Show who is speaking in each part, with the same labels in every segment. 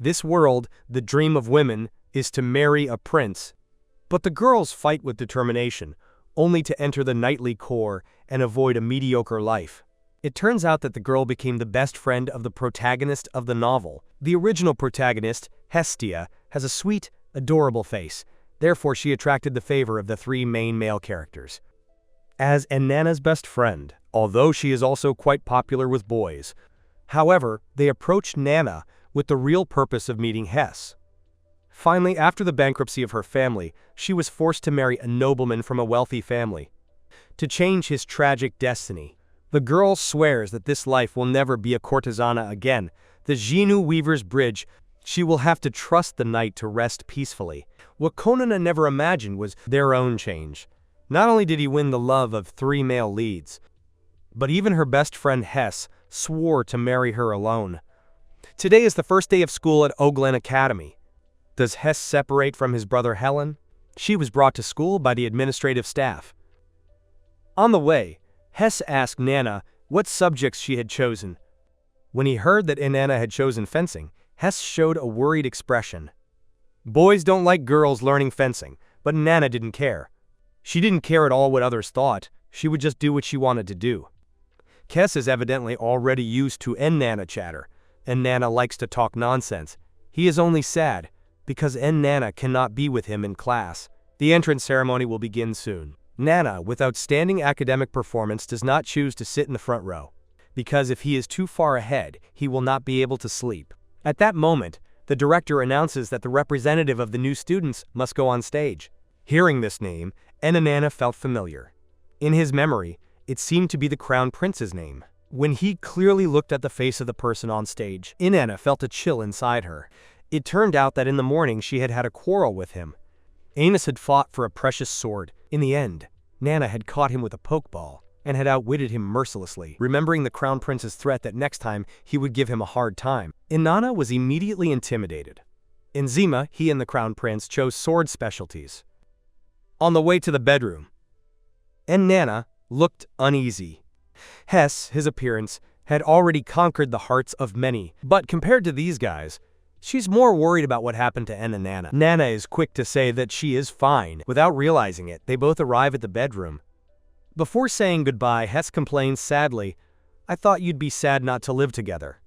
Speaker 1: This world, the dream of women, is to marry a prince. But the girls fight with determination, only to enter the knightly corps and avoid a mediocre life. It turns out that the girl became the best friend of the protagonist of the novel. The original protagonist, Hestia, has a sweet, adorable face. Therefore, she attracted the favor of the three main male characters. As Nana's best friend, although she is also quite popular with boys. However, they approached Nana with the real purpose of meeting Hess. Finally, after the bankruptcy of her family, she was forced to marry a nobleman from a wealthy family. To change his tragic destiny, the girl swears that this life will never be a courtesana again. The Xinu Weaver's Bridge, she will have to trust the night to rest peacefully. What Konana never imagined was their own change. Not only did he win the love of three male leads, but even her best friend Hess swore to marry her alone. Today is the first day of school at Oglen Academy. Does Hess separate from his brother Helen? She was brought to school by the administrative staff. On the way, Hess asked Nana what subjects she had chosen. When he heard that Nana had chosen fencing, Hess showed a worried expression. Boys don't like girls learning fencing, but Nana didn't care. She didn't care at all what others thought, she would just do what she wanted to do. Hess is evidently already used to Nana chatter, and Nana likes to talk nonsense. He is only sad, because Nana cannot be with him in class. The entrance ceremony will begin soon. Nana, with outstanding academic performance, does not choose to sit in the front row, because if he is too far ahead, he will not be able to sleep. At that moment, the director announces that the representative of the new students must go on stage. Hearing this name, Nana felt familiar. In his memory, it seemed to be the Crown Prince's name. When he clearly looked at the face of the person on stage, Nana felt a chill inside her. It turned out that in the morning she had had a quarrel with him. Anus had fought for a precious sword. In the end, Nana had caught him with a pokeball and had outwitted him mercilessly, remembering the Crown Prince's threat that next time he would give him a hard time. Inanna was immediately intimidated. In Zima, he and the Crown Prince chose sword specialties. On the way to the bedroom, Nana looked uneasy. Hess, his appearance, had already conquered the hearts of many, but compared to these guys, she's more worried about what happened to Nana. Nana is quick to say that she is fine. Without realizing it, they both arrive at the bedroom. Before saying goodbye, Hess complains sadly, I thought you'd be sad not to live together.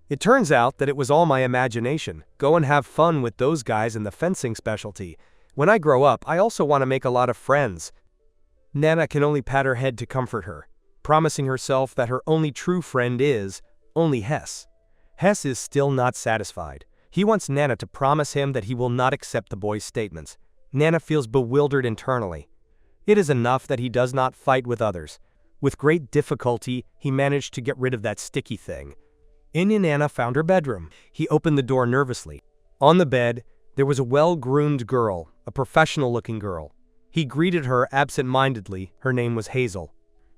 Speaker 1: It turns out that it was all my imagination. Go and have fun with those guys in the fencing specialty. When I grow up, I also want to make a lot of friends. Nana can only pat her head to comfort her, promising herself that her only true friend is only Hess. Hess is still not satisfied. He wants Nana to promise him that he will not accept the boy's statements. Nana feels bewildered internally. It is enough that he does not fight with others. With great difficulty, he managed to get rid of that sticky thing. Nana found her bedroom. He opened the door nervously. On the bed, there was a well-groomed girl, a professional-looking girl. He greeted her absent-mindedly. Her name was Hazel.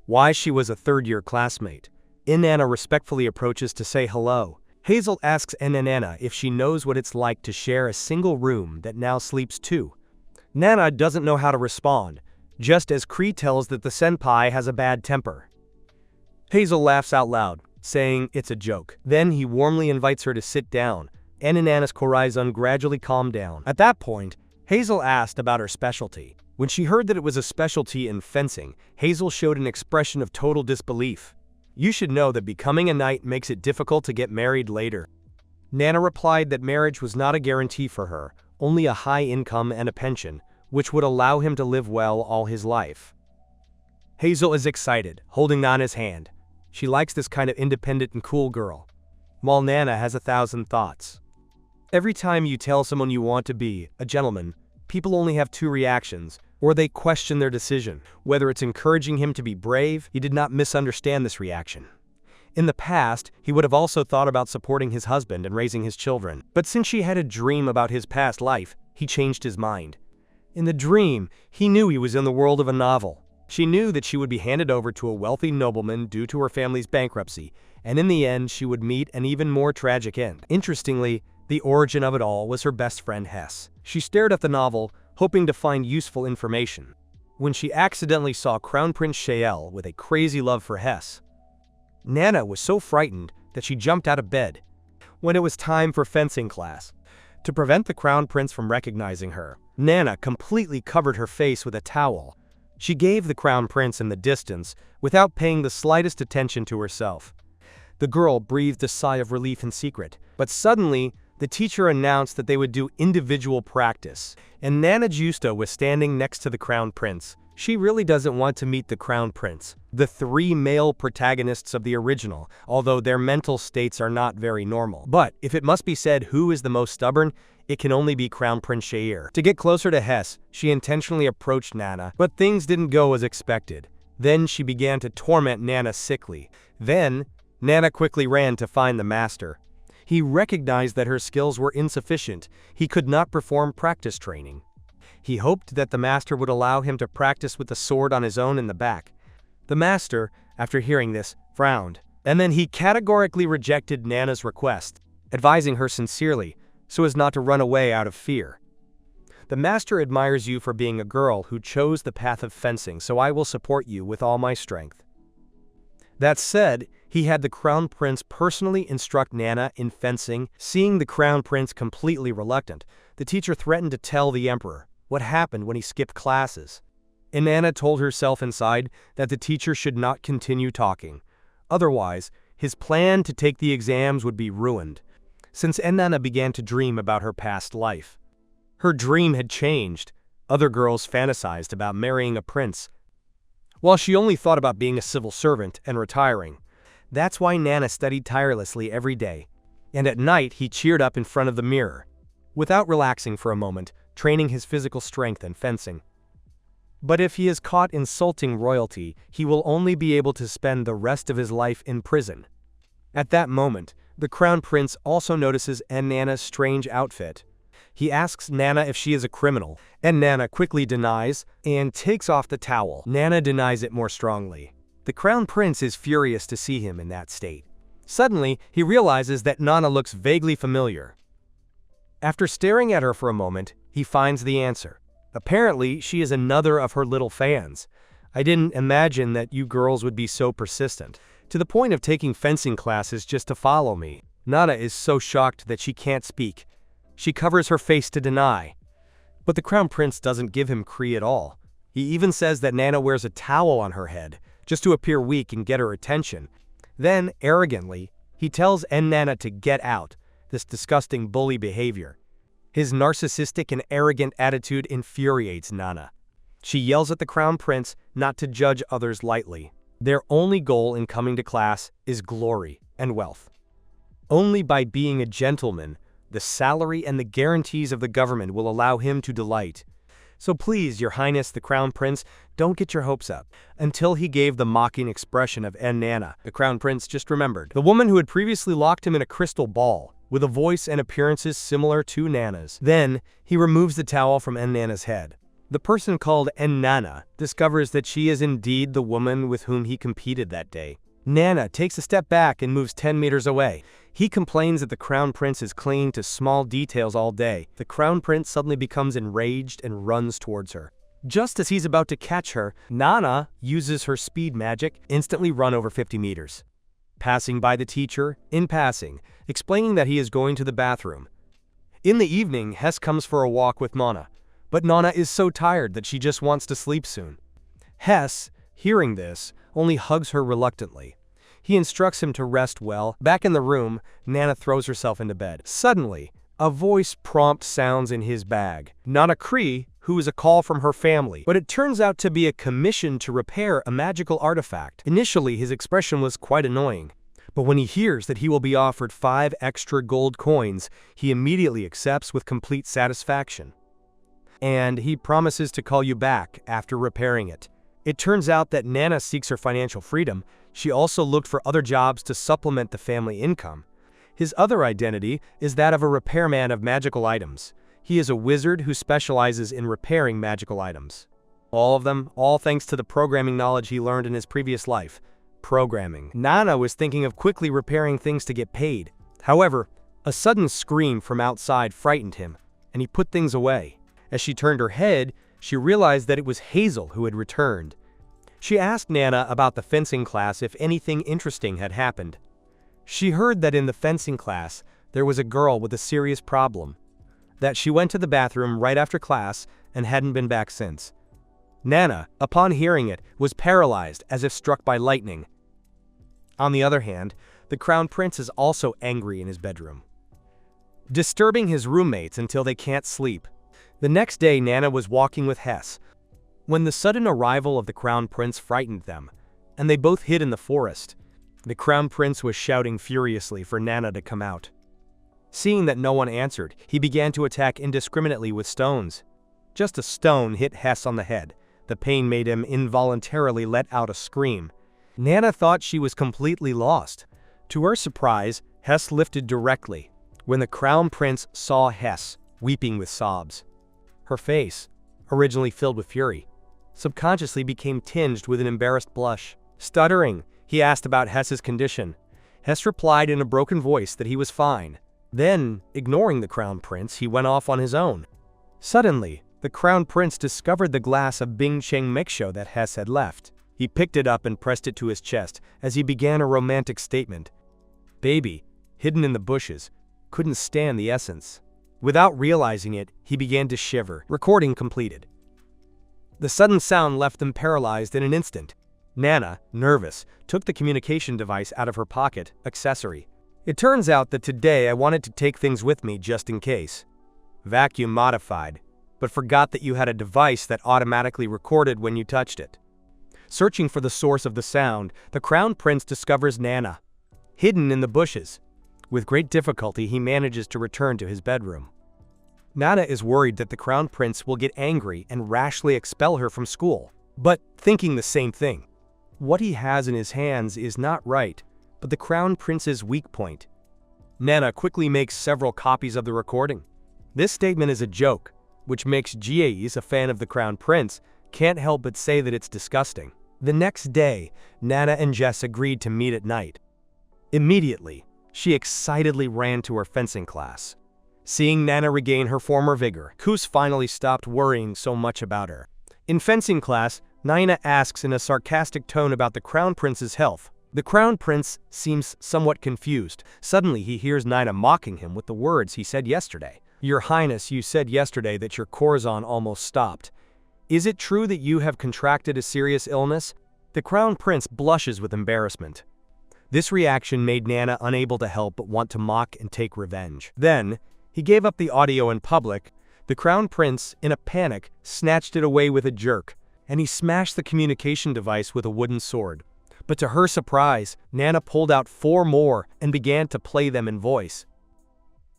Speaker 1: Why, she was a third-year classmate. Nana respectfully approaches to say hello. Hazel asks Nana if she knows what it's like to share a single room that now sleeps two. Nana doesn't know how to respond, just as Kree tells that the senpai has a bad temper. Hazel laughs out loud, saying it's a joke. Then he warmly invites her to sit down, and Nana's corazon gradually calmed down. At that point, Hazel asked about her specialty. When she heard that it was a specialty in fencing, Hazel showed an expression of total disbelief. You should know that becoming a knight makes it difficult to get married later. Nana replied that marriage was not a guarantee for her, only a high income and a pension, which would allow him to live well all his life. Hazel is excited, holding Nana's hand. She likes this kind of independent and cool girl, while Nana has 1,000 thoughts. Every time you tell someone you want to be a gentleman, people only have two reactions, or they question their decision. Whether it's encouraging him to be brave, he did not misunderstand this reaction. In the past, he would have also thought about supporting his husband and raising his children. But since she had a dream about his past life, he changed his mind. In the dream, he knew he was in the world of a novel. She knew that she would be handed over to a wealthy nobleman due to her family's bankruptcy, and in the end she would meet an even more tragic end. Interestingly, the origin of it all was her best friend Hess. She stared at the novel, hoping to find useful information, when she accidentally saw Crown Prince Shael with a crazy love for Hess. Nana was so frightened that she jumped out of bed. when it was time for fencing class. To prevent the crown prince from recognizing her, Nana completely covered her face with a towel. She gave the crown prince in the distance without paying the slightest attention to herself. The girl breathed a sigh of relief in secret, but suddenly, the teacher announced that they would do individual practice, and Nana Justa was standing next to the crown prince. She really doesn't want to meet the crown prince, the three male protagonists of the original, although their mental states are not very normal. But if it must be said who is the most stubborn, it can only be Crown Prince Shair. To get closer to Hess, she intentionally approached Nana, but things didn't go as expected. Then she began to torment Nana sickly. Then, Nana quickly ran to find the master. He recognized that her skills were insufficient. He could not perform practice training. He hoped that the master would allow him to practice with the sword on his own in the back. The master, after hearing this, frowned, and then he categorically rejected Nana's request, advising her sincerely, so as not to run away out of fear. The master admires you for being a girl who chose the path of fencing, so I will support you with all my strength. That said, he had the crown prince personally instruct Nana in fencing. Seeing the crown prince completely reluctant, the teacher threatened to tell the emperor what happened when he skipped classes. And Nana told herself inside that the teacher should not continue talking. Otherwise, his plan to take the exams would be ruined. Since Nana began to dream about her past life. Her dream had changed. Other girls fantasized about marrying a prince, while she only thought about being a civil servant and retiring. That's why Nana studied tirelessly every day. And at night, he cheered up in front of the mirror, without relaxing for a moment, training his physical strength and fencing. But if he is caught insulting royalty, he will only be able to spend the rest of his life in prison. At that moment, the crown prince also notices Nana's strange outfit. He asks Nana if she is a criminal, and Nana quickly denies and takes off the towel. Nana denies it more strongly. The crown prince is furious to see him in that state. Suddenly, he realizes that Nana looks vaguely familiar. After staring at her for a moment, he finds the answer. Apparently, she is another of her little fans. I didn't imagine that you girls would be so persistent, to the point of taking fencing classes just to follow me. Nana is so shocked that she can't speak. She covers her face to deny. But the crown prince doesn't give him credit at all. He even says that Nana wears a towel on her head, just to appear weak and get her attention. Then, arrogantly, he tells Nana to get out, this disgusting bully behavior. His narcissistic and arrogant attitude infuriates Nana. She yells at the crown prince not to judge others lightly. Their only goal in coming to class is glory and wealth. Only by being a gentleman, the salary and the guarantees of the government will allow him to delight. So please, Your Highness the Crown Prince, don't get your hopes up. Until he gave the mocking expression of Nana, the Crown Prince just remembered the woman who had previously locked him in a crystal ball, with a voice and appearances similar to Nana's. Then, he removes the towel from Nana's head. The person called Nana discovers that she is indeed the woman with whom he competed that day. Nana takes a step back and moves 10 meters away. He complains that the Crown Prince is clinging to small details all day. The Crown Prince suddenly becomes enraged and runs towards her. Just as he's about to catch her, Nana uses her speed magic, instantly run over 50 meters. Passing by the teacher, in passing, explaining that he is going to the bathroom. In the evening, Hess comes for a walk with Nana, but Nana is so tired that she just wants to sleep soon. Hess, hearing this, only hugs her reluctantly. He instructs him to rest well. Back in the room, Nana throws herself into bed. Suddenly, a voice prompt sounds in his bag. Not a Cree, who is a call from her family, but it turns out to be a commission to repair a magical artifact. Initially, his expression was quite annoying, but when he hears that he will be offered 5 extra gold coins, he immediately accepts with complete satisfaction. And he promises to call you back after repairing it. It turns out that Nana seeks her financial freedom. She also looked for other jobs to supplement the family income. His other identity is that of a repairman of magical items. He is a wizard who specializes in repairing magical items. All of them, all thanks to the programming knowledge he learned in his previous life. Programming. Nana was thinking of quickly repairing things to get paid. However, a sudden scream from outside frightened him, and he put things away. As she turned her head, she realized that it was Hazel who had returned. She asked Nana about the fencing class if anything interesting had happened. She heard that in the fencing class, there was a girl with a serious problem. That she went to the bathroom right after class and hadn't been back since. Nana, upon hearing it, was paralyzed as if struck by lightning. On the other hand, the Crown Prince is also angry in his bedroom, disturbing his roommates until they can't sleep. The next day, Nana was walking with Hess when the sudden arrival of the Crown Prince frightened them, and they both hid in the forest. The Crown Prince was shouting furiously for Nana to come out. Seeing that no one answered, he began to attack indiscriminately with stones. Just a stone hit Hess on the head. The pain made him involuntarily let out a scream. Nana thought she was completely lost. To her surprise, Hess lifted directly when the Crown Prince saw Hess weeping with sobs. Her face, originally filled with fury, subconsciously became tinged with an embarrassed blush. Stuttering, he asked about Hess's condition. Hess replied in a broken voice that he was fine. Then, ignoring the Crown Prince, he went off on his own. Suddenly, the Crown Prince discovered the glass of Bing Cheng mixture that Hess had left. He picked it up and pressed it to his chest as he began a romantic statement. Baby, hidden in the bushes, couldn't stand the essence. Without realizing it, he began to shiver. Recording completed. The sudden sound left them paralyzed in an instant. Nana, nervous, took the communication device out of her pocket accessory. It turns out that today I wanted to take things with me just in case. Vacuum modified, but forgot that you had a device that automatically recorded when you touched it. Searching for the source of the sound, the Crown Prince discovers Nana, hidden in the bushes. With great difficulty, he manages to return to his bedroom. Nana is worried that the Crown Prince will get angry and rashly expel her from school, but thinking the same thing. What he has in his hands is not right, but the Crown Prince's weak point. Nana quickly makes several copies of the recording. This statement is a joke, which makes Jais, a fan of the Crown Prince, can't help but say that it's disgusting. The next day, Nana and Jess agreed to meet at night. Immediately, she excitedly ran to her fencing class. Seeing Nana regain her former vigor, Kus finally stopped worrying so much about her. In fencing class, Nina asks in a sarcastic tone about the Crown Prince's health. The Crown Prince seems somewhat confused. Suddenly, he hears Nina mocking him with the words he said yesterday. Your Highness, you said yesterday that your corazon almost stopped. Is it true that you have contracted a serious illness? The Crown Prince blushes with embarrassment. This reaction made Nana unable to help but want to mock and take revenge. Then, he gave up the audio in public. The Crown Prince, in a panic, snatched it away with a jerk, and he smashed the communication device with a wooden sword. But to her surprise, Nana pulled out 4 more and began to play them in voice.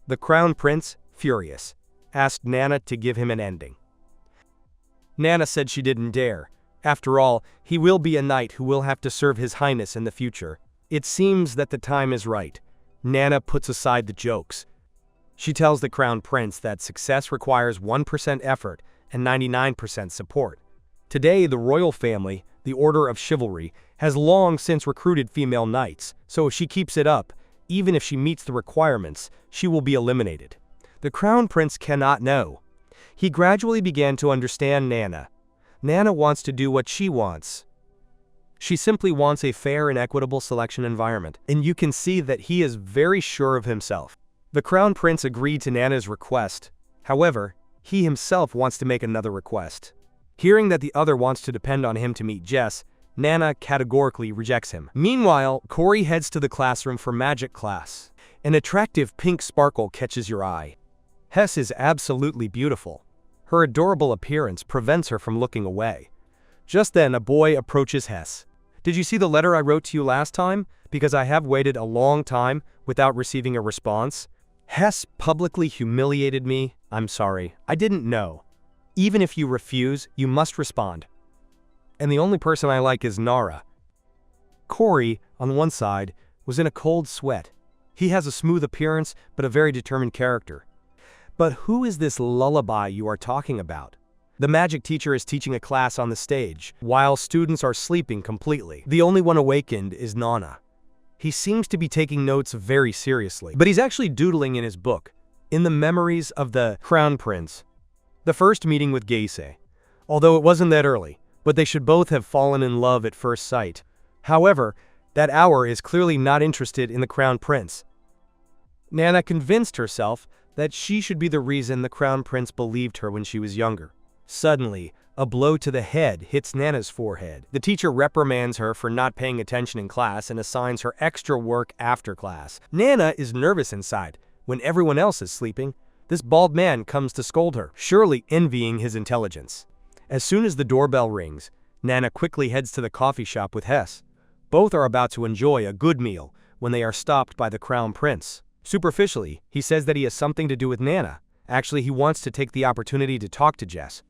Speaker 1: The Crown Prince, furious, asked Nana to give him an ending. Nana said she didn't dare. After all, he will be a knight who will have to serve His Highness in the future. It seems that the time is right. Nana puts aside the jokes. She tells the Crown Prince that success requires 1% effort and 99% support. Today, the royal family, the Order of Chivalry, has long since recruited female knights, so if she keeps it up, even if she meets the requirements, she will be eliminated. The Crown Prince cannot know. He gradually began to understand Nana. Nana wants to do what she wants. She simply wants a fair and equitable selection environment, and you can see that he is very sure of himself. The Crown Prince agreed to Nana's request. However, he himself wants to make another request. Hearing that the other wants to depend on him to meet Jess, Nana categorically rejects him. Meanwhile, Corey heads to the classroom for magic class. An attractive pink sparkle catches your eye. Hess is absolutely beautiful. Her adorable appearance prevents her from looking away. Just then, a boy approaches Hess. Did you see the letter I wrote to you last time? Because I have waited a long time without receiving a response. Hess publicly humiliated me. I'm sorry. I didn't know. Even if you refuse, you must respond. And the only person I like is Nara. Corey, on one side, was in a cold sweat. He has a smooth appearance, but a very determined character. But who is this lullaby you are talking about? The magic teacher is teaching a class on the stage, while students are sleeping completely. The only one awakened is Nana. He seems to be taking notes very seriously, but he's actually doodling in his book, in the memories of the Crown Prince. The first meeting with Geise. Although it wasn't that early, but they should both have fallen in love at first sight. However, that hour is clearly not interested in the Crown Prince. Nana convinced herself that she should be the reason the crown prince believed her when she was younger. Suddenly, a blow to the head hits Nana's forehead. The teacher reprimands her for not paying attention in class and assigns her extra work after class. Nana is nervous inside. When everyone else is sleeping, this bald man comes to scold her, surely envying his intelligence. As soon as the doorbell rings, Nana quickly heads to the coffee shop with Hess. Both are about to enjoy a good meal when they are stopped by the crown prince. Superficially, he says that he has something to do with Nana. Actually, he wants to take the opportunity to talk to Jess.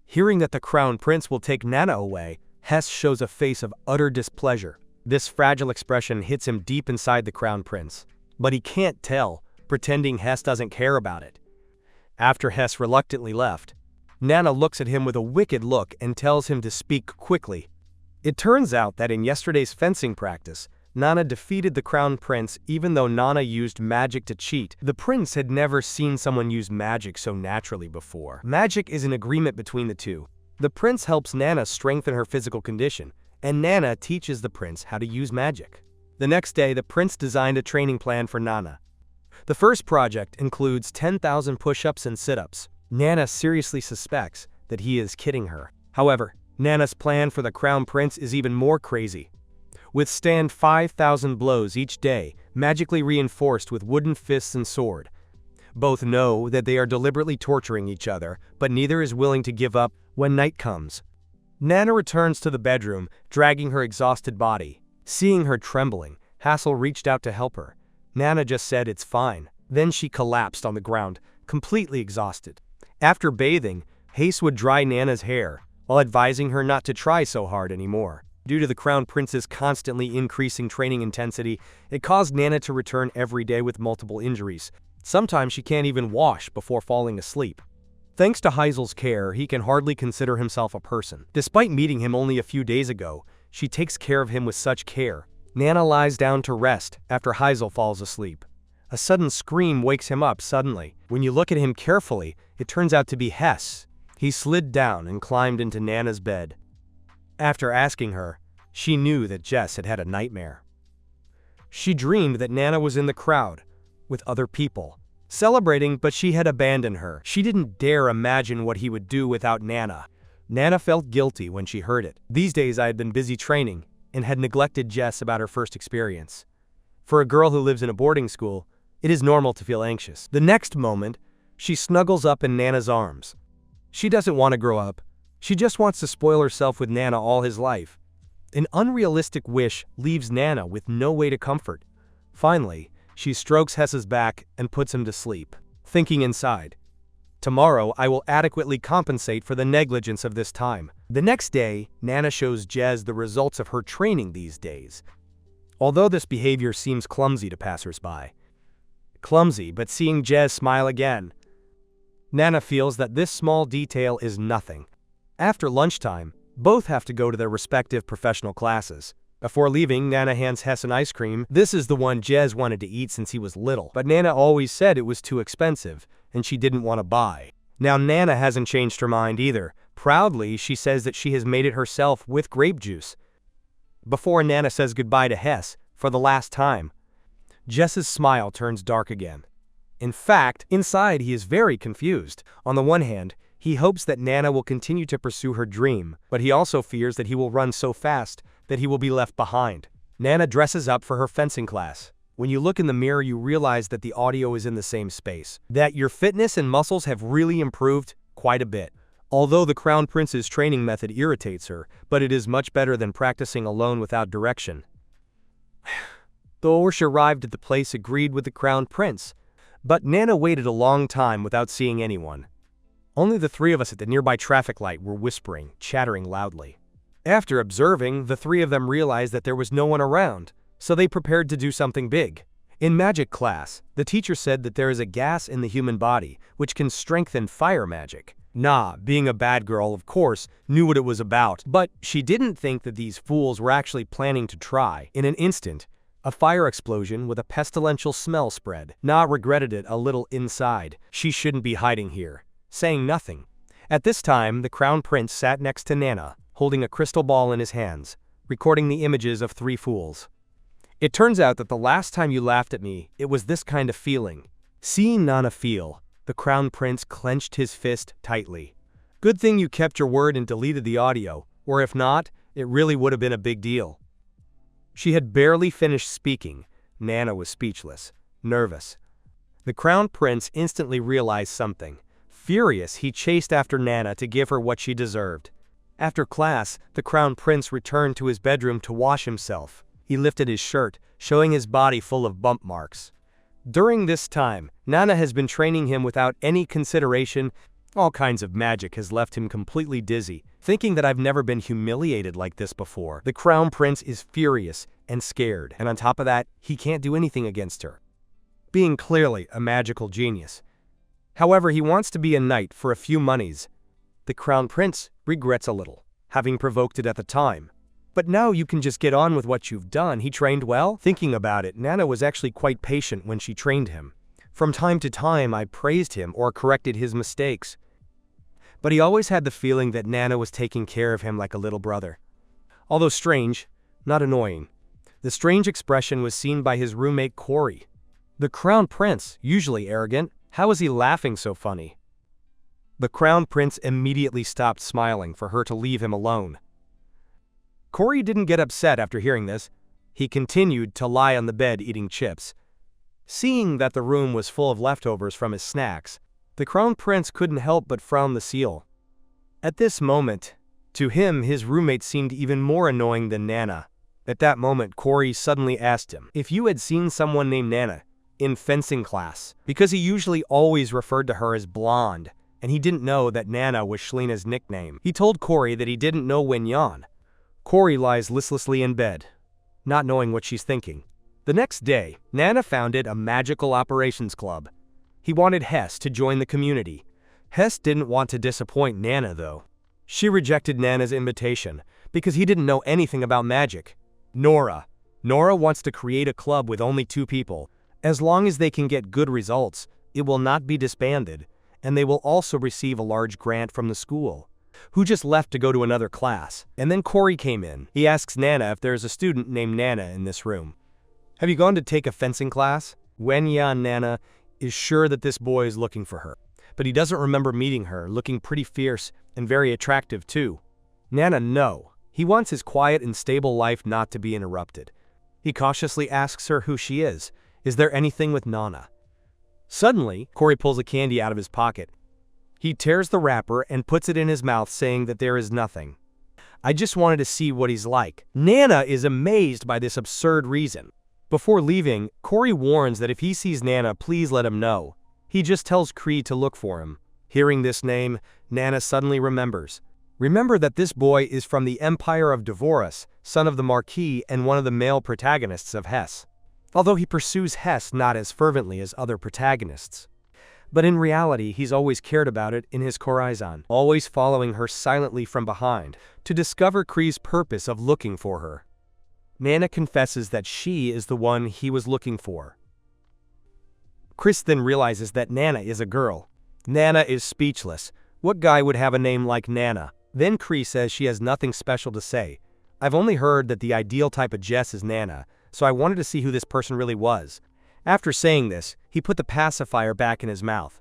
Speaker 1: Hearing that the crown prince will take Nana away, Hess shows a face of utter displeasure. This fragile expression hits him deep inside the crown prince. But he can't tell, pretending Hess doesn't care about it. After Hess reluctantly left, Nana looks at him with a wicked look and tells him to speak quickly. It turns out that in yesterday's fencing practice, Nana defeated the crown prince even though Nana used magic to cheat. The prince had never seen someone use magic so naturally before. Magic is an agreement between the two. The prince helps Nana strengthen her physical condition, and Nana teaches the prince how to use magic. The next day, the prince designed a training plan for Nana. The first project includes 10,000 push-ups and sit-ups. Nana seriously suspects that he is kidding her. However, Nana's plan for the crown prince is even more crazy. Withstand 5,000 blows each day, magically reinforced with wooden fists and sword. Both know that they are deliberately torturing each other, but neither is willing to give up when night comes. Nana returns to the bedroom, dragging her exhausted body. Seeing her trembling, Hassel reached out to help her. Nana just said it's fine. Then she collapsed on the ground, completely exhausted. After bathing, Hasse would dry Nana's hair, while advising her not to try so hard anymore. Due to the crown prince's constantly increasing training intensity, it caused Nana to return every day with multiple injuries. Sometimes she can't even wash before falling asleep. Thanks to Heisel's care, he can hardly consider himself a person. Despite meeting him only a few days ago, she takes care of him with such care. Nana lies down to rest after Heisel falls asleep. A sudden scream wakes him up suddenly. When you look at him carefully, it turns out to be Hess. He slid down and climbed into Nana's bed. After asking her, she knew that Jess had had a nightmare. She dreamed that Nana was in the crowd, with other people, celebrating, but she had abandoned her. She didn't dare imagine what he would do without Nana. Nana felt guilty when she heard it. These days I had been busy training, and had neglected Jess about her first experience. For a girl who lives in a boarding school, it is normal to feel anxious. The next moment, she snuggles up in Nana's arms. She doesn't want to grow up. She just wants to spoil herself with Nana all his life. An unrealistic wish leaves Nana with no way to comfort. Finally, she strokes Hess's back and puts him to sleep, thinking inside, tomorrow I will adequately compensate for the negligence of this time. The next day, Nana shows Jez the results of her training these days. Although this behavior seems clumsy to passersby. Clumsy, but seeing Jez smile again, Nana feels that this small detail is nothing. After lunchtime, both have to go to their respective professional classes. Before leaving, Nana hands Hess an ice cream. This is the one Jez wanted to eat since he was little, but Nana always said it was too expensive, and she didn't want to buy. Now Nana hasn't changed her mind either. Proudly, she says that she has made it herself with grape juice. Before Nana says goodbye to Hess, for the last time, Jess's smile turns dark again. In fact, inside he is very confused. On the one hand, he hopes that Nana will continue to pursue her dream, but he also fears that he will run so fast that he will be left behind. Nana dresses up for her fencing class. When you look in the mirror, you realize that the audio is in the same space, that your fitness and muscles have really improved quite a bit. Although the Crown Prince's training method irritates her, but it is much better than practicing alone without direction. The Orsh arrived at the place agreed with the Crown Prince, but Nana waited a long time without seeing anyone. Only the three of us at the nearby traffic light were whispering, chattering loudly. After observing, the three of them realized that there was no one around, so they prepared to do something big. In magic class, the teacher said that there is a gas in the human body which can strengthen fire magic. Na, being a bad girl, of course, knew what it was about, but she didn't think that these fools were actually planning to try. In an instant, a fire explosion with a pestilential smell spread. Na regretted it a little inside. She shouldn't be hiding here, saying nothing. At this time, the Crown Prince sat next to Nana, holding a crystal ball in his hands, recording the images of three fools. It turns out that the last time you laughed at me, it was this kind of feeling. Seeing Nana feel, the Crown Prince clenched his fist tightly. Good thing you kept your word and deleted the audio, or if not, it really would have been a big deal. She had barely finished speaking. Nana was speechless, nervous. The Crown Prince instantly realized something. Furious, he chased after Nana to give her what she deserved. After class, the Crown Prince returned to his bedroom to wash himself. He lifted his shirt, showing his body full of bump marks. During this time, Nana has been training him without any consideration. All kinds of magic has left him completely dizzy, thinking that I've never been humiliated like this before. The Crown Prince is furious and scared, and on top of that, he can't do anything against her, being clearly a magical genius. However, he wants to be a knight for a few monies. The Crown Prince regrets a little, having provoked it at the time. But now you can just get on with what you've done. He trained well? Thinking about it, Nana was actually quite patient when she trained him. From time to time, I praised him or corrected his mistakes. But he always had the feeling that Nana was taking care of him like a little brother. Although strange, not annoying. The strange expression was seen by his roommate Corey. The Crown Prince, usually arrogant, how is he laughing so funny? The Crown Prince immediately stopped smiling for her to leave him alone. Corey didn't get upset after hearing this. He continued to lie on the bed eating chips. Seeing that the room was full of leftovers from his snacks, the Crown Prince couldn't help but frown the seal. At this moment, to him, his roommate seemed even more annoying than Nana. At that moment, Corey suddenly asked him if you had seen someone named Nana in fencing class, because he usually always referred to her as blonde, and he didn't know that Nana was Shleena's nickname. He told Corey that he didn't know Wen-yan. Corey lies listlessly in bed, not knowing what she's thinking. The next day, Nana founded a magical operations club. He wanted Hess to join the community. Hess didn't want to disappoint Nana, though. She rejected Nana's invitation because he didn't know anything about magic. Nora wants to create a club with only 2 people. As long as they can get good results, it will not be disbanded, and they will also receive a large grant from the school, who just left to go to another class. And then Corey came in. He asks Nana if there is a student named Nana in this room. Have you gone to take a fencing class? Wen-yan Nana is sure that this boy is looking for her, but he doesn't remember meeting her, looking pretty fierce and very attractive too. Nana, no. He wants his quiet and stable life not to be interrupted. He cautiously asks her who she is. Is there anything with Nana? Suddenly, Corey pulls a candy out of his pocket. He tears the wrapper and puts it in his mouth, saying that there is nothing. I just wanted to see what he's like. Nana is amazed by this absurd reason. Before leaving, Corey warns that if he sees Nana, please let him know. He just tells Cree to look for him. Hearing this name, Nana suddenly remembers. Remember that this boy is from the Empire of Devorus, son of the Marquis and one of the male protagonists of Hess. Although he pursues Hess not as fervently as other protagonists. But in reality, he's always cared about it in his Corazon, always following her silently from behind, to discover Cree's purpose of looking for her. Nana confesses that she is the one he was looking for. Chris then realizes that Nana is a girl. Nana is speechless. What guy would have a name like Nana? Then Cree says she has nothing special to say. I've only heard that the ideal type of Jess is Nana, so I wanted to see who this person really was. After saying this, he put the pacifier back in his mouth.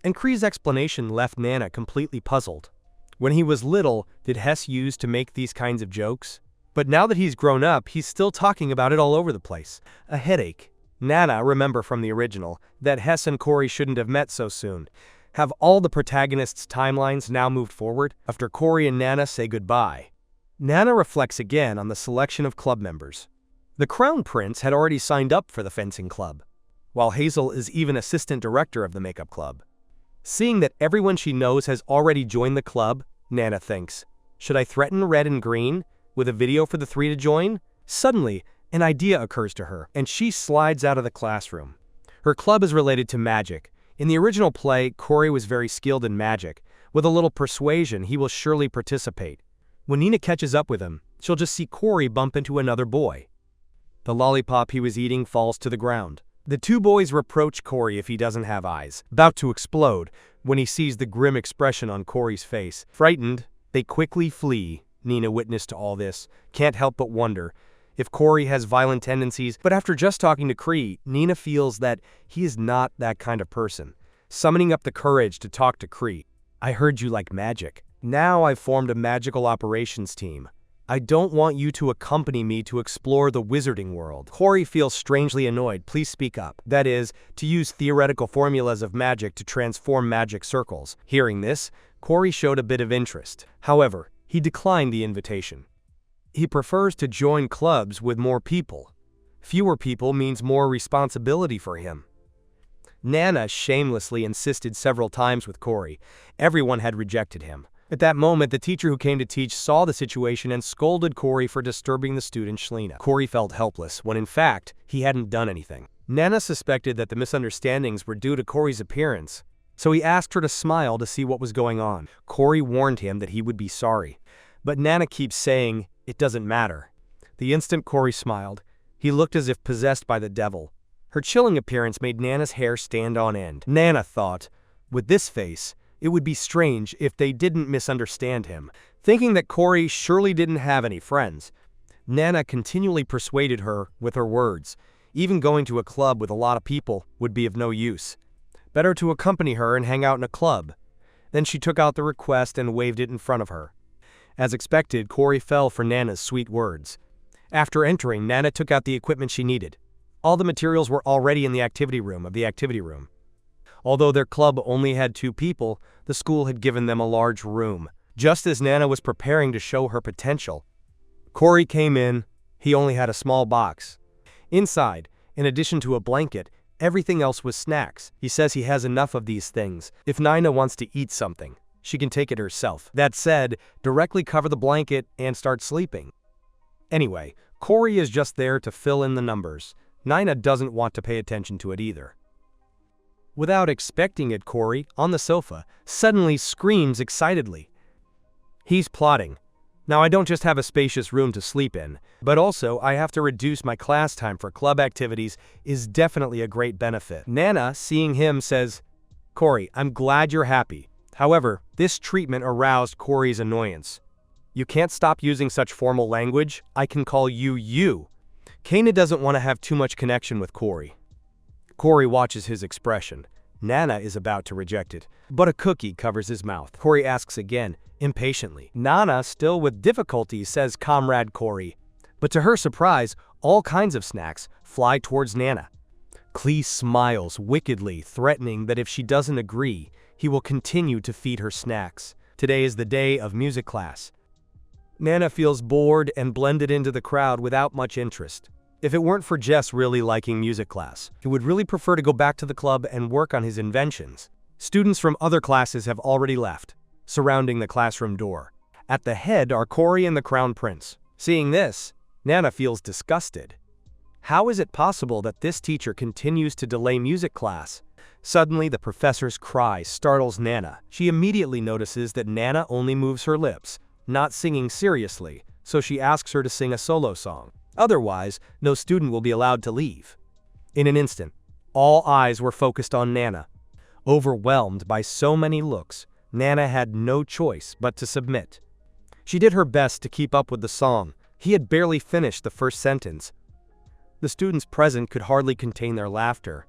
Speaker 1: And Cree's explanation left Nana completely puzzled. When he was little, did Hess use to make these kinds of jokes? But now that he's grown up, he's still talking about it all over the place. A headache. Nana, remember from the original, that Hess and Corey shouldn't have met so soon. Have all the protagonists' timelines now moved forward after Corey and Nana say goodbye? Nana reflects again on the selection of club members. The Crown Prince had already signed up for the fencing club, while Hazel is even assistant director of the makeup club. Seeing that everyone she knows has already joined the club, Nana thinks, should I threaten Red and Green with a video for the 3 to join? Suddenly, an idea occurs to her, and she slides out of the classroom. Her club is related to magic. In the original play, Corey was very skilled in magic. With a little persuasion, he will surely participate. When Nina catches up with him, she'll just see Corey bump into another boy. The lollipop he was eating falls to the ground. The 2 boys reproach Corey if he doesn't have eyes, about to explode when he sees the grim expression on Corey's face. Frightened, they quickly flee. Nina, witness to all this, can't help but wonder, if Corey has violent tendencies, but after just talking to Cree, Nina feels that he is not that kind of person. Summoning up the courage to talk to Cree. I heard you like magic. Now I've formed a magical operations team. I don't want you to accompany me to explore the wizarding world. Corey feels strangely annoyed. Please speak up. That is, to use theoretical formulas of magic to transform magic circles. Hearing this, Corey showed a bit of interest. However, he declined the invitation. He prefers to join clubs with more people. Fewer people means more responsibility for him. Nana shamelessly insisted several times with Corey. Everyone had rejected him. At that moment, the teacher who came to teach saw the situation and scolded Corey for disturbing the student Shlina. Corey felt helpless, when in fact, he hadn't done anything. Nana suspected that the misunderstandings were due to Corey's appearance, so he asked her to smile to see what was going on. Corey warned him that he would be sorry, but Nana keeps saying, "It doesn't matter." The instant Corey smiled, he looked as if possessed by the devil. Her chilling appearance made Nana's hair stand on end. Nana thought, with this face, it would be strange if they didn't misunderstand him. Thinking that Corey surely didn't have any friends, Nana continually persuaded her with her words. Even going to a club with a lot of people would be of no use. Better to accompany her and hang out in a club. Then she took out the request and waved it in front of her. As expected, Corey fell for Nana's sweet words. After entering, Nana took out the equipment she needed. All the materials were already in the activity room. Although their club only had 2 people, the school had given them a large room. Just as Nana was preparing to show her potential, Corey came in. He only had a small box. Inside, in addition to a blanket, everything else was snacks. He says he has enough of these things. If Nina wants to eat something, she can take it herself. That said, directly cover the blanket and start sleeping. Anyway, Corey is just there to fill in the numbers. Nina doesn't want to pay attention to it either. Without expecting it, Corey, on the sofa, suddenly screams excitedly. He's plotting. Now I don't just have a spacious room to sleep in, but also I have to reduce my class time for club activities is definitely a great benefit. Nana, seeing him, says, "Corey, I'm glad you're happy." However, this treatment aroused Corey's annoyance. "You can't stop using such formal language. I can call you you." Kana doesn't want to have too much connection with Corey. Corey watches his expression. Nana is about to reject it, but a cookie covers his mouth. Corey asks again, impatiently. Nana, still with difficulty, says, "Comrade Corey." But to her surprise, all kinds of snacks fly towards Nana. Klee smiles wickedly, threatening that if she doesn't agree, he will continue to feed her snacks. Today is the day of music class. Nana feels bored and blended into the crowd without much interest. If it weren't for Jess really liking music class, he would really prefer to go back to the club and work on his inventions. Students from other classes have already left, surrounding the classroom door. At the head are Corey and the Crown Prince. Seeing this, Nana feels disgusted. How is it possible that this teacher continues to delay music class? Suddenly, the professor's cry startles Nana. She immediately notices that Nana only moves her lips, not singing seriously, so she asks her to sing a solo song. Otherwise, no student will be allowed to leave. In an instant, all eyes were focused on Nana. Overwhelmed by so many looks, Nana had no choice but to submit. She did her best to keep up with the song. He had barely finished the first sentence. The students present could hardly contain their laughter.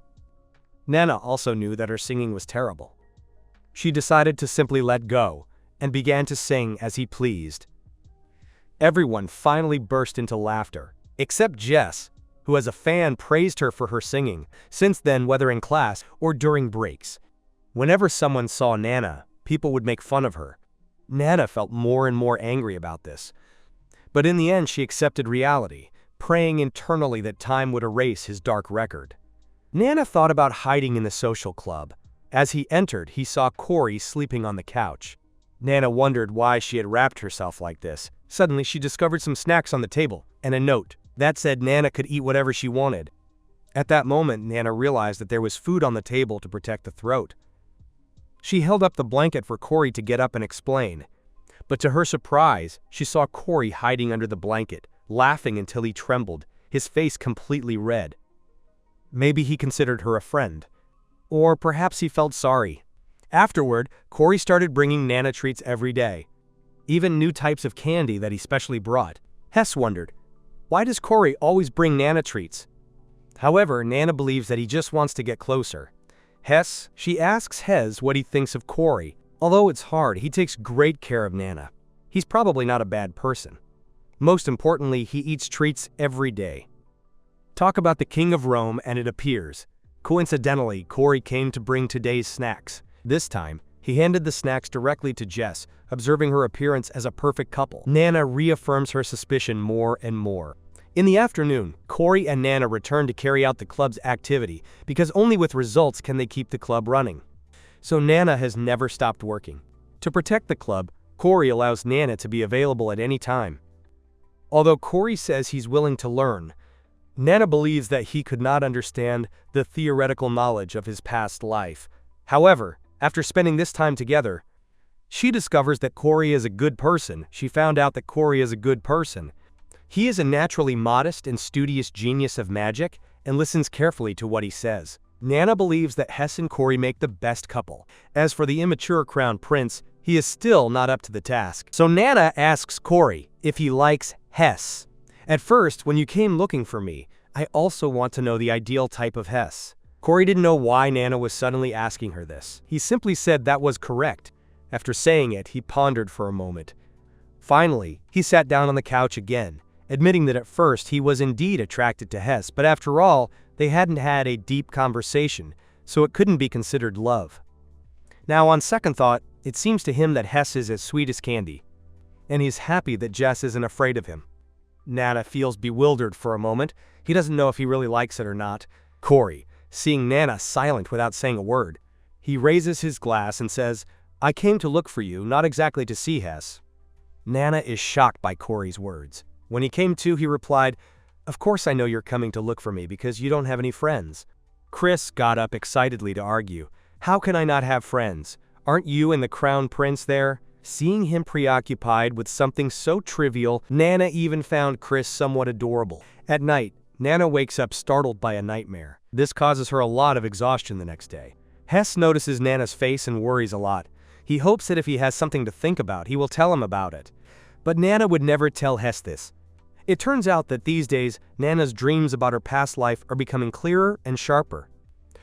Speaker 1: Nana also knew that her singing was terrible. She decided to simply let go and began to sing as he pleased. Everyone finally burst into laughter, except Jess, who as a fan praised her for her singing, since then whether in class or during breaks. Whenever someone saw Nana, people would make fun of her. Nana felt more and more angry about this. But in the end she accepted reality, praying internally that time would erase his dark record. Nana thought about hiding in the social club. As he entered, he saw Corey sleeping on the couch. Nana wondered why she had wrapped herself like this. Suddenly, she discovered some snacks on the table and a note that said Nana could eat whatever she wanted. At that moment, Nana realized that there was food on the table to protect the throat. She held up the blanket for Corey to get up and explain. But to her surprise, she saw Corey hiding under the blanket, laughing until he trembled, his face completely red. Maybe he considered her a friend. Or perhaps he felt sorry. Afterward, Corey started bringing Nana treats every day. Even new types of candy that he specially brought. Hess wondered, Why does Corey always bring Nana treats? However, Nana believes that he just wants to get closer. She asks Hez what he thinks of Corey. Although it's hard, he takes great care of Nana. He's probably not a bad person. Most importantly, he eats treats every day. Talk about the king of Rome, and it appears. Coincidentally, Corey came to bring today's snacks. This time, he handed the snacks directly to Jess, observing her appearance as a perfect couple. Nana reaffirms her suspicion more and more. In the afternoon, Corey and Nana return to carry out the club's activity because only with results can they keep the club running. So Nana has never stopped working. To protect the club, Corey allows Nana to be available at any time. Although Corey says he's willing to learn, Nana believes that he could not understand the theoretical knowledge of his past life. However, after spending this time together, she discovers that Corey is a good person. She found out that Corey is a good person. He is a naturally modest and studious genius of magic and listens carefully to what he says. Nana believes that Hez and Corey make the best couple. As for the immature crown prince, he is still not up to the task. So Nana asks Corey if he likes Hez. At first, when you came looking for me, I also want to know the ideal type of Hez. Corey didn't know why Nana was suddenly asking her this. He simply said that was correct. After saying it, he pondered for a moment. Finally, he sat down on the couch again, admitting that at first he was indeed attracted to Hez, but after all, they hadn't had a deep conversation, so it couldn't be considered love. Now, on second thought, it seems to him that Hez is as sweet as candy, and he's happy that Jess isn't afraid of him. Nana feels bewildered for a moment. He doesn't know if he really likes it or not. Corey, seeing Nana silent without saying a word, he raises his glass and says, "I came to look for you, not exactly to see Hez." Nana is shocked by Corey's words. When he came to, he replied, "Of course I know you're coming to look for me because you don't have any friends." Chris got up excitedly to argue. "How can I not have friends? Aren't you and the crown prince there?" Seeing him preoccupied with something so trivial, Nana even found Chris somewhat adorable. At night, Nana wakes up startled by a nightmare. This causes her a lot of exhaustion the next day. Hez notices Nana's face and worries a lot. He hopes that if he has something to think about, he will tell him about it. But Nana would never tell Hez this. It turns out that these days, Nana's dreams about her past life are becoming clearer and sharper,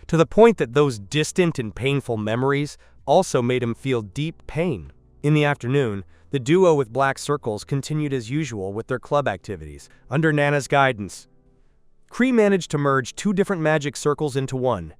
Speaker 1: to the point that those distant and painful memories also made him feel deep pain. In the afternoon, the duo with black circles continued as usual with their club activities. Under Nana's guidance, Cree managed to merge two different magic circles into one.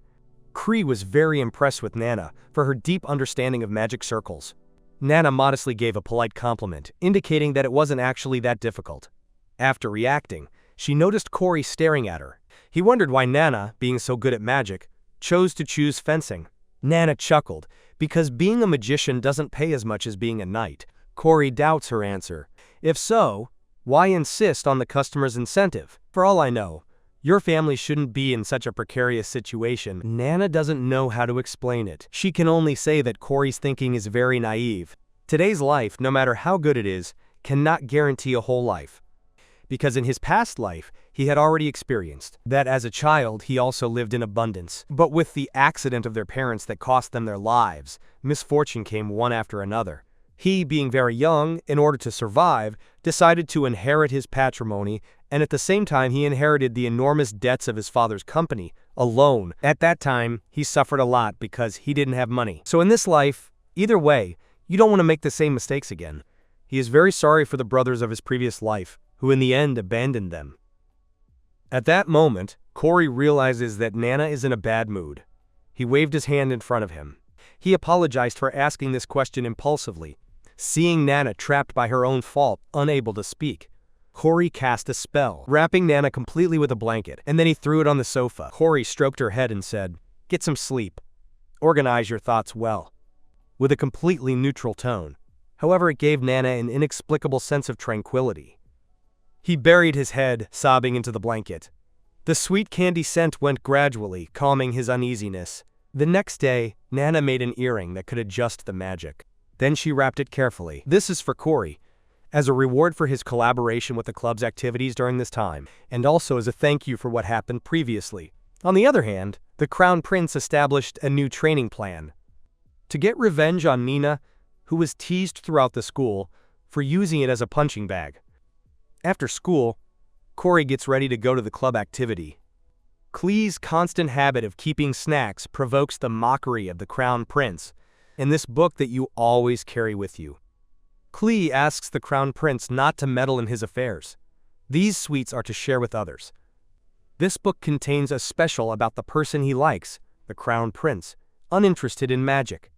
Speaker 1: Cree was very impressed with Nana for her deep understanding of magic circles. Nana modestly gave a polite compliment, indicating that it wasn't actually that difficult. After reacting, she noticed Corey staring at her. He wondered why Nana, being so good at magic, chose to choose fencing. Nana chuckled, because being a magician doesn't pay as much as being a knight. Corey doubts her answer. If so, why insist on the customer's incentive? For all I know, your family shouldn't be in such a precarious situation. Nana doesn't know how to explain it. She can only say that Corey's thinking is very naive. Today's life, no matter how good it is, cannot guarantee a whole life. Because in his past life, he had already experienced that as a child he also lived in abundance. But with the accident of their parents that cost them their lives, misfortune came one after another. He, being very young, in order to survive, decided to inherit his patrimony, and at the same time he inherited the enormous debts of his father's company, alone. At that time, he suffered a lot because he didn't have money. So in this life, either way, you don't want to make the same mistakes again. He is very sorry for the brothers of his previous life, who in the end abandoned them. At that moment, Corey realizes that Nana is in a bad mood. He waved his hand in front of him. He apologized for asking this question impulsively. Seeing Nana trapped by her own fault, unable to speak, Corey cast a spell, wrapping Nana completely with a blanket, and then he threw it on the sofa. Corey stroked her head and said, "Get some sleep. Organize your thoughts well," with a completely neutral tone. However, it gave Nana an inexplicable sense of tranquility. He buried his head, sobbing into the blanket. The sweet candy scent went gradually, calming his uneasiness. The next day, Nana made an earring that could adjust the magic. Then she wrapped it carefully. This is for Corey, as a reward for his collaboration with the club's activities during this time, and also as a thank you for what happened previously. On the other hand, the Crown Prince established a new training plan. To get revenge on Nina, who was teased throughout the school for using it as a punching bag. After school, Corey gets ready to go to the club activity. Klee's constant habit of keeping snacks provokes the mockery of the Crown Prince in this book that you always carry with you. Klee asks the Crown Prince not to meddle in his affairs. These sweets are to share with others. This book contains a special about the person he likes, the Crown Prince, uninterested in magic.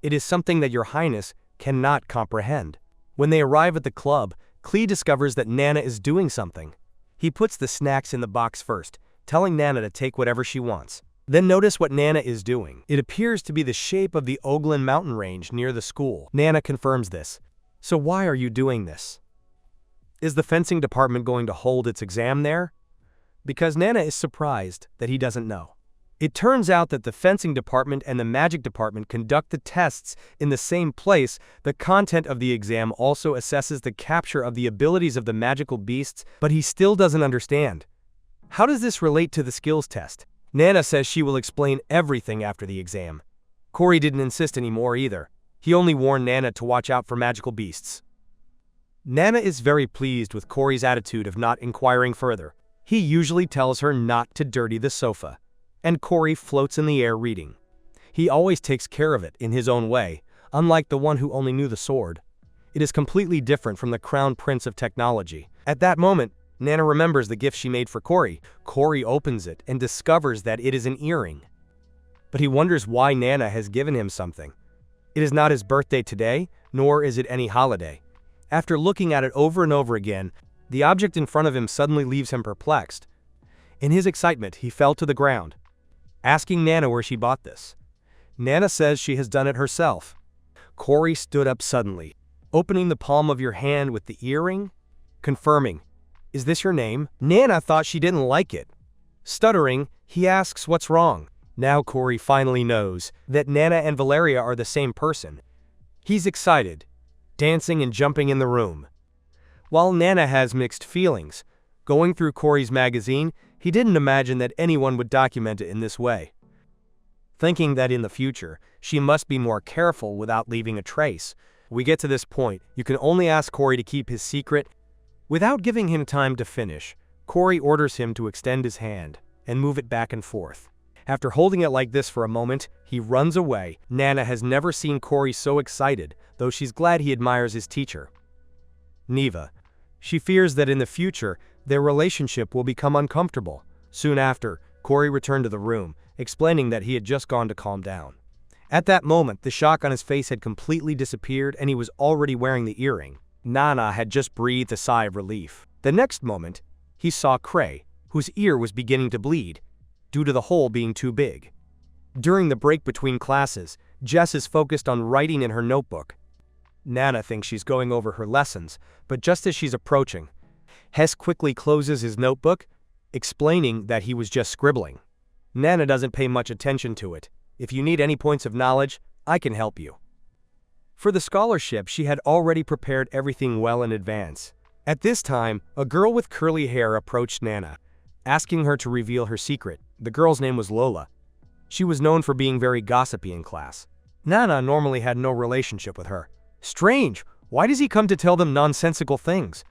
Speaker 1: It is something that Your Highness cannot comprehend. When they arrive at the club, Klee discovers that Nana is doing something. He puts the snacks in the box first, telling Nana to take whatever she wants. Then notice what Nana is doing. It appears to be the shape of the Oglin mountain range near the school. Nana confirms this. So why are you doing this? Is the fencing department going to hold its exam there? Because Nana is surprised that he doesn't know. It turns out that the fencing department and the magic department conduct the tests in the same place. The content of the exam also assesses the capture of the abilities of the magical beasts, but he still doesn't understand. How does this relate to the skills test? Nana says she will explain everything after the exam. Corey didn't insist anymore either. He only warned Nana to watch out for magical beasts. Nana is very pleased with Corey's attitude of not inquiring further. He usually tells her not to dirty the sofa, and Corey floats in the air reading. He always takes care of it in his own way, unlike the one who only knew the sword. It is completely different from the Crown Prince of Technology. At that moment, Nana remembers the gift she made for Corey. Corey opens it and discovers that it is an earring. But he wonders why Nana has given him something. It is not his birthday today, nor is it any holiday. After looking at it over and over again, the object in front of him suddenly leaves him perplexed. In his excitement, he fell to the ground, asking Nana where she bought this. Nana says she has done it herself. Corey stood up suddenly, opening the palm of your hand with the earring, confirming, "Is this your name?" Nana thought she didn't like it. Stuttering, he asks what's wrong. Now Corey finally knows that Nana and Valeria are the same person. He's excited, dancing and jumping in the room. While Nana has mixed feelings, going through Corey's magazine, he didn't imagine that anyone would document it in this way. Thinking that in the future, she must be more careful without leaving a trace. We get to this point, you can only ask Corey to keep his secret. Without giving him time to finish, Corey orders him to extend his hand and move it back and forth. After holding it like this for a moment, he runs away. Nana has never seen Corey so excited, though she's glad he admires his teacher. Neva. She fears that in the future, their relationship will become uncomfortable. Soon after, Corey returned to the room, explaining that he had just gone to calm down. At that moment, the shock on his face had completely disappeared and he was already wearing the earring. Nana had just breathed a sigh of relief. The next moment, he saw Cray, whose ear was beginning to bleed, due to the hole being too big. During the break between classes, Jess is focused on writing in her notebook. Nana thinks she's going over her lessons, but just as she's approaching, Hess quickly closes his notebook, explaining that he was just scribbling. Nana doesn't pay much attention to it. If you need any points of knowledge, I can help you. For the scholarship, she had already prepared everything well in advance. At this time, a girl with curly hair approached Nana, asking her to reveal her secret. The girl's name was Lola. She was known for being very gossipy in class. Nana normally had no relationship with her. Strange, why does he come to tell them nonsensical things?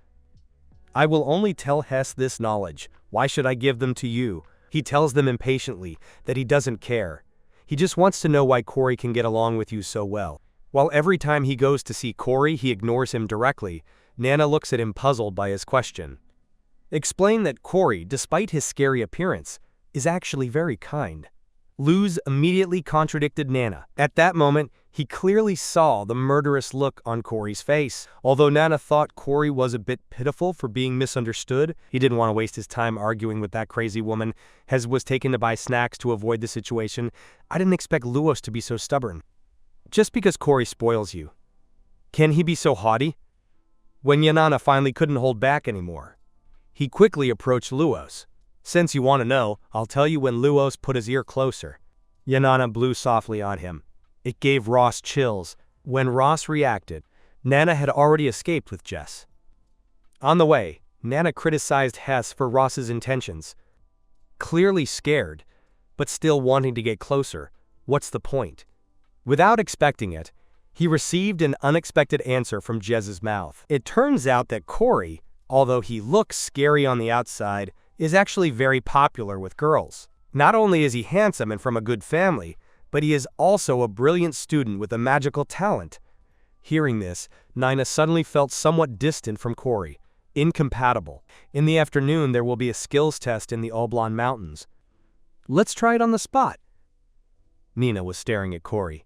Speaker 1: I will only tell Hess this knowledge. Why should I give them to you? He tells them impatiently that he doesn't care. He just wants to know why Corey can get along with you so well. While every time he goes to see Corey, he ignores him directly, Nana looks at him puzzled by his question. Explain that Corey, despite his scary appearance, is actually very kind. Luz immediately contradicted Nana. At that moment, he clearly saw the murderous look on Corey's face. Although Nana thought Corey was a bit pitiful for being misunderstood, he didn't want to waste his time arguing with that crazy woman. Hez was taken to buy snacks to avoid the situation. I didn't expect Luos to be so stubborn. Just because Corey spoils you, can he be so haughty? When Yanana finally couldn't hold back anymore, he quickly approached Luos. Since you want to know, I'll tell you when Luos put his ear closer. Yanana blew softly on him. It gave Ross chills. When Ross reacted, Nana had already escaped with Jess. On the way, Nana criticized Hess for Ross's intentions. Clearly scared, but still wanting to get closer. What's the point? Without expecting it, he received an unexpected answer from Jez's mouth. It turns out that Corey, although he looks scary on the outside, is actually very popular with girls. Not only is he handsome and from a good family, but he is also a brilliant student with a magical talent. Hearing this, Nina suddenly felt somewhat distant from Corey. Incompatible. In the afternoon, there will be a skills test in the Oblong Mountains. Let's try it on the spot. Nina was staring at Corey.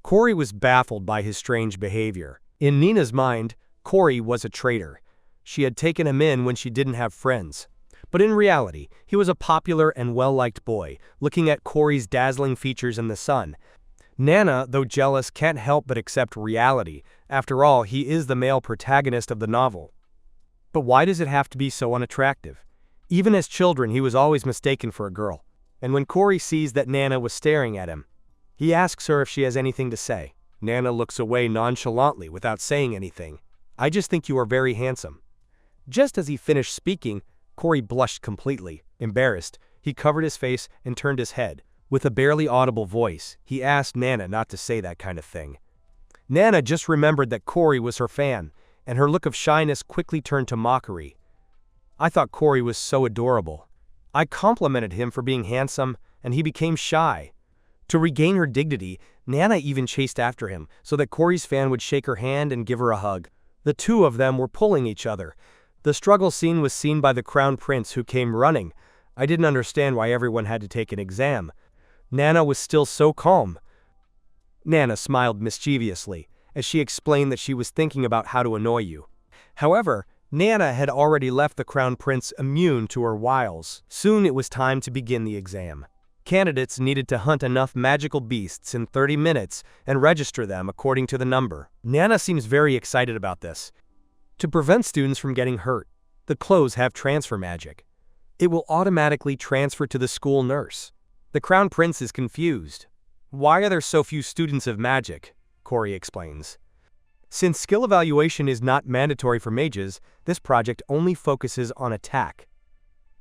Speaker 1: Corey was baffled by his strange behavior. In Nina's mind, Corey was a traitor. She had taken him in when she didn't have friends. But in reality, he was a popular and well-liked boy, looking at Corey's dazzling features in the sun. Nana, though jealous, can't help but accept reality. After all, he is the male protagonist of the novel. But why does it have to be so unattractive? Even as children, he was always mistaken for a girl. And when Corey sees that Nana was staring at him, he asks her if she has anything to say. Nana looks away nonchalantly without saying anything. I just think you are very handsome. Just as he finished speaking, Corey blushed completely. Embarrassed, he covered his face and turned his head. With a barely audible voice, he asked Nana not to say that kind of thing. Nana just remembered that Corey was her fan, and her look of shyness quickly turned to mockery. I thought Corey was so adorable. I complimented him for being handsome, and he became shy. To regain her dignity, Nana even chased after him so that Corey's fan would shake her hand and give her a hug. The two of them were pulling each other. The struggle scene was seen by the Crown Prince, who came running. I didn't understand why everyone had to take an exam. Nana was still so calm. Nana smiled mischievously as she explained that she was thinking about how to annoy you. However, Nana had already left the Crown Prince immune to her wiles. Soon it was time to begin the exam. Candidates needed to hunt enough magical beasts in 30 minutes and register them according to the number. Nana seems very excited about this. To prevent students from getting hurt, the clothes have transfer magic. It will automatically transfer to the school nurse. The Crown Prince is confused. Why are there so few students of magic? Corey explains. Since skill evaluation is not mandatory for mages, this project only focuses on attack.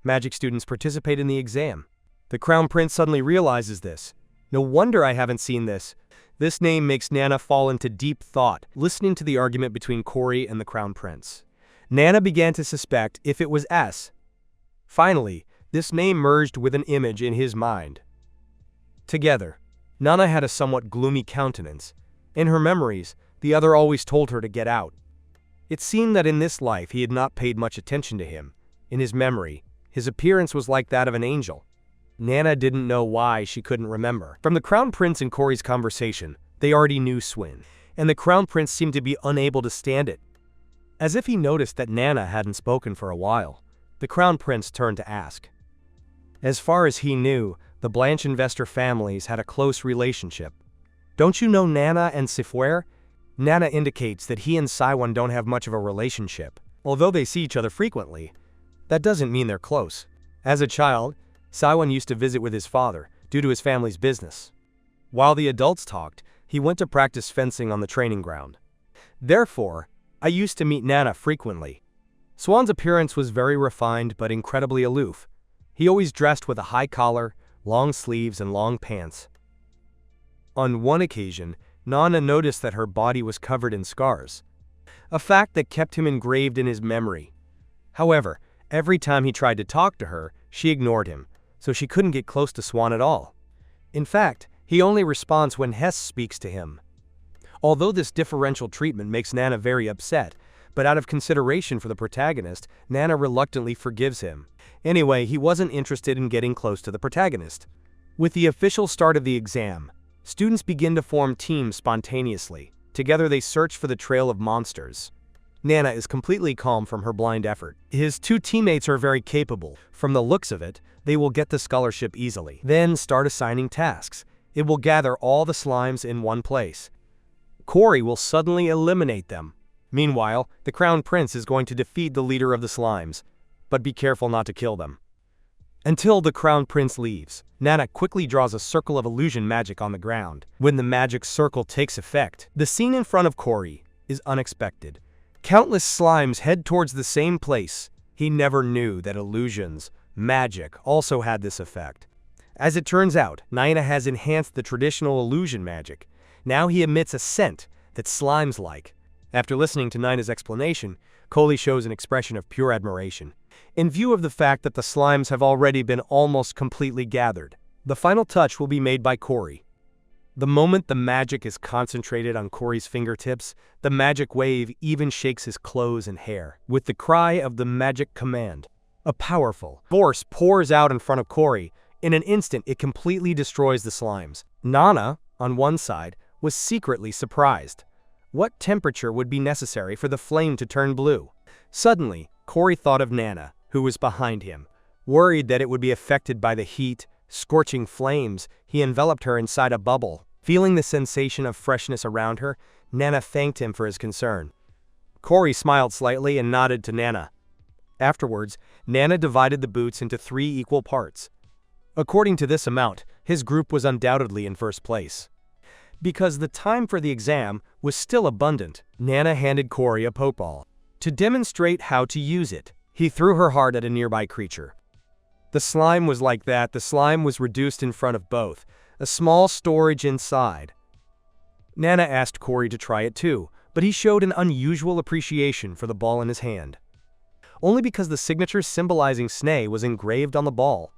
Speaker 1: Magic students participate in the exam. The Crown Prince suddenly realizes this. No wonder I haven't seen this. This name makes Nana fall into deep thought, listening to the argument between Corey and the Crown Prince. Nana began to suspect if it was S. Finally, this name merged with an image in his mind. Together, Nana had a somewhat gloomy countenance. In her memories, the other always told her to get out. It seemed that in this life he had not paid much attention to him. In his memory, his appearance was like that of an angel. Nana didn't know why she couldn't remember. From the Crown Prince and Corey's conversation, they already knew Swin, and the Crown Prince seemed to be unable to stand it. As if he noticed that Nana hadn't spoken for a while, the Crown Prince turned to ask. As far as he knew, the Blanche investor families had a close relationship. Don't you know Nana and Sifuer? Nana indicates that he and Saiwan don't have much of a relationship. Although they see each other frequently, that doesn't mean they're close. As a child, Saiwan used to visit with his father, due to his family's business. While the adults talked, he went to practice fencing on the training ground. Therefore, I used to meet Nana frequently. Swan's appearance was very refined but incredibly aloof. He always dressed with a high collar, long sleeves, and long pants. On one occasion, Nana noticed that her body was covered in scars, a fact that kept him engraved in his memory. However, every time he tried to talk to her, she ignored him, so she couldn't get close to Swan at all. In fact, he only responds when Hess speaks to him. Although this differential treatment makes Nana very upset, but out of consideration for the protagonist, Nana reluctantly forgives him. Anyway, he wasn't interested in getting close to the protagonist. With the official start of the exam, students begin to form teams spontaneously. Together they search for the trail of monsters. Nana is completely calm from her blind effort. His two teammates are very capable. From the looks of it, they will get the scholarship easily. Then start assigning tasks. It will gather all the slimes in one place. Corey will suddenly eliminate them. Meanwhile, the Crown Prince is going to defeat the leader of the slimes, but be careful not to kill them. Until the Crown Prince leaves, Nana quickly draws a circle of illusion magic on the ground. When the magic circle takes effect, the scene in front of Corey is unexpected. Countless slimes head towards the same place. He never knew that illusions, magic, also had this effect. As it turns out, Nina has enhanced the traditional illusion magic. Now he emits a scent that slimes like. After listening to Nina's explanation, Coley shows an expression of pure admiration. In view of the fact that the slimes have already been almost completely gathered, the final touch will be made by Corey. The moment the magic is concentrated on Corey's fingertips, the magic wave even shakes his clothes and hair. With the cry of the magic command, a powerful force pours out in front of Corey. In an instant, it completely destroys the slimes. Nana, on one side, was secretly surprised. What temperature would be necessary for the flame to turn blue? Suddenly, Corey thought of Nana, who was behind him. Worried that it would be affected by the heat, scorching flames, he enveloped her inside a bubble. Feeling the sensation of freshness around her, Nana thanked him for his concern. Corey smiled slightly and nodded to Nana. Afterwards, Nana divided the boots into 3 equal parts. According to this amount, his group was undoubtedly in first place. Because the time for the exam was still abundant, Nana handed Corey a pokeball. To demonstrate how to use it, he threw her hard at a nearby creature. The slime was like that. The slime was reduced in front of both, a small storage inside. Nana asked Corey to try it too, but he showed an unusual appreciation for the ball in his hand. Only because the signature symbolizing Sneh was engraved on the ball.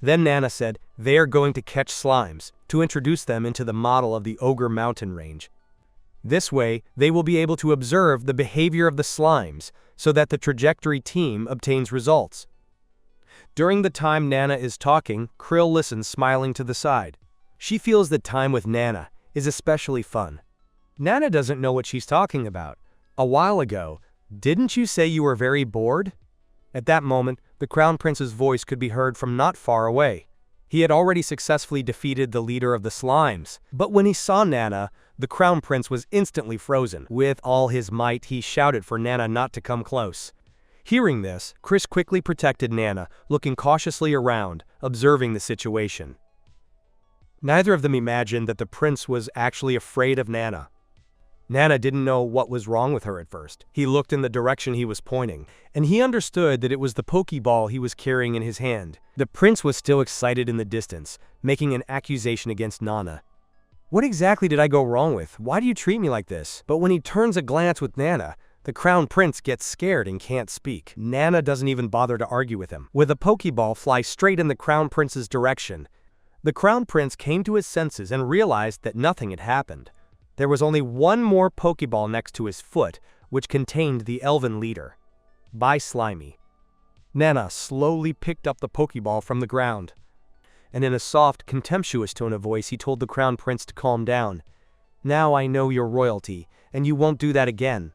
Speaker 1: Then Nana said, "They are going to catch slimes," to introduce them into the model of the Ogre Mountain Range. This way, they will be able to observe the behavior of the slimes, so that the trajectory team obtains results. During the time Nana is talking, Krill listens smiling to the side. She feels that time with Nana is especially fun. Nana doesn't know what she's talking about. A while ago, didn't you say you were very bored? At that moment, the Crown Prince's voice could be heard from not far away. He had already successfully defeated the leader of the slimes. But when he saw Nana, the Crown Prince was instantly frozen. With all his might, he shouted for Nana not to come close. Hearing this, Chris quickly protected Nana, looking cautiously around, observing the situation. Neither of them imagined that the prince was actually afraid of Nana. Nana didn't know what was wrong with her at first. He looked in the direction he was pointing, and he understood that it was the Pokeball he was carrying in his hand. The prince was still excited in the distance, making an accusation against Nana. "What exactly did I go wrong with? Why do you treat me like this?" But when he turns a glance with Nana, the Crown Prince gets scared and can't speak. Nana doesn't even bother to argue with him. With a Pokeball fly straight in the Crown Prince's direction, the Crown Prince came to his senses and realized that nothing had happened. There was only one more Pokeball next to his foot, which contained the elven leader. By Slimy. Nana slowly picked up the Pokeball from the ground, and in a soft, contemptuous tone of voice he told the Crown Prince to calm down. "Now I know your royalty, and you won't do that again."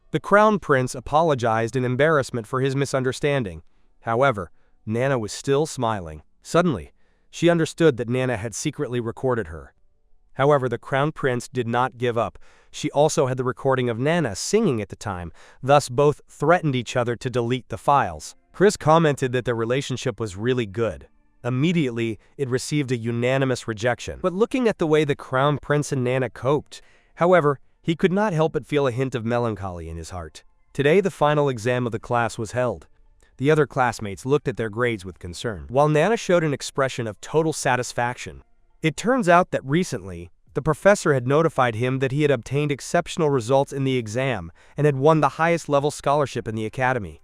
Speaker 1: The Crown Prince apologized in embarrassment for his misunderstanding. However, Nana was still smiling. Suddenly, she understood that Nana had secretly recorded her. However, the Crown Prince did not give up. She also had the recording of Nana singing at the time, thus both threatened each other to delete the files. Chris commented that their relationship was really good. Immediately, it received a unanimous rejection. But looking at the way the Crown Prince and Nana coped, however, he could not help but feel a hint of melancholy in his heart. Today, the final exam of the class was held. The other classmates looked at their grades with concern, while Nana showed an expression of total satisfaction. It turns out that recently, the professor had notified him that he had obtained exceptional results in the exam and had won the highest level scholarship in the academy.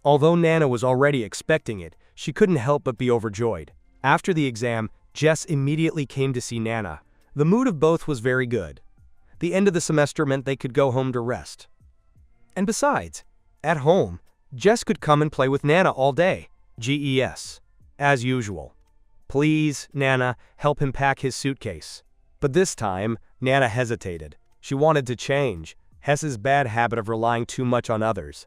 Speaker 1: Although Nana was already expecting it, she couldn't help but be overjoyed. After the exam, Jess immediately came to see Nana. The mood of both was very good. The end of the semester meant they could go home to rest. And besides, at home, Jess could come and play with Nana all day. GES. As usual. "Please, Nana, help him pack his suitcase." But this time, Nana hesitated. She wanted to change Hess's bad habit of relying too much on others.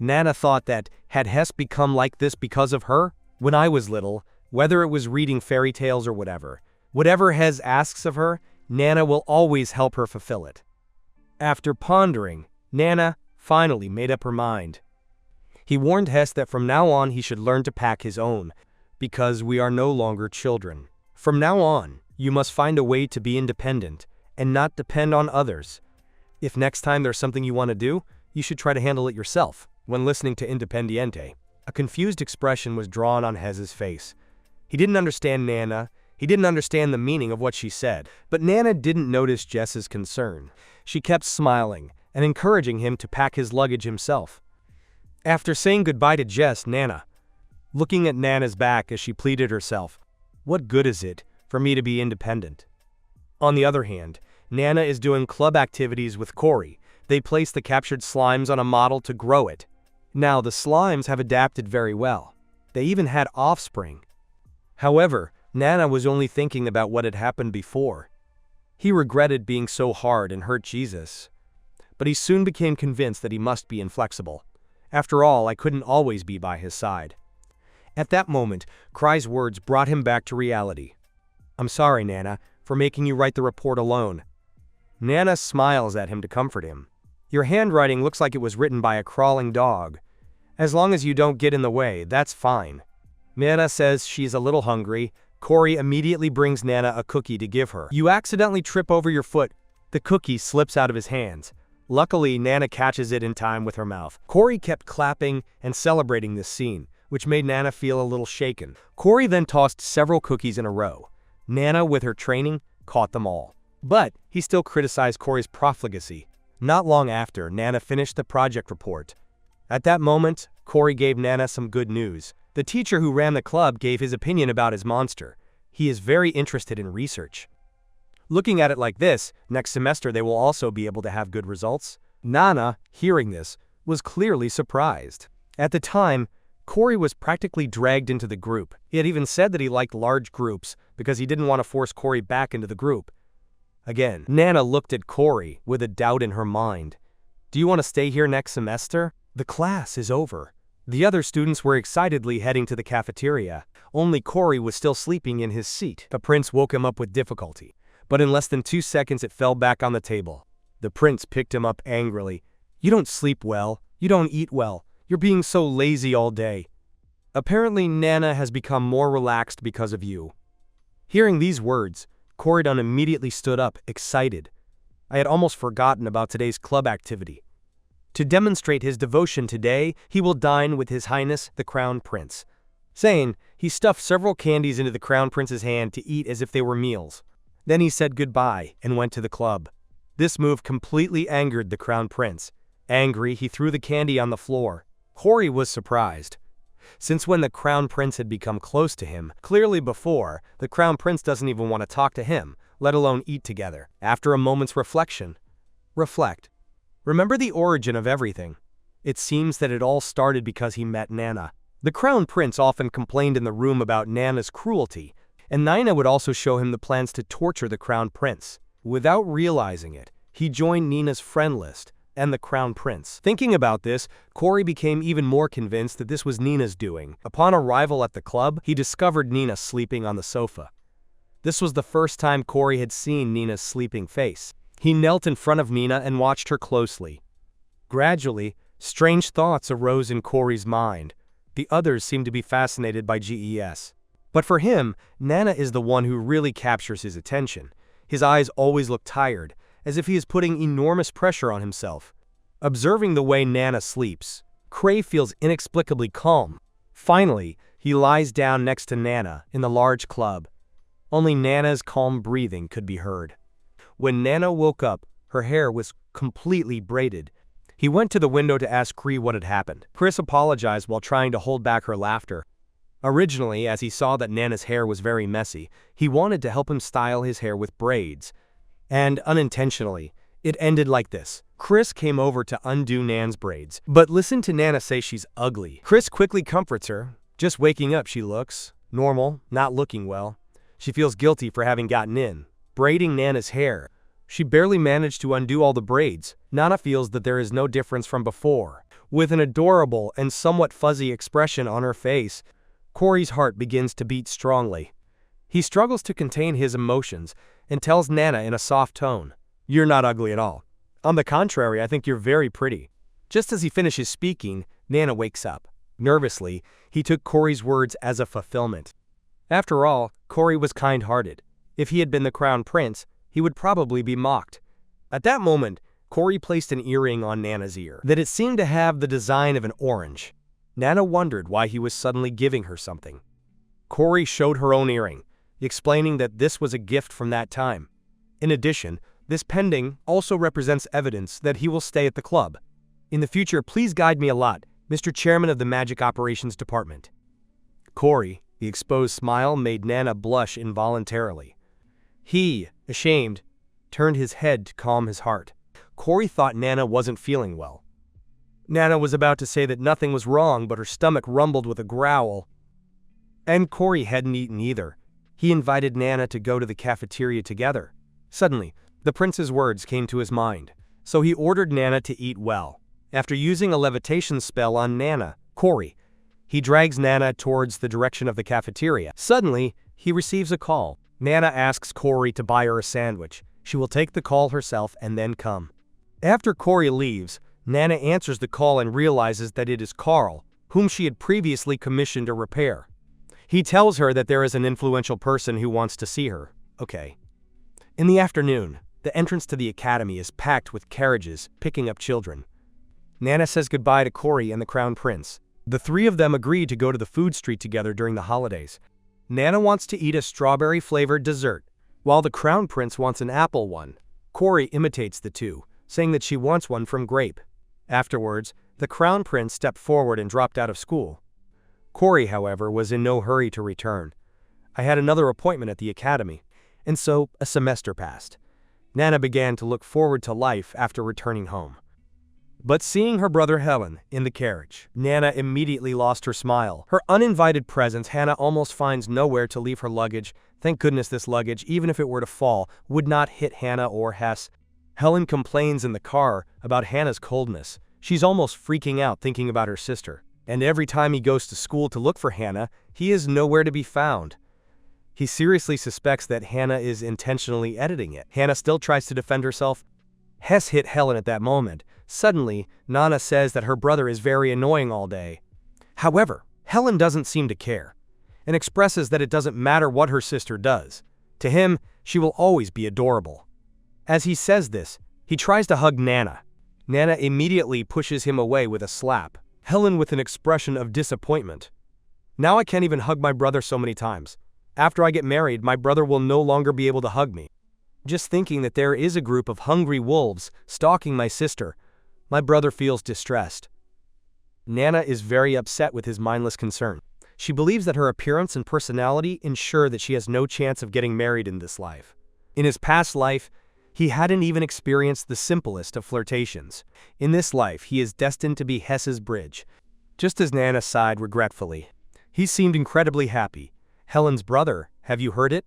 Speaker 1: Nana thought that, had Hess become like this because of her? When I was little, whether it was reading fairy tales or whatever Hess asks of her, Nana will always help her fulfill it. After pondering, Nana finally made up her mind. He warned Hess that from now on he should learn to pack his own, because we are no longer children. From now on, you must find a way to be independent and not depend on others. If next time there's something you want to do, you should try to handle it yourself. When listening to Independiente, a confused expression was drawn on Hez's face. He didn't understand Nana. He didn't understand the meaning of what she said. But Nana didn't notice Jess's concern. She kept smiling, and encouraging him to pack his luggage himself. After saying goodbye to Jess, Nana, looking at Nana's back as she pleaded herself, "What good is it for me to be independent?" On the other hand, Nana is doing club activities with Corey. They place the captured slimes on a model to grow it. Now the slimes have adapted very well. They even had offspring. However, Nana was only thinking about what had happened before. He regretted being so hard and hurt Jesus. But he soon became convinced that he must be inflexible. After all, I couldn't always be by his side. At that moment, Cry's words brought him back to reality. "I'm sorry, Nana, for making you write the report alone." Nana smiles at him to comfort him. "Your handwriting looks like it was written by a crawling dog. As long as you don't get in the way, that's fine." Nana says she's a little hungry. Corey immediately brings Nana a cookie to give her. "You accidentally trip over your foot." The cookie slips out of his hands. Luckily, Nana catches it in time with her mouth. Corey kept clapping and celebrating this scene, which made Nana feel a little shaken. Corey then tossed several cookies in a row. Nana, with her training, caught them all. But he still criticized Corey's profligacy. Not long after, Nana finished the project report. At that moment, Corey gave Nana some good news. The teacher who ran the club gave his opinion about his monster. He is very interested in research. Looking at it like this, next semester they will also be able to have good results. Nana, hearing this, was clearly surprised. At the time, Corey was practically dragged into the group. He had even said that he liked large groups because he didn't want to force Corey back into the group. Again, Nana looked at Corey with a doubt in her mind. "Do you want to stay here next semester? The class is over." The other students were excitedly heading to the cafeteria. Only Corey was still sleeping in his seat. The prince woke him up with difficulty, but in less than 2 seconds it fell back on the table. The prince picked him up angrily. "You don't sleep well. You don't eat well. You're being so lazy all day. Apparently Nana has become more relaxed because of you." Hearing these words, Corydon immediately stood up, excited. I had almost forgotten about today's club activity. To demonstrate his devotion today, he will dine with His Highness the Crown Prince. Saying, he stuffed several candies into the Crown Prince's hand to eat as if they were meals. Then he said goodbye and went to the club. This move completely angered the Crown Prince. Angry, he threw the candy on the floor. Corey was surprised. Since when the Crown Prince had become close to him, clearly before, the Crown Prince doesn't even want to talk to him, let alone eat together. After a moment's reflection, reflect. Remember the origin of everything. It seems that it all started because he met Nana. The Crown Prince often complained in the room about Nana's cruelty, and Nina would also show him the plans to torture the Crown Prince. Without realizing it, he joined Nina's friend list and the Crown Prince. Thinking about this, Corey became even more convinced that this was Nina's doing. Upon arrival at the club, he discovered Nina sleeping on the sofa. This was the first time Corey had seen Nina's sleeping face. He knelt in front of Nina and watched her closely. Gradually, strange thoughts arose in Corey's mind. The others seemed to be fascinated by GES. But for him, Nana is the one who really captures his attention. His eyes always look tired, as if he is putting enormous pressure on himself. Observing the way Nana sleeps, Cray feels inexplicably calm. Finally, he lies down next to Nana in the large club. Only Nana's calm breathing could be heard. When Nana woke up, her hair was completely braided. He went to the window to ask Cree what had happened. Chris apologized while trying to hold back her laughter. Originally, as he saw that Nana's hair was very messy, he wanted to help him style his hair with braids. And unintentionally, it ended like this. Chris came over to undo Nan's braids, but listen to Nana say she's ugly. Chris quickly comforts her. Just waking up she looks normal, not looking well. She feels guilty for having gotten in, braiding Nana's hair. She barely managed to undo all the braids. Nana feels that there is no difference from before. With an adorable and somewhat fuzzy expression on her face, Corey's heart begins to beat strongly. He struggles to contain his emotions and tells Nana in a soft tone, "You're not ugly at all. On the contrary, I think you're very pretty." Just as he finishes speaking, Nana wakes up. Nervously, he took Corey's words as a fulfillment. After all, Corey was kind-hearted. If he had been the Crown Prince, he would probably be mocked. At that moment, Corey placed an earring on Nana's ear, that it seemed to have the design of an orange. Nana wondered why he was suddenly giving her something. Corey showed her own earring, explaining that this was a gift from that time. In addition, This pending also represents evidence that he will stay at the club. In the future, please guide me a lot, Mr. Chairman of the Magic Operations Department. Corey, the exposed smile made Nana blush involuntarily. He, ashamed, turned his head to calm his heart. Corey thought Nana wasn't feeling well. Nana was about to say that nothing was wrong, but her stomach rumbled with a growl. And Corey hadn't eaten either. He invited Nana to go to the cafeteria together. Suddenly, the prince's words came to his mind, so he ordered Nana to eat well. After using a levitation spell on Nana, Corey, he drags Nana towards the direction of the cafeteria. Suddenly, he receives a call. Nana asks Corey to buy her a sandwich. She will take the call herself and then come. After Corey leaves, Nana answers the call and realizes that it is Carl, whom she had previously commissioned a repair. He tells her that there is an influential person who wants to see her. Okay. In the afternoon, the entrance to the academy is packed with carriages picking up children. Nana says goodbye to Corey and the Crown Prince. The three of them agree to go to the food street together during the holidays. Nana wants to eat a strawberry-flavored dessert, while the Crown Prince wants an apple one. Corey imitates the two, saying that she wants one from grape. Afterwards, the Crown Prince stepped forward and dropped out of school. Corey, however, was in no hurry to return. I had another appointment at the academy, and so a semester passed. Nana began to look forward to life after returning home. But seeing her brother Helen in the carriage, Nana immediately lost her smile. Her uninvited presence, Hannah almost finds nowhere to leave her luggage. Thank goodness this luggage, even if it were to fall, would not hit Hannah or Hess. Helen complains in the car about Hannah's coldness. She's almost freaking out thinking about her sister. And every time he goes to school to look for Hannah, he is nowhere to be found. He seriously suspects that Hannah is intentionally editing it. Hannah still tries to defend herself. Hess hit Helen at that moment. Suddenly, Nana says that her brother is very annoying all day. However, Helen doesn't seem to care, and expresses that it doesn't matter what her sister does. To him, she will always be adorable. As he says this, he tries to hug Nana. Nana immediately pushes him away with a slap. Helen with an expression of disappointment. Now I can't even hug my brother so many times. After I get married, my brother will no longer be able to hug me. Just thinking that there is a group of hungry wolves stalking my sister, my brother feels distressed. Nana is very upset with his mindless concern. She believes that her appearance and personality ensure that she has no chance of getting married in this life. In his past life, he hadn't even experienced the simplest of flirtations. In this life, he is destined to be Hess's bridge. Just as Nana sighed regretfully. He seemed incredibly happy. Helen's brother, have you heard it?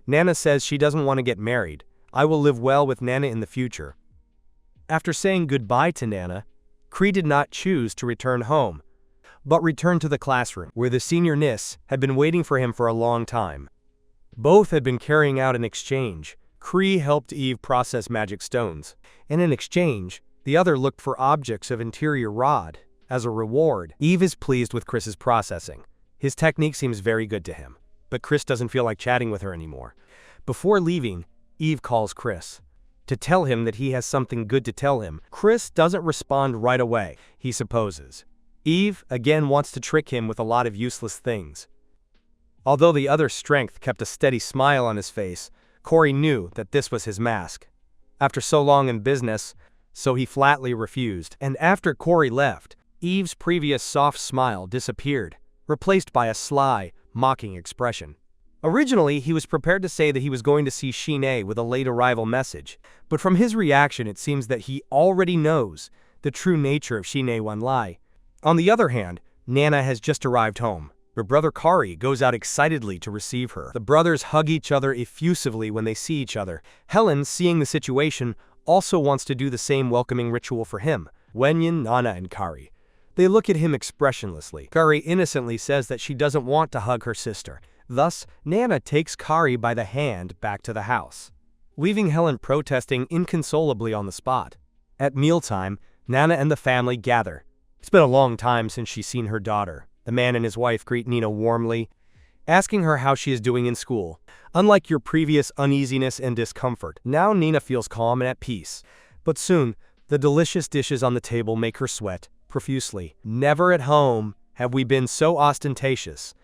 Speaker 1: Nana says she doesn't want to get married. I will live well with Nana in the future. After saying goodbye to Nana, Cree did not choose to return home, but returned to the classroom, where the senior Nis had been waiting for him for a long time. Both had been carrying out an exchange. Cree helped Eve process magic stones, and in exchange, the other looked for objects of interior rod. As a reward, Eve is pleased with Chris's processing. His technique seems very good to him, but Chris doesn't feel like chatting with her anymore. Before leaving, Eve calls Chris to tell him that he has something good to tell him. Chris doesn't respond right away, he supposes. Eve again wants to trick him with a lot of useless things. Although the other's strength kept a steady smile on his face, Corey knew that this was his mask. After so long in business, so he flatly refused. And after Corey left, Eve's previous soft smile disappeared, replaced by a sly, mocking expression. Originally, he was prepared to say that he was going to see Shine with a late arrival message, but from his reaction it seems that he already knows the true nature of Shine Wanlai. On the other hand, Nana has just arrived home. Her brother Kari goes out excitedly to receive her. The brothers hug each other effusively when they see each other. Helen, seeing the situation, also wants to do the same welcoming ritual for him. Wenyan, Nana, and Kari. They look at him expressionlessly. Kari innocently says that she doesn't want to hug her sister. Thus, Nana takes Kari by the hand back to the house, leaving Helen protesting inconsolably on the spot. At mealtime, Nana and the family gather. It's been a long time since she's seen her daughter. The man and his wife greet Nina warmly, asking her how she is doing in school. Unlike your previous uneasiness and discomfort, now Nina feels calm and at peace. But soon, the delicious dishes on the table make her sweat profusely. Never at home have we been so ostentatious.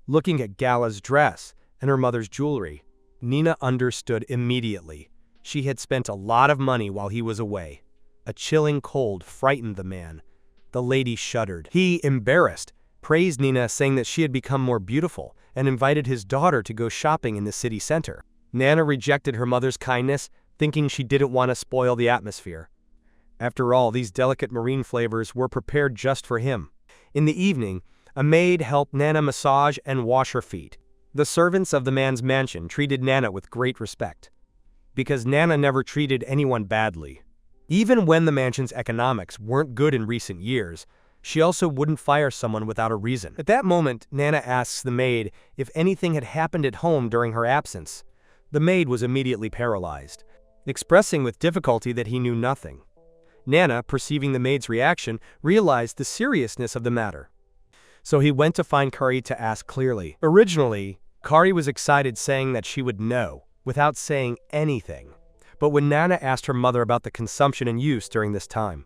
Speaker 1: Looking at Gala's dress and her mother's jewelry, Nina understood immediately. She had spent a lot of money while he was away. A chilling cold frightened the man. The lady shuddered. He, embarrassed, praised Nina, saying that she had become more beautiful, and invited his daughter to go shopping in the city center. Nana rejected her mother's kindness, thinking she didn't want to spoil the atmosphere. After all, these delicate marine flavors were prepared just for him. In the evening, a maid helped Nana massage and wash her feet. The servants of the man's mansion treated Nana with great respect, because Nana never treated anyone badly. Even when the mansion's economics weren't good in recent years, she also wouldn't fire someone without a reason. At that moment, Nana asks the maid if anything had happened at home during her absence. The maid was immediately paralyzed, expressing with difficulty that he knew nothing. Nana, perceiving the maid's reaction, realized the seriousness of the matter. So he went to find Kari to ask clearly. Originally, Kari was excited, saying that she would know, without saying anything. But when Nana asked her mother about the consumption and use during this time,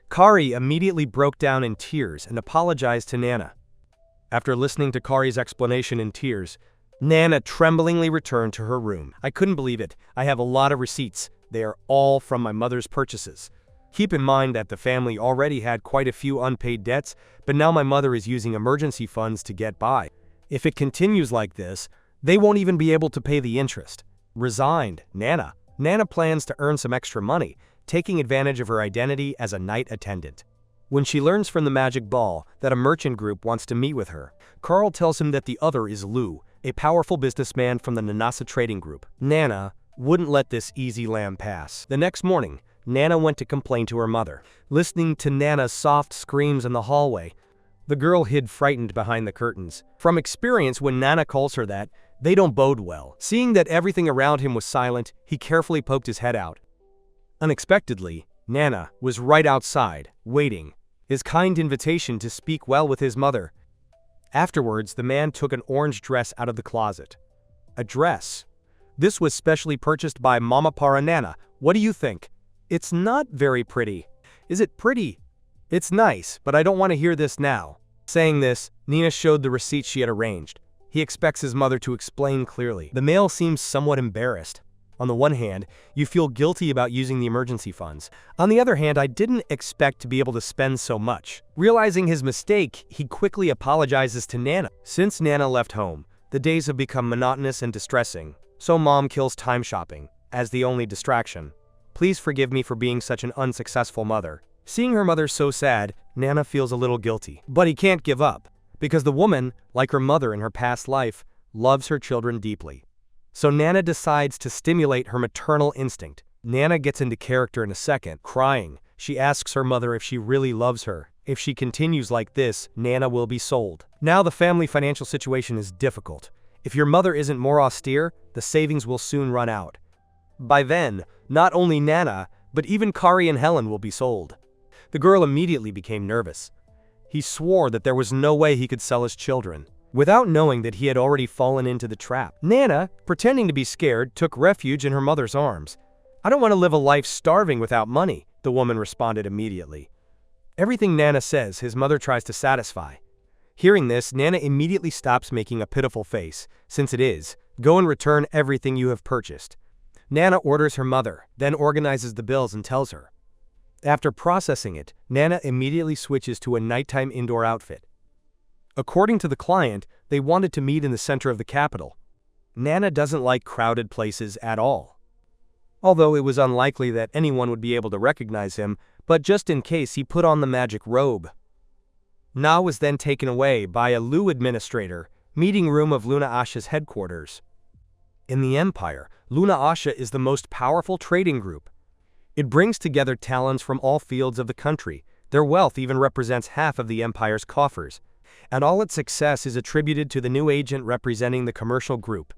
Speaker 1: Kari immediately broke down in tears and apologized to Nana. After listening to Kari's explanation in tears, Nana tremblingly returned to her room. I couldn't believe it. I have a lot of receipts. They are all from my mother's purchases. Keep in mind that the family already had quite a few unpaid debts, but now my mother is using emergency funds to get by. If it continues like this, they won't even be able to pay the interest. Resigned, Nana. Nana plans to earn some extra money, taking advantage of her identity as a night attendant. When she learns from the magic ball that a merchant group wants to meet with her, Carl tells him that the other is Lou, a powerful businessman from the Nanasa trading group. Nana wouldn't let this easy lamb pass. The next morning, Nana went to complain to her mother. Listening to Nana's soft screams in the hallway, the girl hid frightened behind the curtains. From experience, when Nana calls her that, they don't bode well. Seeing that everything around him was silent, he carefully poked his head out. Unexpectedly, Nana was right outside, waiting, his kind invitation to speak well with his mother. Afterwards, the man took an orange dress out of the closet. A dress. This was specially purchased by Mama para Nana. What do you think? It's not very pretty. Is it pretty? It's nice, but I don't want to hear this now. Saying this, Nina showed the receipt she had arranged. He expects his mother to explain clearly. The male seems somewhat embarrassed. On the one hand, you feel guilty about using the emergency funds. On the other hand, I didn't expect to be able to spend so much. Realizing his mistake, he quickly apologizes to Nana. Since Nana left home, the days have become monotonous and distressing, so Mom kills time shopping as the only distraction. Please forgive me for being such an unsuccessful mother. Seeing her mother so sad, Nana feels a little guilty. But he can't give up, because the woman, like her mother in her past life, loves her children deeply. So Nana decides to stimulate her maternal instinct. Nana gets into character in a second, crying. She asks her mother if she really loves her. If she continues like this, Nana will be sold. Now the family financial situation is difficult. If your mother isn't more austere, the savings will soon run out. By then, not only Nana, but even Kari and Helen will be sold. The girl immediately became nervous. He swore that there was no way he could sell his children, without knowing that he had already fallen into the trap. Nana, pretending to be scared, took refuge in her mother's arms. I don't want to live a life starving without money, the woman responded immediately. Everything Nana says, his mother tries to satisfy. Hearing this, Nana immediately stops making a pitiful face. Since it is, go and return everything you have purchased. Nana orders her mother, then organizes the bills and tells her. After processing it, Nana immediately switches to a nighttime indoor outfit. According to the client, they wanted to meet in the center of the capital. Nana doesn't like crowded places at all. Although it was unlikely that anyone would be able to recognize him, but just in case, he put on the magic robe. Na was then taken away by a Lu administrator, meeting room of Luna Asha's headquarters. In the Empire, Luna Asha is the most powerful trading group. It brings together talents from all fields of the country. Their wealth even represents half of the Empire's coffers, and all its success is attributed to the new agent representing the commercial group.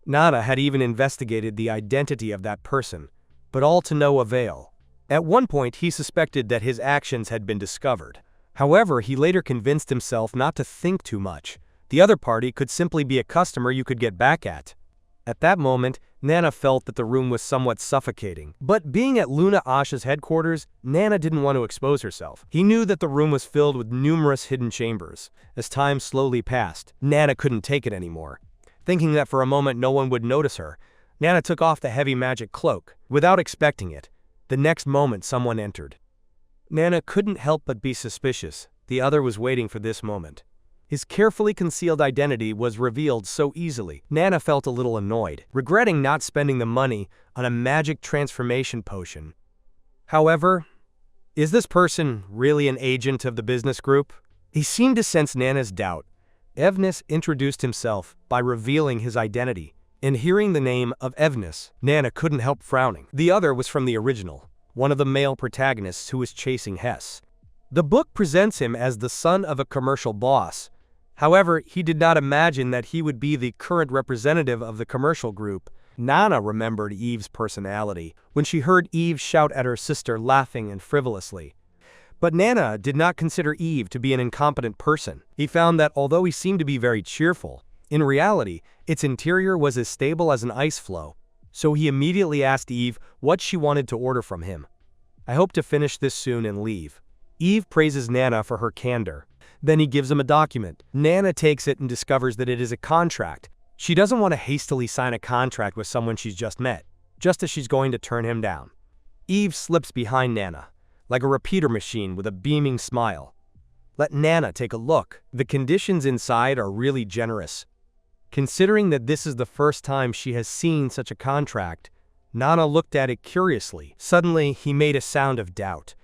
Speaker 1: Nada had even investigated the identity of that person, but all to no avail. At one point, he suspected that his actions had been discovered. However, he later convinced himself not to think too much. The other party could simply be a customer you could get back at. At that moment, Nana felt that the room was somewhat suffocating. But being at Luna Asha's headquarters, Nana didn't want to expose herself. He knew that the room was filled with numerous hidden chambers. As time slowly passed, Nana couldn't take it anymore. Thinking that for a moment no one would notice her, Nana took off the heavy magic cloak. Without expecting it, the next moment someone entered. Nana couldn't help but be suspicious. The other was waiting for this moment. His carefully concealed identity was revealed so easily. Nana felt a little annoyed, regretting not spending the money on a magic transformation potion. However, is this person really an agent of the business group? He seemed to sense Nana's doubt. Evnis introduced himself by revealing his identity. And hearing the name of Evnis, Nana couldn't help frowning. The other was from the original, one of the male protagonists who was chasing Hess. The book presents him as the son of a commercial boss. However, he did not imagine that he would be the current representative of the commercial group. Nana remembered Eve's personality when she heard Eve shout at her sister, laughing and frivolously. But Nana did not consider Eve to be an incompetent person. He found that although he seemed to be very cheerful, in reality, its interior was as stable as an ice floe. So he immediately asked Eve what she wanted to order from him. "I hope to finish this soon and leave." Eve praises Nana for her candor. Then he gives him a document. Nana takes it and discovers that it is a contract. She doesn't want to hastily sign a contract with someone she's just met, just as she's going to turn him down. Eve slips behind Nana, like a repeater machine with a beaming smile. Let Nana take a look. The conditions inside are really generous. Considering that this is the first time she has seen such a contract, Nana looked at it curiously. Suddenly, he made a sound of doubt.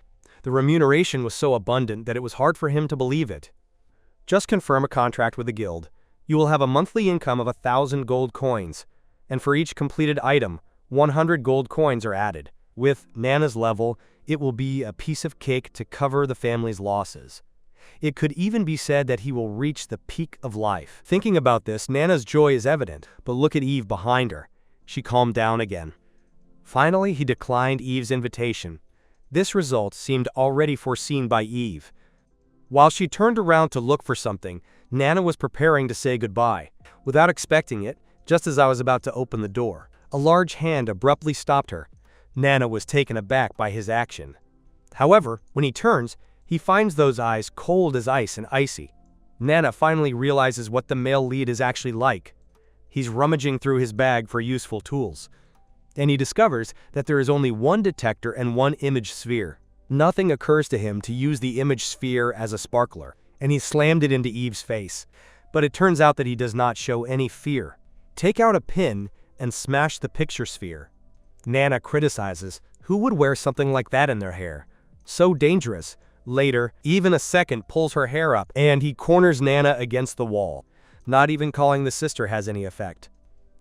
Speaker 1: The remuneration was so abundant that it was hard for him to believe it. Just confirm a contract with the guild. You will have a monthly income of 1,000 gold coins, and for each completed item, 100 gold coins are added. With Nana's level, it will be a piece of cake to cover the family's losses. It could even be said that he will reach the peak of life. Thinking about this, Nana's joy is evident, but look at Eve behind her. She calmed down again. Finally, he declined Eve's invitation. This result seemed already foreseen by Eve. While she turned around to look for something, Nana was preparing to say goodbye. Without expecting it, just as I was about to open the door, a large hand abruptly stopped her. Nana was taken aback by his action. However, when he turns, he finds those eyes cold as ice and icy. Nana finally realizes what the male lead is actually like. He's rummaging through his bag for useful tools, and he discovers that there is only one detector and one image sphere. Nothing occurs to him to use the image sphere as a sparkler, and he slammed it into Eve's face. But it turns out that he does not show any fear. Take out a pin and smash the picture sphere. Nana criticizes, who would wear something like that in their hair? So dangerous. Later, even a second pulls her hair up, and he corners Nana against the wall. Not even calling the sister has any effect.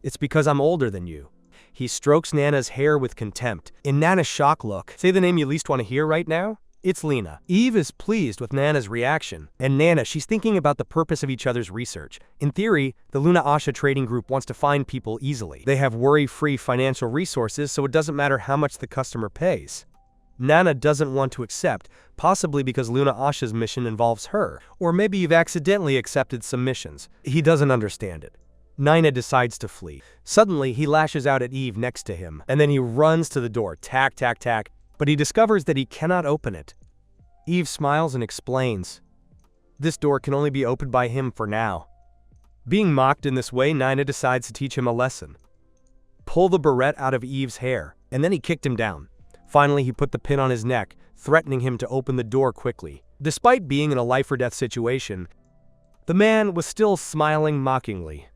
Speaker 1: It's because I'm older than you. He strokes Nana's hair with contempt. In Nana's shock look, say the name you least want to hear right now? It's Lena. Eve is pleased with Nana's reaction. And Nana, she's thinking about the purpose of each other's research. In theory, the Luna Asha trading group wants to find people easily. They have worry-free financial resources, so it doesn't matter how much the customer pays. Nana doesn't want to accept, possibly because Luna Asha's mission involves her. Or maybe you've accidentally accepted some missions. He doesn't understand it. Nina decides to flee. Suddenly, he lashes out at Eve next to him, and then he runs to the door, tack, tack, tack, but he discovers that he cannot open it. Eve smiles and explains, this door can only be opened by him for now. Being mocked in this way, Nina decides to teach him a lesson. Pull the barrette out of Eve's hair, and then he kicked him down. Finally, he put the pin on his neck, threatening him to open the door quickly. Despite being in a life-or-death situation, the man was still smiling mockingly.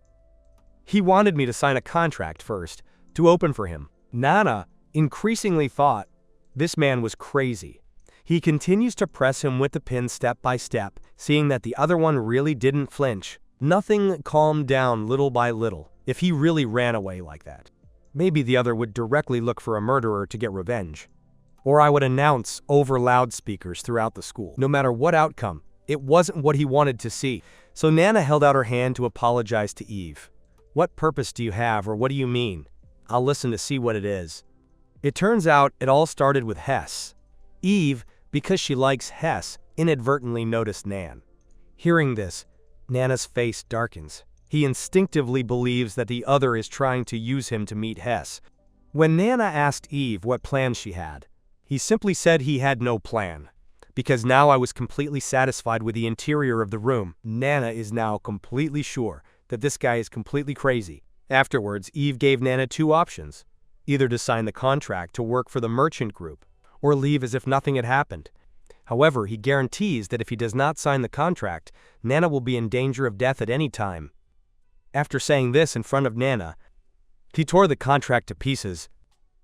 Speaker 1: He wanted me to sign a contract first, to open for him. Nana increasingly thought this man was crazy. He continues to press him with the pin step by step, seeing that the other one really didn't flinch. Nothing calmed down little by little. If he really ran away like that, maybe the other would directly look for a murderer to get revenge. Or I would announce over loudspeakers throughout the school. No matter what outcome, it wasn't what he wanted to see. So Nana held out her hand to apologize to Eve. What purpose do you have, or what do you mean? I'll listen to see what it is. It turns out it all started with Hess. Eve, because she likes Hess, inadvertently noticed Nan. Hearing this, Nana's face darkens. He instinctively believes that the other is trying to use him to meet Hess. When Nana asked Eve what plans she had, he simply said he had no plan. Because now I was completely satisfied with the interior of the room. Nana is now completely sure that this guy is completely crazy. Afterwards, Eve gave Nana two options: either to sign the contract to work for the merchant group, or leave as if nothing had happened. However, he guarantees that if he does not sign the contract, Nana will be in danger of death at any time. After saying this in front of Nana, he tore the contract to pieces.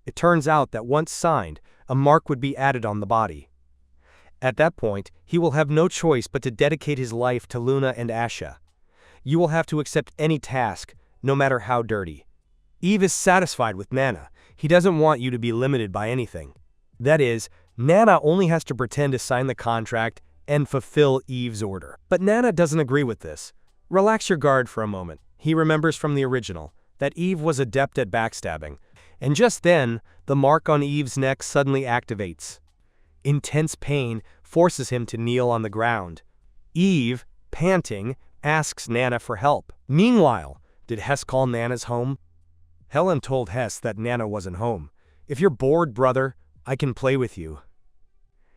Speaker 1: It turns out that once signed, a mark would be added on the body. At that point, he will have no choice but to dedicate his life to Luna and Asha. You will have to accept any task, no matter how dirty. Eve is satisfied with Nana. He doesn't want you to be limited by anything. That is, Nana only has to pretend to sign the contract and fulfill Eve's order. But Nana doesn't agree with this. Relax your guard for a moment. He remembers from the original that Eve was adept at backstabbing. And just then, the mark on Eve's neck suddenly activates. Intense pain forces him to kneel on the ground. Eve, panting, asks Nana for help. Meanwhile, did Hess call Nana's home? Helen told Hess that Nana wasn't home. "If you're bored, brother, I can play with you."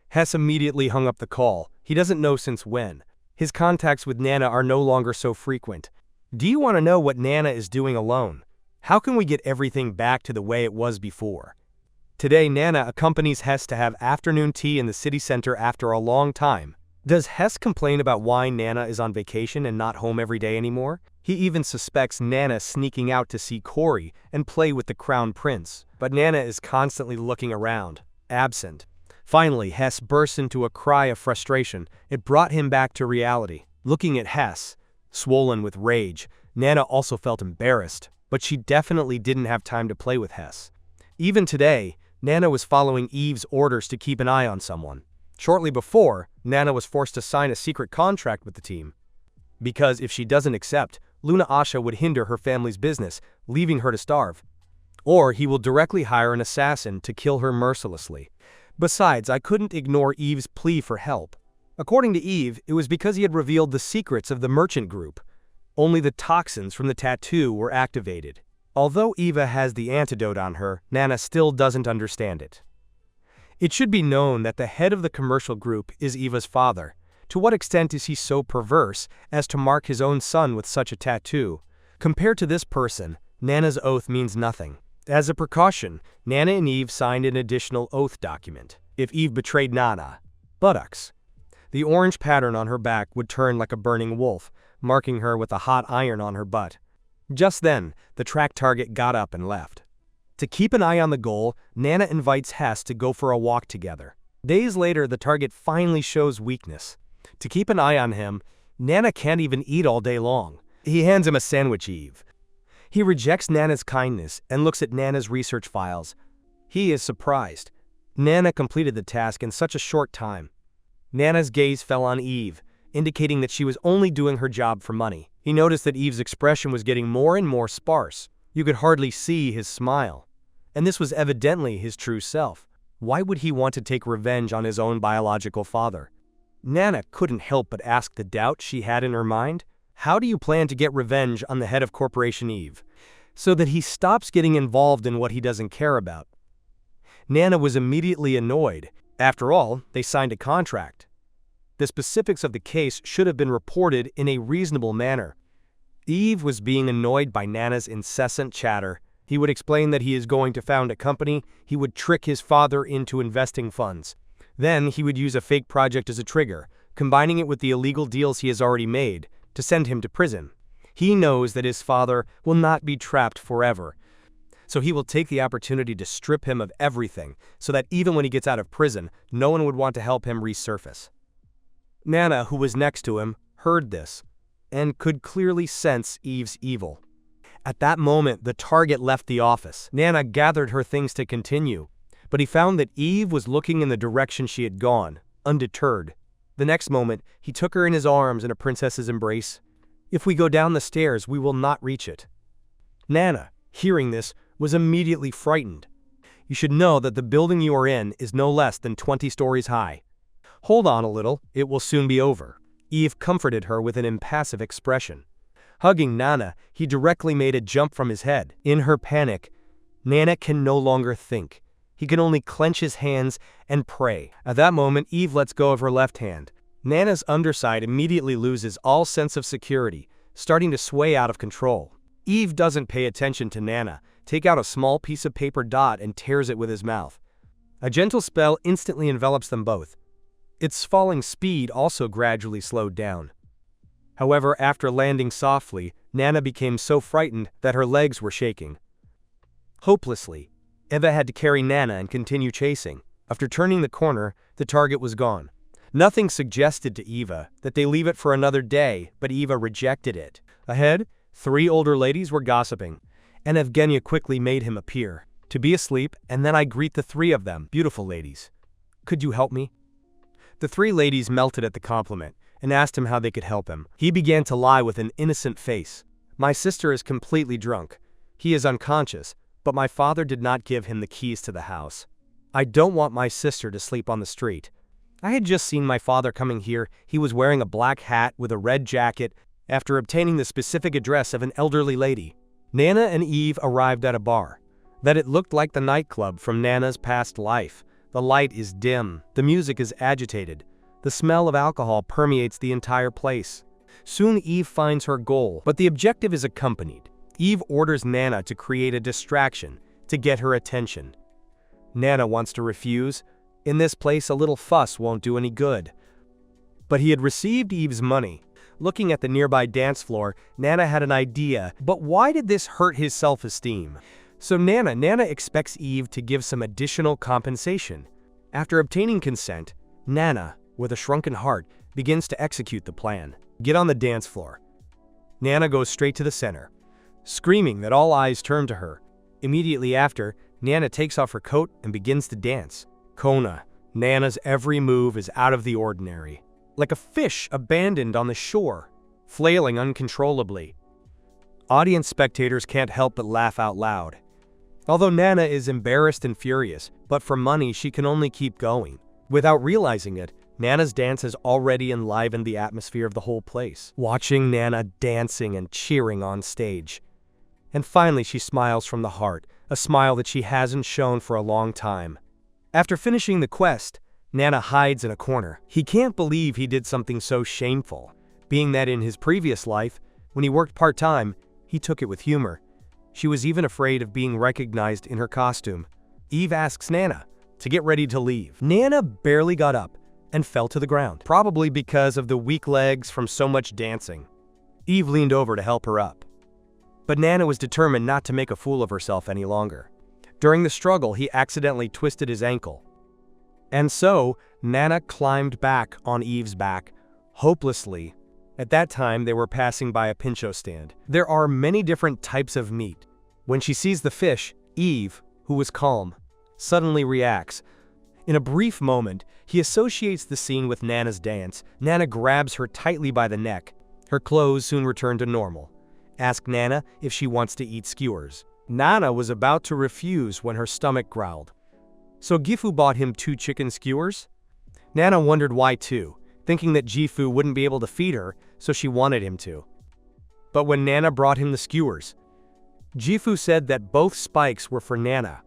Speaker 1: Hess immediately hung up the call. He doesn't know since when. His contacts with Nana are no longer so frequent. Do you want to know what Nana is doing alone? How can we get everything back to the way it was before? Today, Nana accompanies Hess to have afternoon tea in the city center after a long time. Does Hess complain about why Nana is on vacation and not home every day anymore? He even suspects Nana sneaking out to see Corey and play with the crown prince. But Nana is constantly looking around, absent. Finally, Hess bursts into a cry of frustration. It brought him back to reality. Looking at Hess, swollen with rage, Nana also felt embarrassed, but she definitely didn't have time to play with Hess. Even today, Nana was following Eve's orders to keep an eye on someone. Shortly before, Nana was forced to sign a secret contract with the team. Because if she doesn't accept, Luna Asha would hinder her family's business, leaving her to starve. Or he will directly hire an assassin to kill her mercilessly. Besides, I couldn't ignore Eve's plea for help. According to Eve, it was because he had revealed the secrets of the merchant group. Only the toxins from the tattoo were activated. Although Eva has the antidote on her, Nana still doesn't understand it. It should be known that the head of the commercial group is Eva's father. To what extent is he so perverse as to mark his own son with such a tattoo? Compared to this person, Nana's oath means nothing. As a precaution, Nana and Eve signed an additional oath document. If Eve betrayed Nana, buttocks. The orange pattern on her back would turn like a burning wolf, marking her with a hot iron on her butt. Just then, the track target got up and left. To keep an eye on the goal, Nana invites Hess to go for a walk together. Days later, the target finally shows weakness. To keep an eye on him, Nana can't even eat all day long. He hands him a sandwich, Eve. He rejects Nana's kindness and looks at Nana's research files. He is surprised. Nana completed the task in such a short time. Nana's gaze fell on Eve, indicating that she was only doing her job for money. He noticed that Eve's expression was getting more and more sparse. You could hardly see his smile. And this was evidently his true self. Why would he want to take revenge on his own biological father? Nana couldn't help but ask the doubt she had in her mind. How do you plan to get revenge on the head of Corporation Eve, so that he stops getting involved in what he doesn't care about? Nana was immediately annoyed. After all, they signed a contract. The specifics of the case should have been reported in a reasonable manner. Eve was being annoyed by Nana's incessant chatter. He would explain that he is going to found a company. He would trick his father into investing funds. Then he would use a fake project as a trigger, combining it with the illegal deals he has already made, to send him to prison. He knows that his father will not be trapped forever, so he will take the opportunity to strip him of everything, so that even when he gets out of prison, no one would want to help him resurface. Nana, who was next to him, heard this, and could clearly sense Eve's evil. At that moment, the target left the office. Nana gathered her things to continue, but he found that Eve was looking in the direction she had gone, undeterred. The next moment, he took her in his arms in a princess's embrace. "If we go down the stairs, we will not reach it." Nana, hearing this, was immediately frightened. "You should know that the building you are in is no less than 20 stories high. Hold on a little, it will soon be over." Eve comforted her with an impassive expression. Hugging Nana, he directly made a jump from his head. In her panic, Nana can no longer think. He can only clench his hands and pray. At that moment, Eve lets go of her left hand. Nana's underside immediately loses all sense of security, starting to sway out of control. Eve doesn't pay attention to Nana, take out a small piece of paper dot and tears it with his mouth. A gentle spell instantly envelops them both. Its falling speed also gradually slowed down. However, after landing softly, Nana became so frightened that her legs were shaking. Hopelessly, Eva had to carry Nana and continue chasing. After turning the corner, the target was gone. Nothing suggested to Eva that they leave it for another day, but Eva rejected it. Ahead, 3 older ladies were gossiping, and Evgenia quickly made him appear. To be asleep, and then I greet the 3 of them. Beautiful ladies. Could you help me? The 3 ladies melted at the compliment and asked him how they could help him. He began to lie with an innocent face. My sister is completely drunk. He is unconscious, but my father did not give him the keys to the house. I don't want my sister to sleep on the street. I had just seen my father coming here. He was wearing a black hat with a red jacket after obtaining the specific address of an elderly lady. Nana and Eve arrived at a bar. That it looked like the nightclub from Nana's past life. The light is dim, the music is agitated. The smell of alcohol permeates the entire place. Soon Eve finds her goal, but the objective is accompanied. Eve orders Nana to create a distraction, to get her attention. Nana wants to refuse. In this place, a little fuss won't do any good. But he had received Eve's money. Looking at the nearby dance floor, Nana had an idea, but why did this hurt his self-esteem? So Nana expects Eve to give some additional compensation. After obtaining consent, Nana, with a shrunken heart, begins to execute the plan. Get on the dance floor. Nana goes straight to the center, screaming that all eyes turn to her. Immediately after, Nana takes off her coat and begins to dance. Kona, Nana's every move is out of the ordinary. Like a fish abandoned on the shore, flailing uncontrollably. Audience spectators can't help but laugh out loud. Although Nana is embarrassed and furious, but for money she can only keep going. Without realizing it, Nana's dance has already enlivened the atmosphere of the whole place. Watching Nana dancing and cheering on stage. And finally she smiles from the heart, a smile that she hasn't shown for a long time. After finishing the quest, Nana hides in a corner. He can't believe he did something so shameful, being that in his previous life, when he worked part-time, he took it with humor. She was even afraid of being recognized in her costume. Eve asks Nana to get ready to leave. Nana barely got up and fell to the ground, probably because of the weak legs from so much dancing. Eve leaned over to help her up. But Nana was determined not to make a fool of herself any longer. During the struggle, he accidentally twisted his ankle. And so, Nana climbed back on Eve's back, hopelessly. At that time, they were passing by a pincho stand. There are many different types of meat. When she sees the fish, Eve, who was calm, suddenly reacts. In a brief moment, he associates the scene with Nana's dance. Nana grabs her tightly by the neck. Her clothes soon return to normal. Ask Nana if she wants to eat skewers. Nana was about to refuse when her stomach growled. So Gifu bought him 2 chicken skewers? Nana wondered why 2, thinking that Gifu wouldn't be able to feed her, so she wanted him to. But when Nana brought him the skewers, Gifu said that both spikes were for Nana,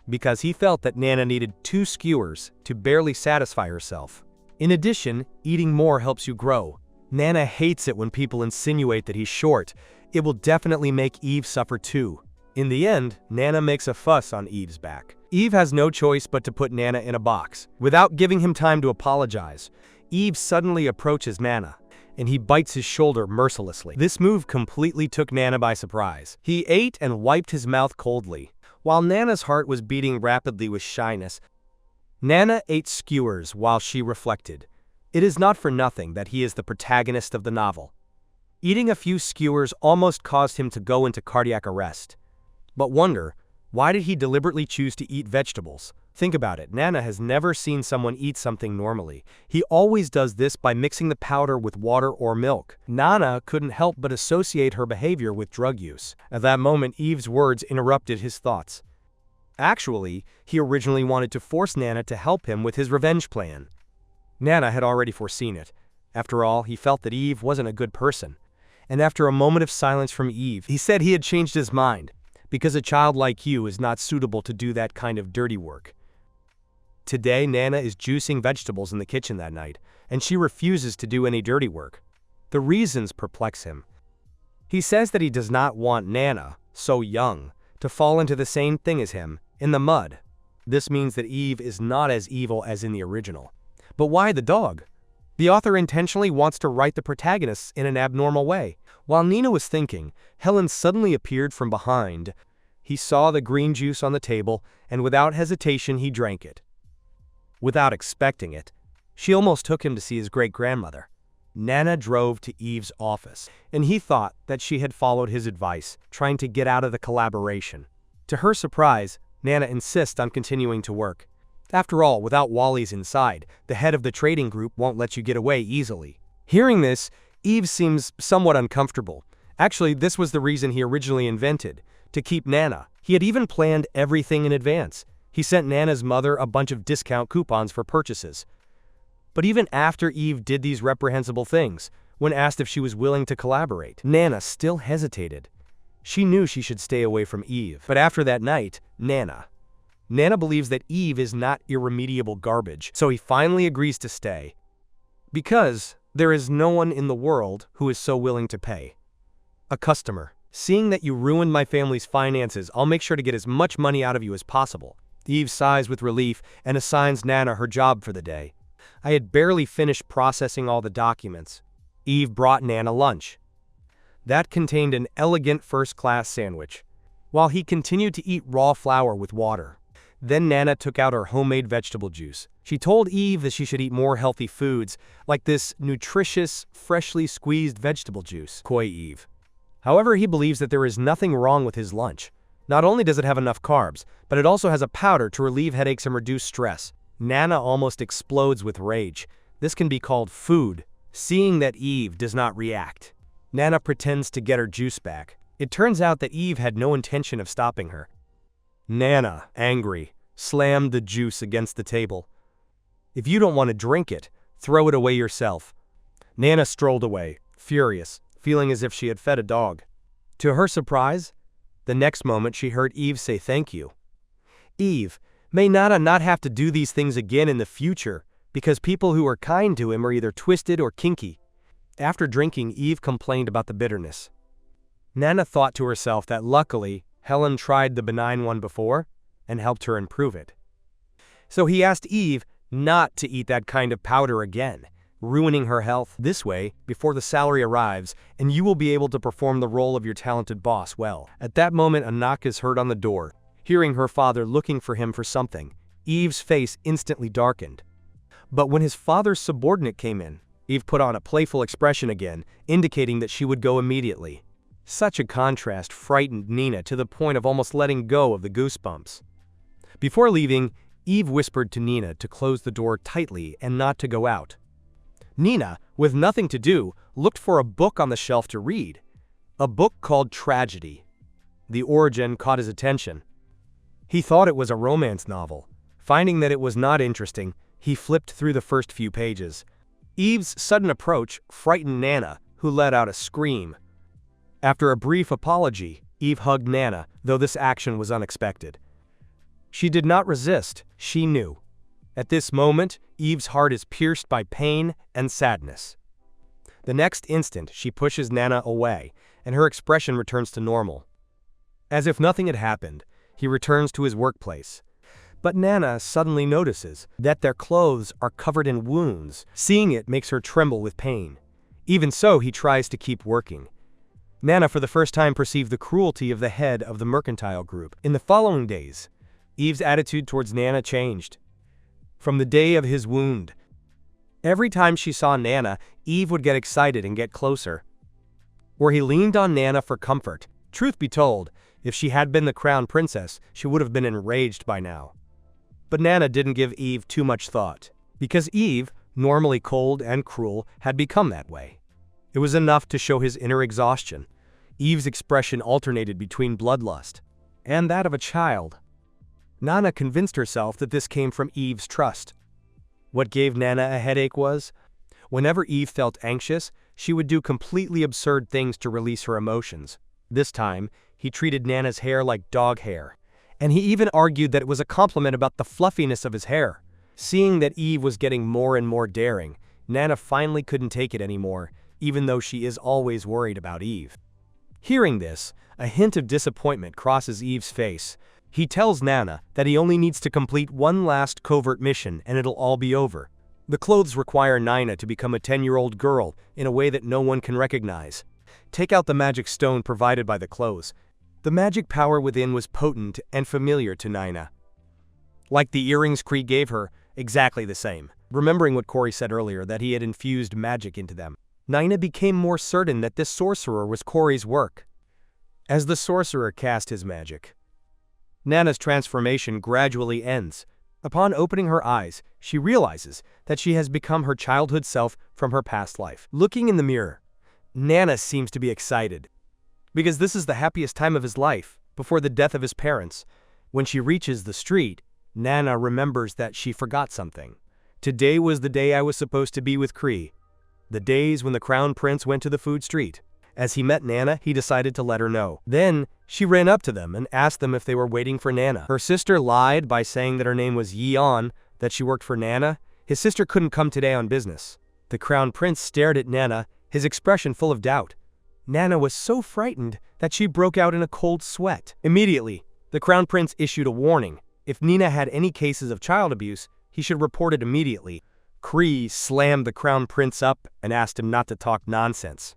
Speaker 1: because he felt that Nana needed 2 skewers to barely satisfy herself. In addition, eating more helps you grow. Nana hates it when people insinuate that he's short. It will definitely make Eve suffer too. In the end, Nana makes a fuss on Eve's back. Eve has no choice but to put Nana in a box. Without giving him time to apologize, Eve suddenly approaches Nana, and he bites his shoulder mercilessly. This move completely took Nana by surprise. He ate and wiped his mouth coldly. While Nana's heart was beating rapidly with shyness, Nana ate skewers while she reflected. It is not for nothing that he is the protagonist of the novel. Eating a few skewers almost caused him to go into cardiac arrest. But wonder, why did he deliberately choose to eat vegetables? Think about it, Nana has never seen someone eat something normally. He always does this by mixing the powder with water or milk. Nana couldn't help but associate her behavior with drug use. At that moment, Eve's words interrupted his thoughts. Actually, he originally wanted to force Nana to help him with his revenge plan. Nana had already foreseen it. After all, he felt that Eve wasn't a good person. And after a moment of silence from Eve, he said he had changed his mind, because a child like you is not suitable to do that kind of dirty work. Today, Nana is juicing vegetables in the kitchen that night, and she refuses to do any dirty work. The reasons perplex him. He says that he does not want Nana, so young, to fall into the same thing as him, in the mud. This means that Eve is not as evil as in the original. But why the dog? The author intentionally wants to write the protagonists in an abnormal way. While Nina was thinking, Helen suddenly appeared from behind. He saw the green juice on the table, and without hesitation he drank it. Without expecting it, she almost took him to see his great-grandmother. Nana drove to Eve's office, and he thought that she had followed his advice, trying to get out of the collaboration. To her surprise, Nana insists on continuing to work. After all, without Wally's inside, the head of the trading group won't let you get away easily. Hearing this, Eve seems somewhat uncomfortable. Actually, this was the reason he originally invented, to keep Nana. He had even planned everything in advance. He sent Nana's mother a bunch of discount coupons for purchases. But even after Eve did these reprehensible things, when asked if she was willing to collaborate, Nana still hesitated. She knew she should stay away from Eve. But after that night, Nana believes that Eve is not irremediable garbage, so he finally agrees to stay. Because there is no one in the world who is so willing to pay. A customer. Seeing that you ruined my family's finances, I'll make sure to get as much money out of you as possible. Eve sighs with relief and assigns Nana her job for the day. I had barely finished processing all the documents. Eve brought Nana lunch. That contained an elegant first-class sandwich, while he continued to eat raw flour with water. Then Nana took out her homemade vegetable juice. She told Eve that she should eat more healthy foods, like this nutritious, freshly squeezed vegetable juice. Coy Eve. However, he believes that there is nothing wrong with his lunch. Not only does it have enough carbs, but it also has a powder to relieve headaches and reduce stress. Nana almost explodes with rage. This can be called food. Seeing that Eve does not react, Nana pretends to get her juice back. It turns out that Eve had no intention of stopping her. Nana, angry, slammed the juice against the table. If you don't want to drink it, throw it away yourself. Nana strolled away, furious, feeling as if she had fed a dog. To her surprise, the next moment she heard Eve say thank you. Eve, may Nana not have to do these things again in the future, because people who are kind to him are either twisted or kinky. After drinking, Eve complained about the bitterness. Nana thought to herself that luckily, Helen tried the benign one before and helped her improve it. So he asked Eve not to eat that kind of powder again, ruining her health this way before the salary arrives, and you will be able to perform the role of your talented boss well. At that moment, a knock is heard on the door. Hearing her father looking for him for something, Eve's face instantly darkened. But when his father's subordinate came in, Eve put on a playful expression again, indicating that she would go immediately. Such a contrast frightened Nina to the point of almost letting go of the goosebumps. Before leaving, Eve whispered to Nina to close the door tightly and not to go out. Nina, with nothing to do, looked for a book on the shelf to read. A book called Tragedy. The origin caught his attention. He thought it was a romance novel. Finding that it was not interesting, he flipped through the first few pages. Eve's sudden approach frightened Nana, who let out a scream. After a brief apology, Eve hugged Nana, though this action was unexpected. She did not resist, she knew. At this moment, Eve's heart is pierced by pain and sadness. The next instant, she pushes Nana away, and her expression returns to normal. As if nothing had happened, he returns to his workplace. But Nana suddenly notices that their clothes are covered in wounds. Seeing it makes her tremble with pain. Even so, he tries to keep working. Nana for the first time perceived the cruelty of the head of the mercantile group. In the following days, Eve's attitude towards Nana changed. From the day of his wound, every time she saw Nana, Eve would get excited and get closer. Where he leaned on Nana for comfort. Truth be told, if she had been the crown princess, she would have been enraged by now. But Nana didn't give Eve too much thought, because Eve, normally cold and cruel, had become that way. It was enough to show his inner exhaustion. Eve's expression alternated between bloodlust and that of a child. Nana convinced herself that this came from Eve's trust. What gave Nana a headache was, whenever Eve felt anxious, she would do completely absurd things to release her emotions. This time, he treated Nana's hair like dog hair, and he even argued that it was a compliment about the fluffiness of his hair. Seeing that Eve was getting more and more daring, Nana finally couldn't take it anymore, even though she is always worried about Eve. Hearing this, a hint of disappointment crosses Eve's face. He tells Nana that he only needs to complete one last covert mission and it'll all be over. The clothes require Nina to become a 10-year-old girl in a way that no one can recognize. Take out the magic stone provided by the clothes. The magic power within was potent and familiar to Nina. Like the earrings Kree gave her, exactly the same. Remembering what Corey said earlier, that he had infused magic into them, Nina became more certain that this sorcerer was Corey's work. As the sorcerer cast his magic, Nana's transformation gradually ends. Upon opening her eyes, she realizes that she has become her childhood self from her past life. Looking in the mirror, Nana seems to be excited, because this is the happiest time of his life, before the death of his parents. When she reaches the street, Nana remembers that she forgot something. Today was the day I was supposed to be with Kree. The days when the Crown Prince went to the food street. As he met Nana, he decided to let her know. Then, she ran up to them and asked them if they were waiting for Nana. Her sister lied by saying that her name was Yeon, that she worked for Nana. His sister couldn't come today on business. The Crown Prince stared at Nana, his expression full of doubt. Nana was so frightened that she broke out in a cold sweat. Immediately, the Crown Prince issued a warning. If Nina had any cases of child abuse, he should report it immediately. Kree slammed the Crown Prince up and asked him not to talk nonsense.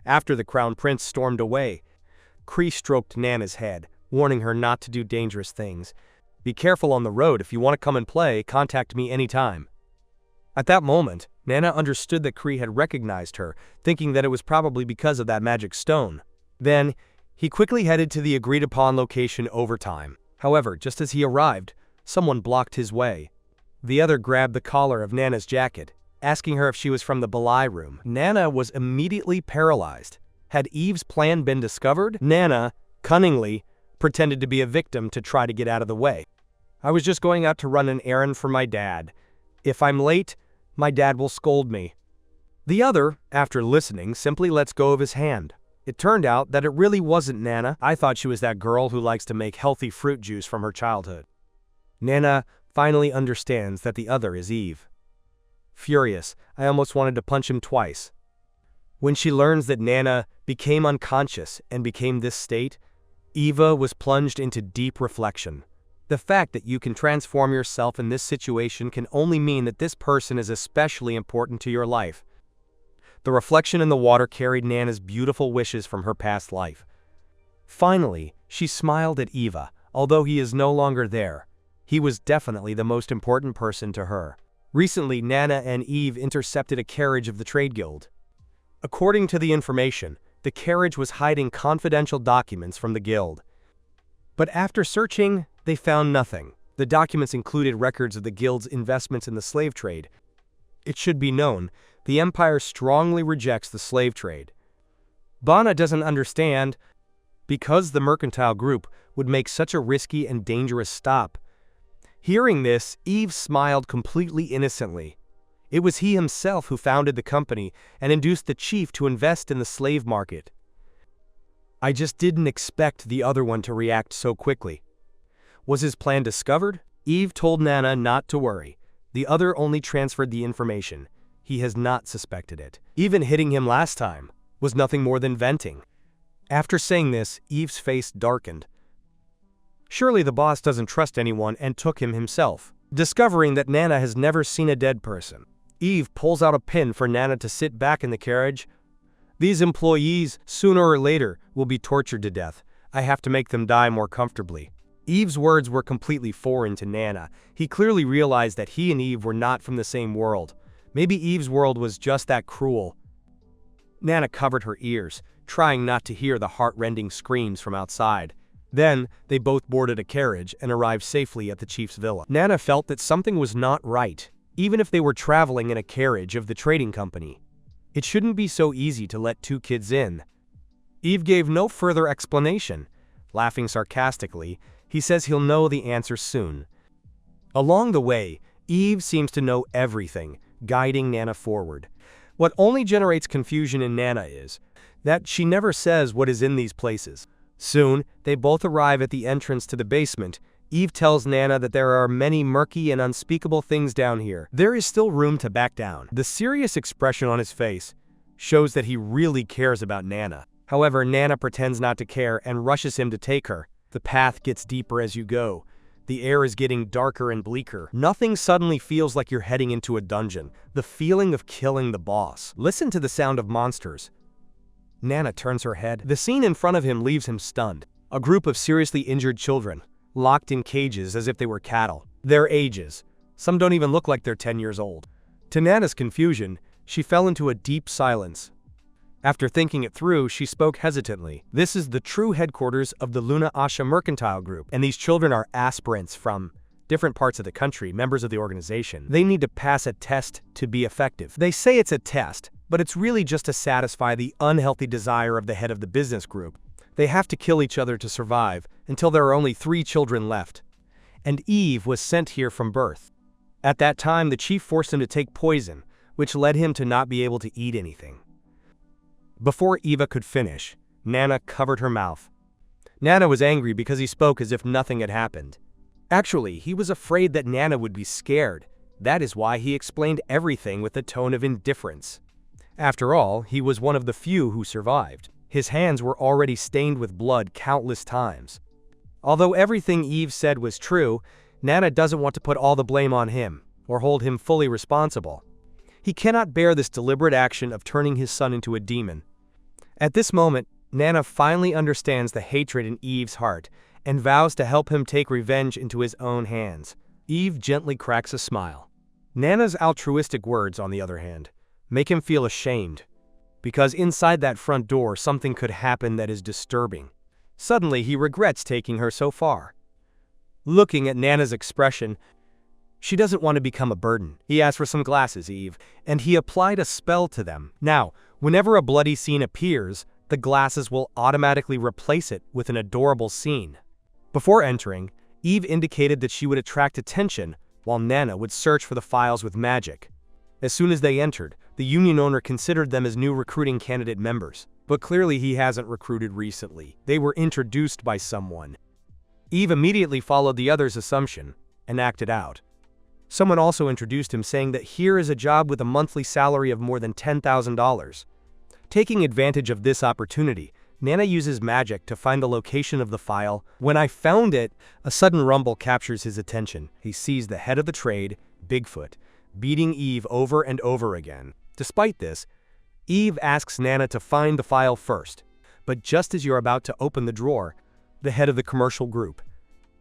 Speaker 1: After the Crown Prince stormed away, Kree stroked Nana's head, warning her not to do dangerous things. Be careful on the road. If you want to come and play, contact me anytime. At that moment, Nana understood that Kree had recognized her, thinking that it was probably because of that magic stone. Then, he quickly headed to the agreed-upon location overtime. However, just as he arrived, someone blocked his way. The other grabbed the collar of Nana's jacket, asking her if she was from the Balai room. Nana was immediately paralyzed. Had Eve's plan been discovered? Nana, cunningly, pretended to be a victim to try to get out of the way. I was just going out to run an errand for my dad. If I'm late, my dad will scold me. The other, after listening, simply lets go of his hand. It turned out that it really wasn't Nana. I thought she was that girl who likes to make healthy fruit juice from her childhood. Nana finally understands that the other is Eve. Furious, I almost wanted to punch him twice. When she learns that Nana became unconscious and became this state, Eva was plunged into deep reflection. The fact that you can transform yourself in this situation can only mean that this person is especially important to your life. The reflection in the water carried Nana's beautiful wishes from her past life. Finally, she smiled at Eva. Although he is no longer there, he was definitely the most important person to her. Recently, Nana and Eve intercepted a carriage of the Trade Guild. According to the information, the carriage was hiding confidential documents from the guild. But after searching, they found nothing. The documents included records of the guild's investments in the slave trade. It should be known, the Empire strongly rejects the slave trade. Bana doesn't understand because the mercantile group would make such a risky and dangerous stop. Hearing this, Eve smiled completely innocently. It was he himself who founded the company and induced the chief to invest in the slave market. I just didn't expect the other one to react so quickly. Was his plan discovered? Eve told Nana not to worry. The other only transferred the information. He has not suspected it. Even hitting him last time was nothing more than venting. After saying this, Eve's face darkened. Surely the boss doesn't trust anyone and took him himself. Discovering that Nana has never seen a dead person, Eve pulls out a pin for Nana to sit back in the carriage. These employees, sooner or later, will be tortured to death. I have to make them die more comfortably. Eve's words were completely foreign to Nana. He clearly realized that he and Eve were not from the same world. Maybe Eve's world was just that cruel. Nana covered her ears, trying not to hear the heart-rending screams from outside. Then, they both boarded a carriage and arrived safely at the chief's villa. Nana felt that something was not right, even if they were traveling in a carriage of the trading company. It shouldn't be so easy to let two kids in. Eve gave no further explanation. Laughing sarcastically, he says he'll know the answer soon. Along the way, Eve seems to know everything, guiding Nana forward. What only generates confusion in Nana is that she never says what is in these places. Soon, they both arrive at the entrance to the basement. Eve tells Nana that there are many murky and unspeakable things down here. There is still room to back down. The serious expression on his face shows that he really cares about Nana. However, Nana pretends not to care and rushes him to take her. The path gets deeper as you go. The air is getting darker and bleaker. Nothing suddenly feels like you're heading into a dungeon. The feeling of killing the boss. Listen to the sound of monsters. Nana turns her head. The scene in front of him leaves him stunned. A group of seriously injured children, locked in cages as if they were cattle. Their ages. Some don't even look like they're 10 years old. To Nana's confusion, she fell into a deep silence. After thinking it through, she spoke hesitantly. This is the true headquarters of the Luna Asha Mercantile Group, and these children are aspirants from different parts of the country, members of the organization. They need to pass a test to be effective. They say it's a test, but it's really just to satisfy the unhealthy desire of the head of the business group. They have to kill each other to survive, until there are only 3 children left. And Eve was sent here from birth. At that time, the chief forced him to take poison, which led him to not be able to eat anything. Before Eva could finish, Nana covered her mouth. Nana was angry because he spoke as if nothing had happened. Actually, he was afraid that Nana would be scared. That is why he explained everything with a tone of indifference. After all, he was one of the few who survived. His hands were already stained with blood countless times. Although everything Eve said was true, Nana doesn't want to put all the blame on him, or hold him fully responsible. He cannot bear this deliberate action of turning his son into a demon. At this moment, Nana finally understands the hatred in Eve's heart and vows to help him take revenge into his own hands. Eve gently cracks a smile. Nana's altruistic words, on the other hand, make him feel ashamed, because inside that front door something could happen that is disturbing. Suddenly, he regrets taking her so far. Looking at Nana's expression, she doesn't want to become a burden. He asked for some glasses, Eve, and he applied a spell to them. Now, whenever a bloody scene appears, the glasses will automatically replace it with an adorable scene. Before entering, Eve indicated that she would attract attention, while Nana would search for the files with magic. As soon as they entered, the union owner considered them as new recruiting candidate members. But clearly he hasn't recruited recently. They were introduced by someone. Eve immediately followed the other's assumption and acted out. Someone also introduced him, saying that here is a job with a monthly salary of more than $10,000. Taking advantage of this opportunity, Nana uses magic to find the location of the file. When I found it, a sudden rumble captures his attention. He sees the head of the trade, Bigfoot, beating Eve over and over again. Despite this, Eve asks Nana to find the file first. But just as you're about to open the drawer, the head of the commercial group,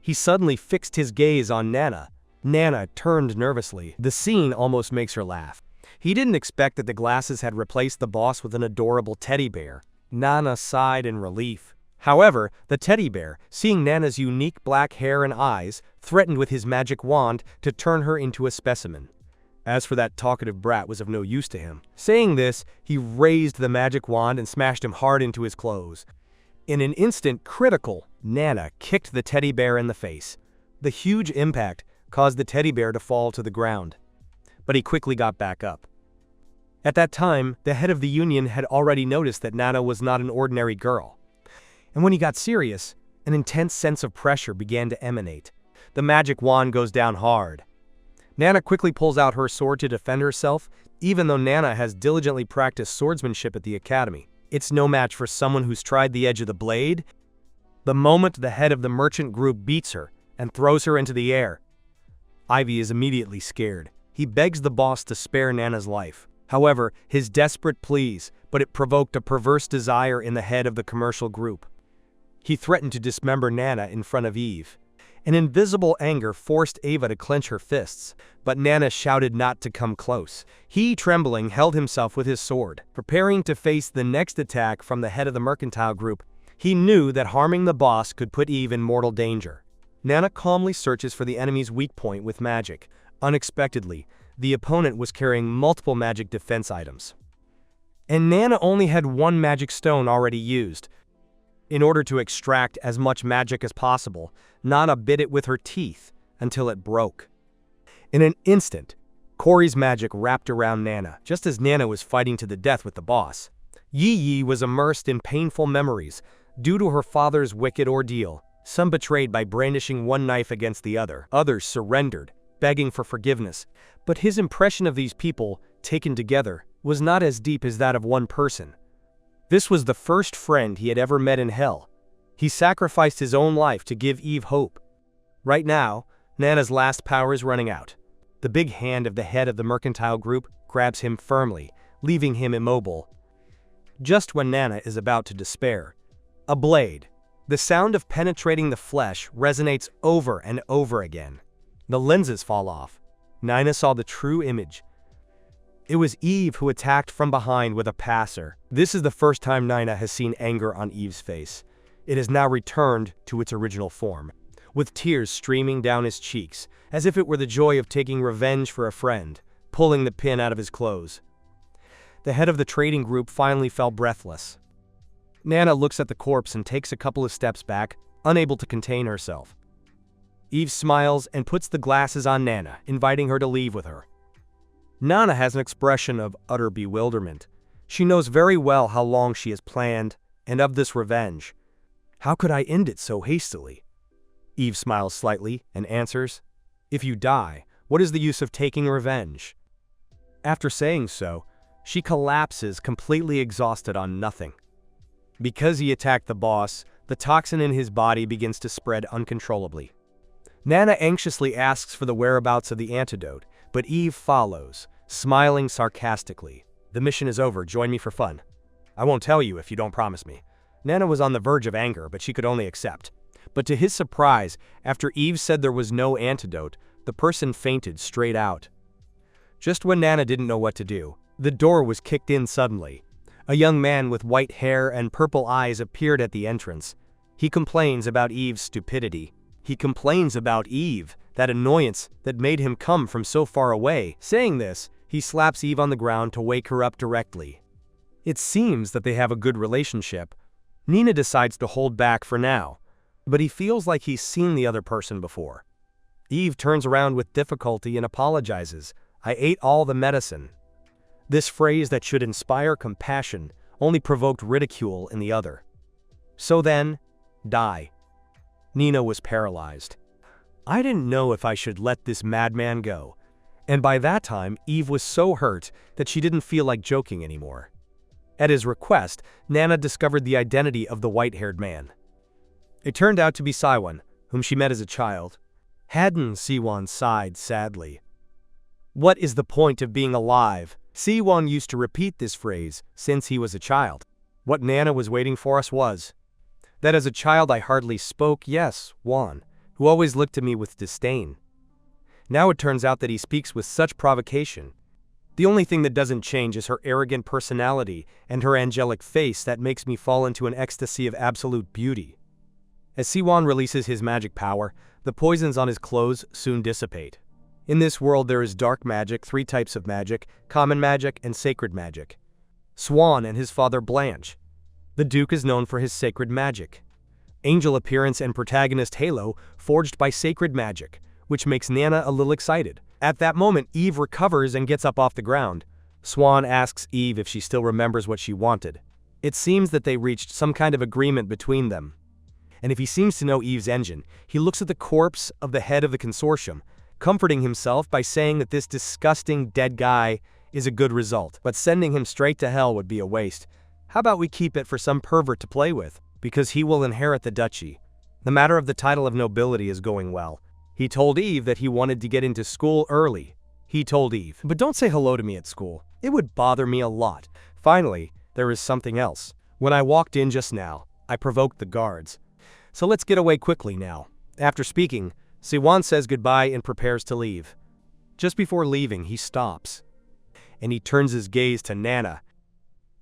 Speaker 1: he suddenly fixed his gaze on Nana. Nana turned nervously. The scene almost makes her laugh. He didn't expect that the glasses had replaced the boss with an adorable teddy bear. Nana sighed in relief. However, the teddy bear, seeing Nana's unique black hair and eyes, threatened with his magic wand to turn her into a specimen. As for that talkative brat was of no use to him. Saying this, he raised the magic wand and smashed him hard into his clothes. In an instant critical, Nana kicked the teddy bear in the face. The huge impact caused the teddy bear to fall to the ground, but he quickly got back up. At that time, the head of the union had already noticed that Nana was not an ordinary girl. And when he got serious, an intense sense of pressure began to emanate. The magic wand goes down hard. Nana quickly pulls out her sword to defend herself, even though Nana has diligently practiced swordsmanship at the academy. It's no match for someone who's tried the edge of the blade. The moment the head of the merchant group beats her and throws her into the air, Ivy is immediately scared. He begs the boss to spare Nana's life. However, his desperate pleas, but it provoked a perverse desire in the head of the commercial group. He threatened to dismember Nana in front of Eve. An invisible anger forced Eva to clench her fists, but Nana shouted not to come close. He, trembling, held himself with his sword, preparing to face the next attack from the head of the mercantile group. He knew that harming the boss could put Eve in mortal danger. Nana calmly searches for the enemy's weak point with magic. Unexpectedly, the opponent was carrying multiple magic defense items. And Nana only had one magic stone already used. In order to extract as much magic as possible, Nana bit it with her teeth until it broke. In an instant, Corey's magic wrapped around Nana, just as Nana was fighting to the death with the boss. Yi Yi was immersed in painful memories due to her father's wicked ordeal. Some betrayed by brandishing one knife against the other. Others surrendered, begging for forgiveness. But his impression of these people, taken together, was not as deep as that of one person. This was the first friend he had ever met in hell. He sacrificed his own life to give Eve hope. Right now, Nana's last power is running out. The big hand of the head of the mercantile group grabs him firmly, leaving him immobile. Just when Nana is about to despair, a blade. The sound of penetrating the flesh resonates over and over again. The lenses fall off. Nina saw the true image. It was Eve who attacked from behind with a passer. This is the first time Nina has seen anger on Eve's face. It has now returned to its original form, with tears streaming down his cheeks, as if it were the joy of taking revenge for a friend, pulling the pin out of his clothes. The head of the trading group finally fell breathless. Nana looks at the corpse and takes a couple of steps back, unable to contain herself. Eve smiles and puts the glasses on Nana, inviting her to leave with her. Nana has an expression of utter bewilderment. She knows very well how long she has planned, and of this revenge. How could I end it so hastily? Eve smiles slightly and answers, "If you die, what is the use of taking revenge?" After saying so, she collapses, completely exhausted on nothing. Because he attacked the boss, the toxin in his body begins to spread uncontrollably. Nana anxiously asks for the whereabouts of the antidote, but Eve follows, smiling sarcastically. "The mission is over, join me for fun." "I won't tell you if you don't promise me." Nana was on the verge of anger, but she could only accept. But to his surprise, after Eve said there was no antidote, the person fainted straight out. Just when Nana didn't know what to do, the door was kicked in suddenly. A young man with white hair and purple eyes appeared at the entrance. He complains about Eve's stupidity. He complains about Eve, that annoyance that made him come from so far away. Saying this, he slaps Eve on the ground to wake her up directly. It seems that they have a good relationship. Nina decides to hold back for now, but he feels like he's seen the other person before. Eve turns around with difficulty and apologizes. "I ate all the medicine." This phrase that should inspire compassion only provoked ridicule in the other. "So then, die." Nina was paralyzed. "I didn't know if I should let this madman go." And by that time, Eve was so hurt that she didn't feel like joking anymore. At his request, Nana discovered the identity of the white-haired man. It turned out to be Siwon, whom she met as a child. Hadden, Siwon sighed sadly. "What is the point of being alive?" Siwon used to repeat this phrase since he was a child. What Nana was waiting for us was that as a child I hardly spoke, yes, Won, who always looked at me with disdain. Now it turns out that he speaks with such provocation. The only thing that doesn't change is her arrogant personality and her angelic face that makes me fall into an ecstasy of absolute beauty. As Siwon releases his magic power, the poisons on his clothes soon dissipate. In this world there is dark magic, 3 types of magic, common magic, and sacred magic. Swan and his father Blanche. The Duke is known for his sacred magic. Angel appearance and protagonist Halo, forged by sacred magic, which makes Nana a little excited. At that moment, Eve recovers and gets up off the ground. Swan asks Eve if she still remembers what she wanted. It seems that they reached some kind of agreement between them. And if he seems to know Eve's engine, he looks at the corpse of the head of the consortium, comforting himself by saying that this disgusting dead guy is a good result, but sending him straight to hell would be a waste. How about we keep it for some pervert to play with, because he will inherit the duchy. The matter of the title of nobility is going well. He told Eve that he wanted to get into school early. He told Eve, "But don't say hello to me at school. It would bother me a lot." Finally, there is something else. When I walked in just now, I provoked the guards. So let's get away quickly now. After speaking, Siwon says goodbye and prepares to leave. Just before leaving, he stops. And he turns his gaze to Nana.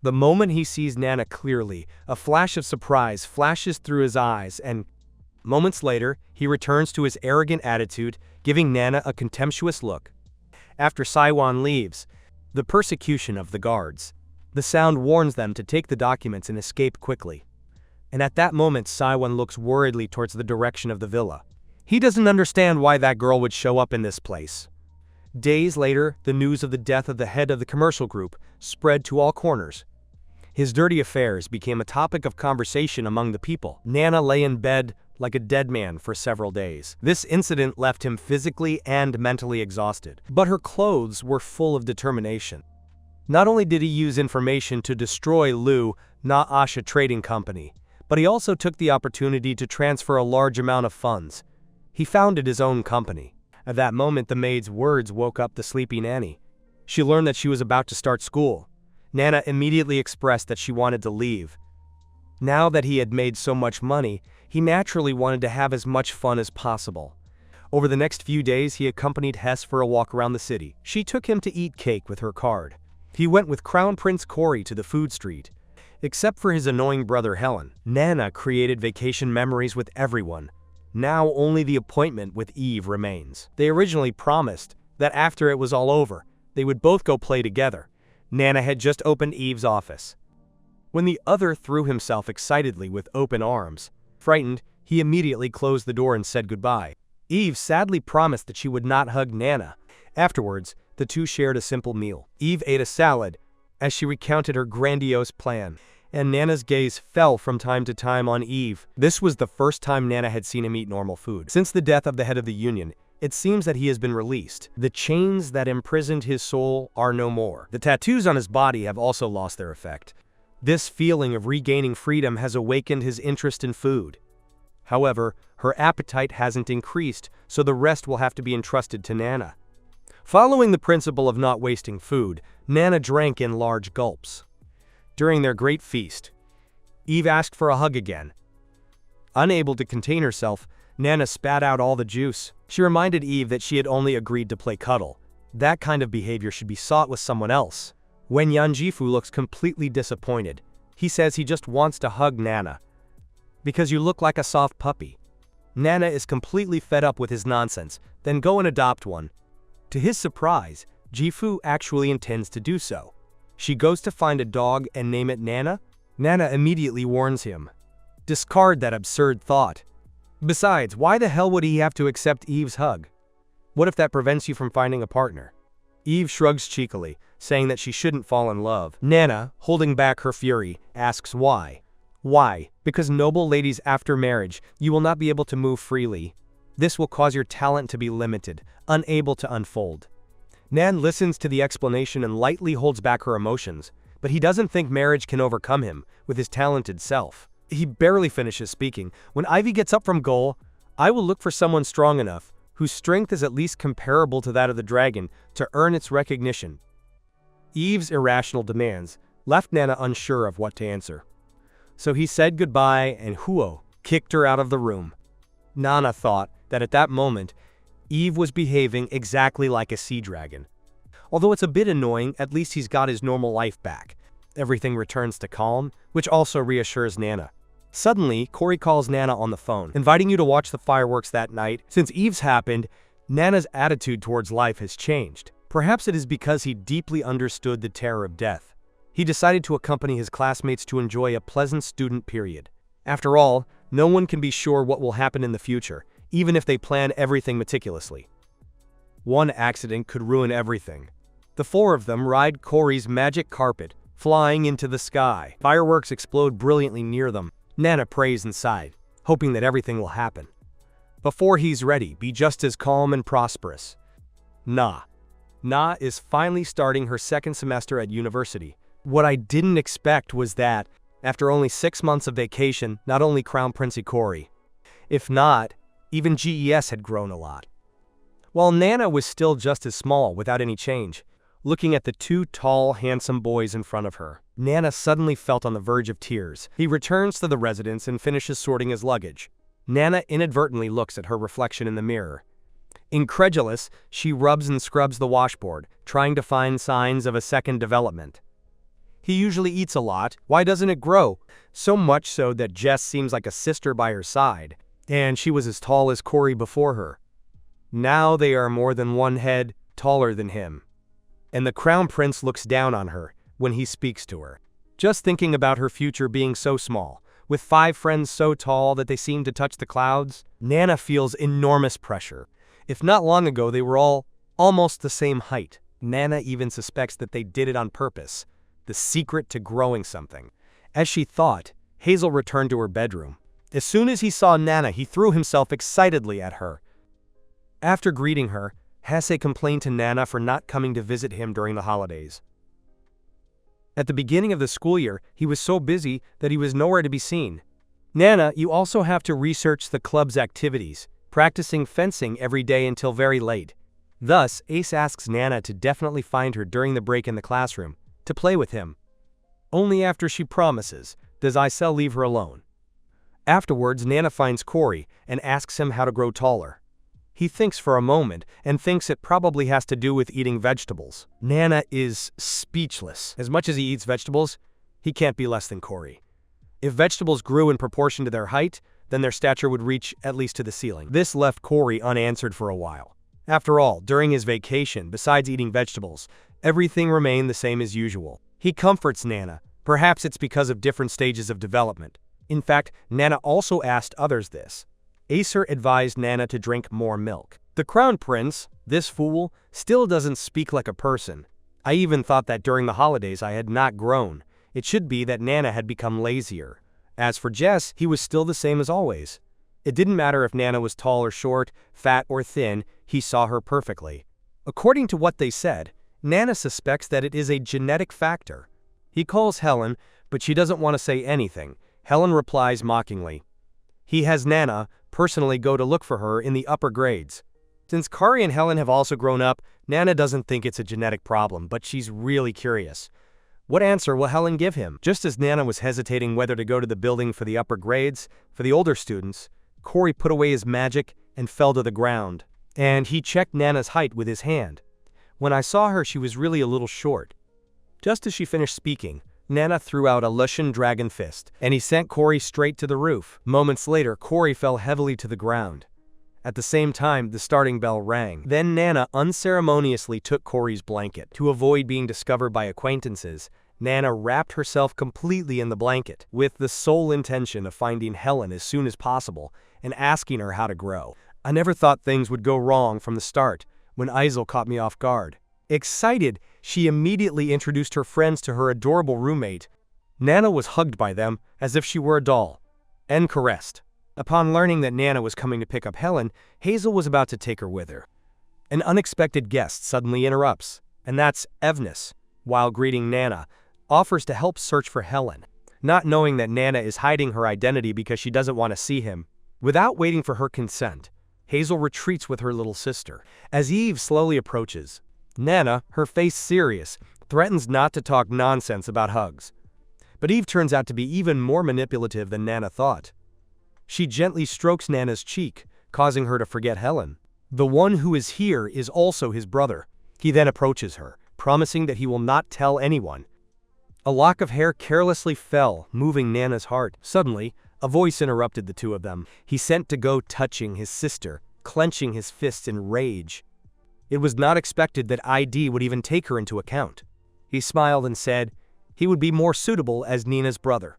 Speaker 1: The moment he sees Nana clearly, a flash of surprise flashes through his eyes and, moments later, he returns to his arrogant attitude, giving Nana a contemptuous look. After Siwon leaves, the persecution of the guards. The sound warns them to take the documents and escape quickly. And at that moment, Siwon looks worriedly towards the direction of the villa. He doesn't understand why that girl would show up in this place. Days later, the news of the death of the head of the commercial group spread to all corners. His dirty affairs became a topic of conversation among the people. Nana lay in bed like a dead man for several days. This incident left him physically and mentally exhausted, but her clothes were full of determination. Not only did he use information to destroy Lu, not Asha Trading Company, but he also took the opportunity to transfer a large amount of funds. He founded his own company. At that moment, the maid's words woke up the sleepy nanny. She learned that she was about to start school. Nana immediately expressed that she wanted to leave. Now that he had made so much money, he naturally wanted to have as much fun as possible. Over the next few days, he accompanied Hess for a walk around the city. She took him to eat cake with her card. He went with Crown Prince Corey to the food street. Except for his annoying brother Helen, Nana created vacation memories with everyone. Now only the appointment with Eve remains. They originally promised that after it was all over, they would both go play together. Nana had just opened Eve's office when the other threw himself excitedly with open arms. Frightened, he immediately closed the door and said goodbye. Eve sadly promised that she would not hug Nana. Afterwards, the two shared a simple meal. Eve ate a salad as she recounted her grandiose plan, and Nana's gaze fell from time to time on Eve. This was the first time Nana had seen him eat normal food. Since the death of the head of the union, it seems that he has been released. The chains that imprisoned his soul are no more. The tattoos on his body have also lost their effect. This feeling of regaining freedom has awakened his interest in food. However, her appetite hasn't increased, so the rest will have to be entrusted to Nana. Following the principle of not wasting food, Nana drank in large gulps. During their great feast, Eve asked for a hug again. Unable to contain herself, Nana spat out all the juice. She reminded Eve that she had only agreed to play cuddle. That kind of behavior should be sought with someone else. When Yanjifu looks completely disappointed, he says he just wants to hug Nana. Because you look like a soft puppy. Nana is completely fed up with his nonsense, then go and adopt one. To his surprise, Jifu actually intends to do so. She goes to find a dog and name it Nana. Nana immediately warns him. Discard that absurd thought. Besides, why the hell would he have to accept Eve's hug? What if that prevents you from finding a partner? Eve shrugs cheekily, saying that she shouldn't fall in love. Nana, holding back her fury, asks why. Why? Because noble ladies, after marriage, you will not be able to move freely. This will cause your talent to be limited, unable to unfold. Nan listens to the explanation and lightly holds back her emotions, but he doesn't think marriage can overcome him with his talented self. He barely finishes speaking when Ivy gets up from goal. I will look for someone strong enough, whose strength is at least comparable to that of the dragon, to earn its recognition. Eve's irrational demands left Nana unsure of what to answer. So he said goodbye and Huo kicked her out of the room. Nana thought that at that moment, Eve was behaving exactly like a sea dragon. Although it's a bit annoying, at least he's got his normal life back. Everything returns to calm, which also reassures Nana. Suddenly, Corey calls Nana on the phone, inviting you to watch the fireworks that night. Since Eve's happened, Nana's attitude towards life has changed. Perhaps it is because he deeply understood the terror of death. He decided to accompany his classmates to enjoy a pleasant student period. After all, no one can be sure what will happen in the future, even if they plan everything meticulously. One accident could ruin everything. The four of them ride Corey's magic carpet, flying into the sky. Fireworks explode brilliantly near them. Nana prays inside, hoping that everything will happen. Before he's ready, be just as calm and prosperous. Na is finally starting her second semester at university. What I didn't expect was that, after only 6 months of vacation, not only Crown Prince Corey, if not, even GES had grown a lot. While Nana was still just as small without any change, looking at the two tall, handsome boys in front of her, Nana suddenly felt on the verge of tears. He returns to the residence and finishes sorting his luggage. Nana inadvertently looks at her reflection in the mirror. Incredulous, she rubs and scrubs the washboard, trying to find signs of a second development. He usually eats a lot, why doesn't it grow? So much so that Jess seems like a sister by her side, and she was as tall as Corey before her. Now they are more than one head taller than him. And the Crown Prince looks down on her when he speaks to her. Just thinking about her future being so small, with 5 friends so tall that they seem to touch the clouds, Nana feels enormous pressure. If not long ago they were all almost the same height, Nana even suspects that they did it on purpose, the secret to growing something. As she thought, Hazel returned to her bedroom. As soon as he saw Nana, he threw himself excitedly at her. After greeting her, Hase complained to Nana for not coming to visit him during the holidays. At the beginning of the school year, he was so busy that he was nowhere to be seen. Nana, you also have to research the club's activities, practicing fencing every day until very late. Thus, Ace asks Nana to definitely find her during the break in the classroom, to play with him. Only after she promises does Isel leave her alone. Afterwards, Nana finds Corey and asks him how to grow taller. He thinks for a moment and thinks it probably has to do with eating vegetables. Nana is speechless. As much as he eats vegetables, he can't be less than Corey. If vegetables grew in proportion to their height, then their stature would reach at least to the ceiling. This left Corey unanswered for a while. After all, during his vacation, besides eating vegetables, everything remained the same as usual. He comforts Nana. Perhaps it's because of different stages of development. In fact, Nana also asked others this. Acer advised Nana to drink more milk. The Crown Prince, this fool, still doesn't speak like a person. I even thought that during the holidays I had not grown. It should be that Nana had become lazier. As for Jess, he was still the same as always. It didn't matter if Nana was tall or short, fat or thin, he saw her perfectly. According to what they said, Nana suspects that it is a genetic factor. He calls Helen, but she doesn't want to say anything. Helen replies mockingly. He has Nana personally go to look for her in the upper grades. Since Kari and Helen have also grown up, Nana doesn't think it's a genetic problem, but she's really curious. What answer will Helen give him? Just as Nana was hesitating whether to go to the building for the upper grades, for the older students, Corey put away his magic and fell to the ground. And he checked Nana's height with his hand. When I saw her, she was really a little short. Just as she finished speaking, Nana threw out a Lushan dragon fist, and he sent Corey straight to the roof. Moments later, Corey fell heavily to the ground. At the same time, the starting bell rang. Then Nana unceremoniously took Corey's blanket. To avoid being discovered by acquaintances, Nana wrapped herself completely in the blanket, with the sole intention of finding Helen as soon as possible and asking her how to grow. I never thought things would go wrong from the start, when Isel caught me off guard. Excited, she immediately introduced her friends to her adorable roommate. Nana was hugged by them as if she were a doll, and caressed. Upon learning that Nana was coming to pick up Helen, Hazel was about to take her with her. An unexpected guest suddenly interrupts, and that's Evnis, while greeting Nana, offers to help search for Helen, not knowing that Nana is hiding her identity because she doesn't want to see him. Without waiting for her consent, Hazel retreats with her little sister. As Eve slowly approaches, Nana, her face serious, threatens not to talk nonsense about hugs. But Eve turns out to be even more manipulative than Nana thought. She gently strokes Nana's cheek, causing her to forget Helen. The one who is here is also his brother. He then approaches her, promising that he will not tell anyone. A lock of hair carelessly fell, moving Nana's heart. Suddenly, a voice interrupted the two of them. He sent to go touching his sister, clenching his fists in rage. It was not expected that ID would even take her into account. He smiled and said he would be more suitable as Nina's brother.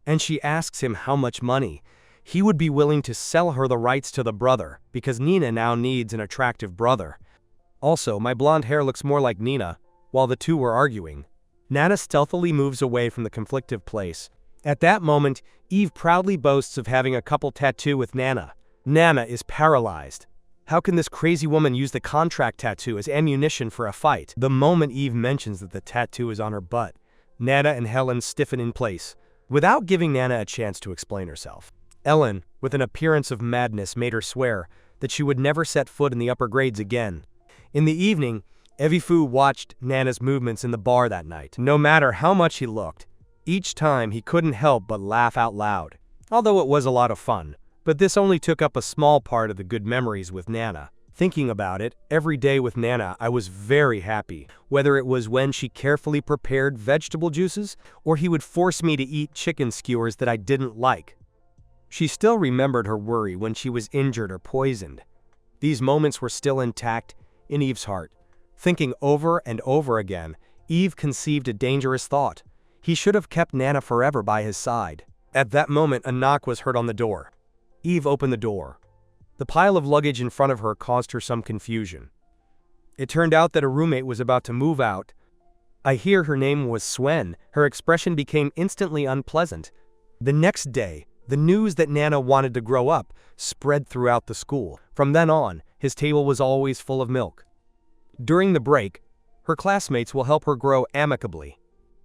Speaker 1: And she asks him how much money. He would be willing to sell her the rights to the brother, because Nina now needs an attractive brother. Also, my blonde hair looks more like Nina, while the two were arguing. Nana stealthily moves away from the conflictive place. At that moment, Eve proudly boasts of having a couple tattoo with Nana. Nana is paralyzed. How can this crazy woman use the contract tattoo as ammunition for a fight? The moment Eve mentions that the tattoo is on her butt, Nana and Helen stiffen in place, without giving Nana a chance to explain herself. Ellen, with an appearance of madness, made her swear that she would never set foot in the upper grades again. In the evening, Evifu watched Nana's movements in the bar that night. No matter how much he looked, each time he couldn't help but laugh out loud. Although it was a lot of fun, but this only took up a small part of the good memories with Nana. Thinking about it, every day with Nana I was very happy, whether it was when she carefully prepared vegetable juices, or he would force me to eat chicken skewers that I didn't like. She still remembered her worry when she was injured or poisoned. These moments were still intact in Eve's heart. Thinking over and over again, Eve conceived a dangerous thought. He should have kept Nana forever by his side. At that moment, a knock was heard on the door. Eve opened the door. The pile of luggage in front of her caused her some confusion. It turned out that a roommate was about to move out. I hear her name was Swen. Her expression became instantly unpleasant. The next day, the news that Nana wanted to grow up spread throughout the school. From then on, his table was always full of milk. During the break, her classmates will help her grow amicably.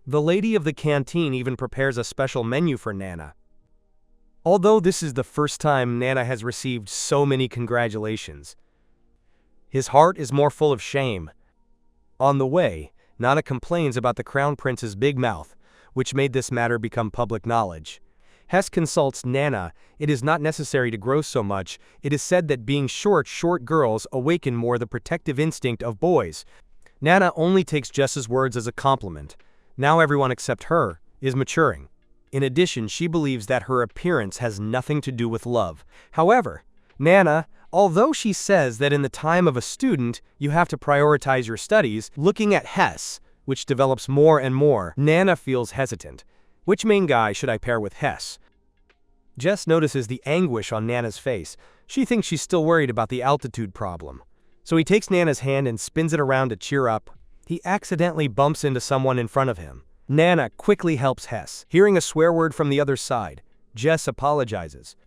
Speaker 1: The lady of the canteen even prepares a special menu for Nana. Although this is the first time Nana has received so many congratulations, his heart is more full of shame. On the way, Nana complains about the Crown Prince's big mouth, which made this matter become public knowledge. Hess consults Nana. It is not necessary to grow so much. It is said that being short girls awaken more the protective instinct of boys. Nana only takes Jess's words as a compliment. Now everyone except her is maturing. In addition, she believes that her appearance has nothing to do with love. However, Nana, although she says that in the time of a student, you have to prioritize your studies, looking at Hess, which develops more and more, Nana feels hesitant. Which main guy should I pair with Hess? Jess notices the anguish on Nana's face. She thinks she's still worried about the altitude problem. So he takes Nana's hand and spins it around to cheer up. He accidentally bumps into someone in front of him. Nana quickly helps Hess. Hearing a swear word from the other side, Jess apologizes.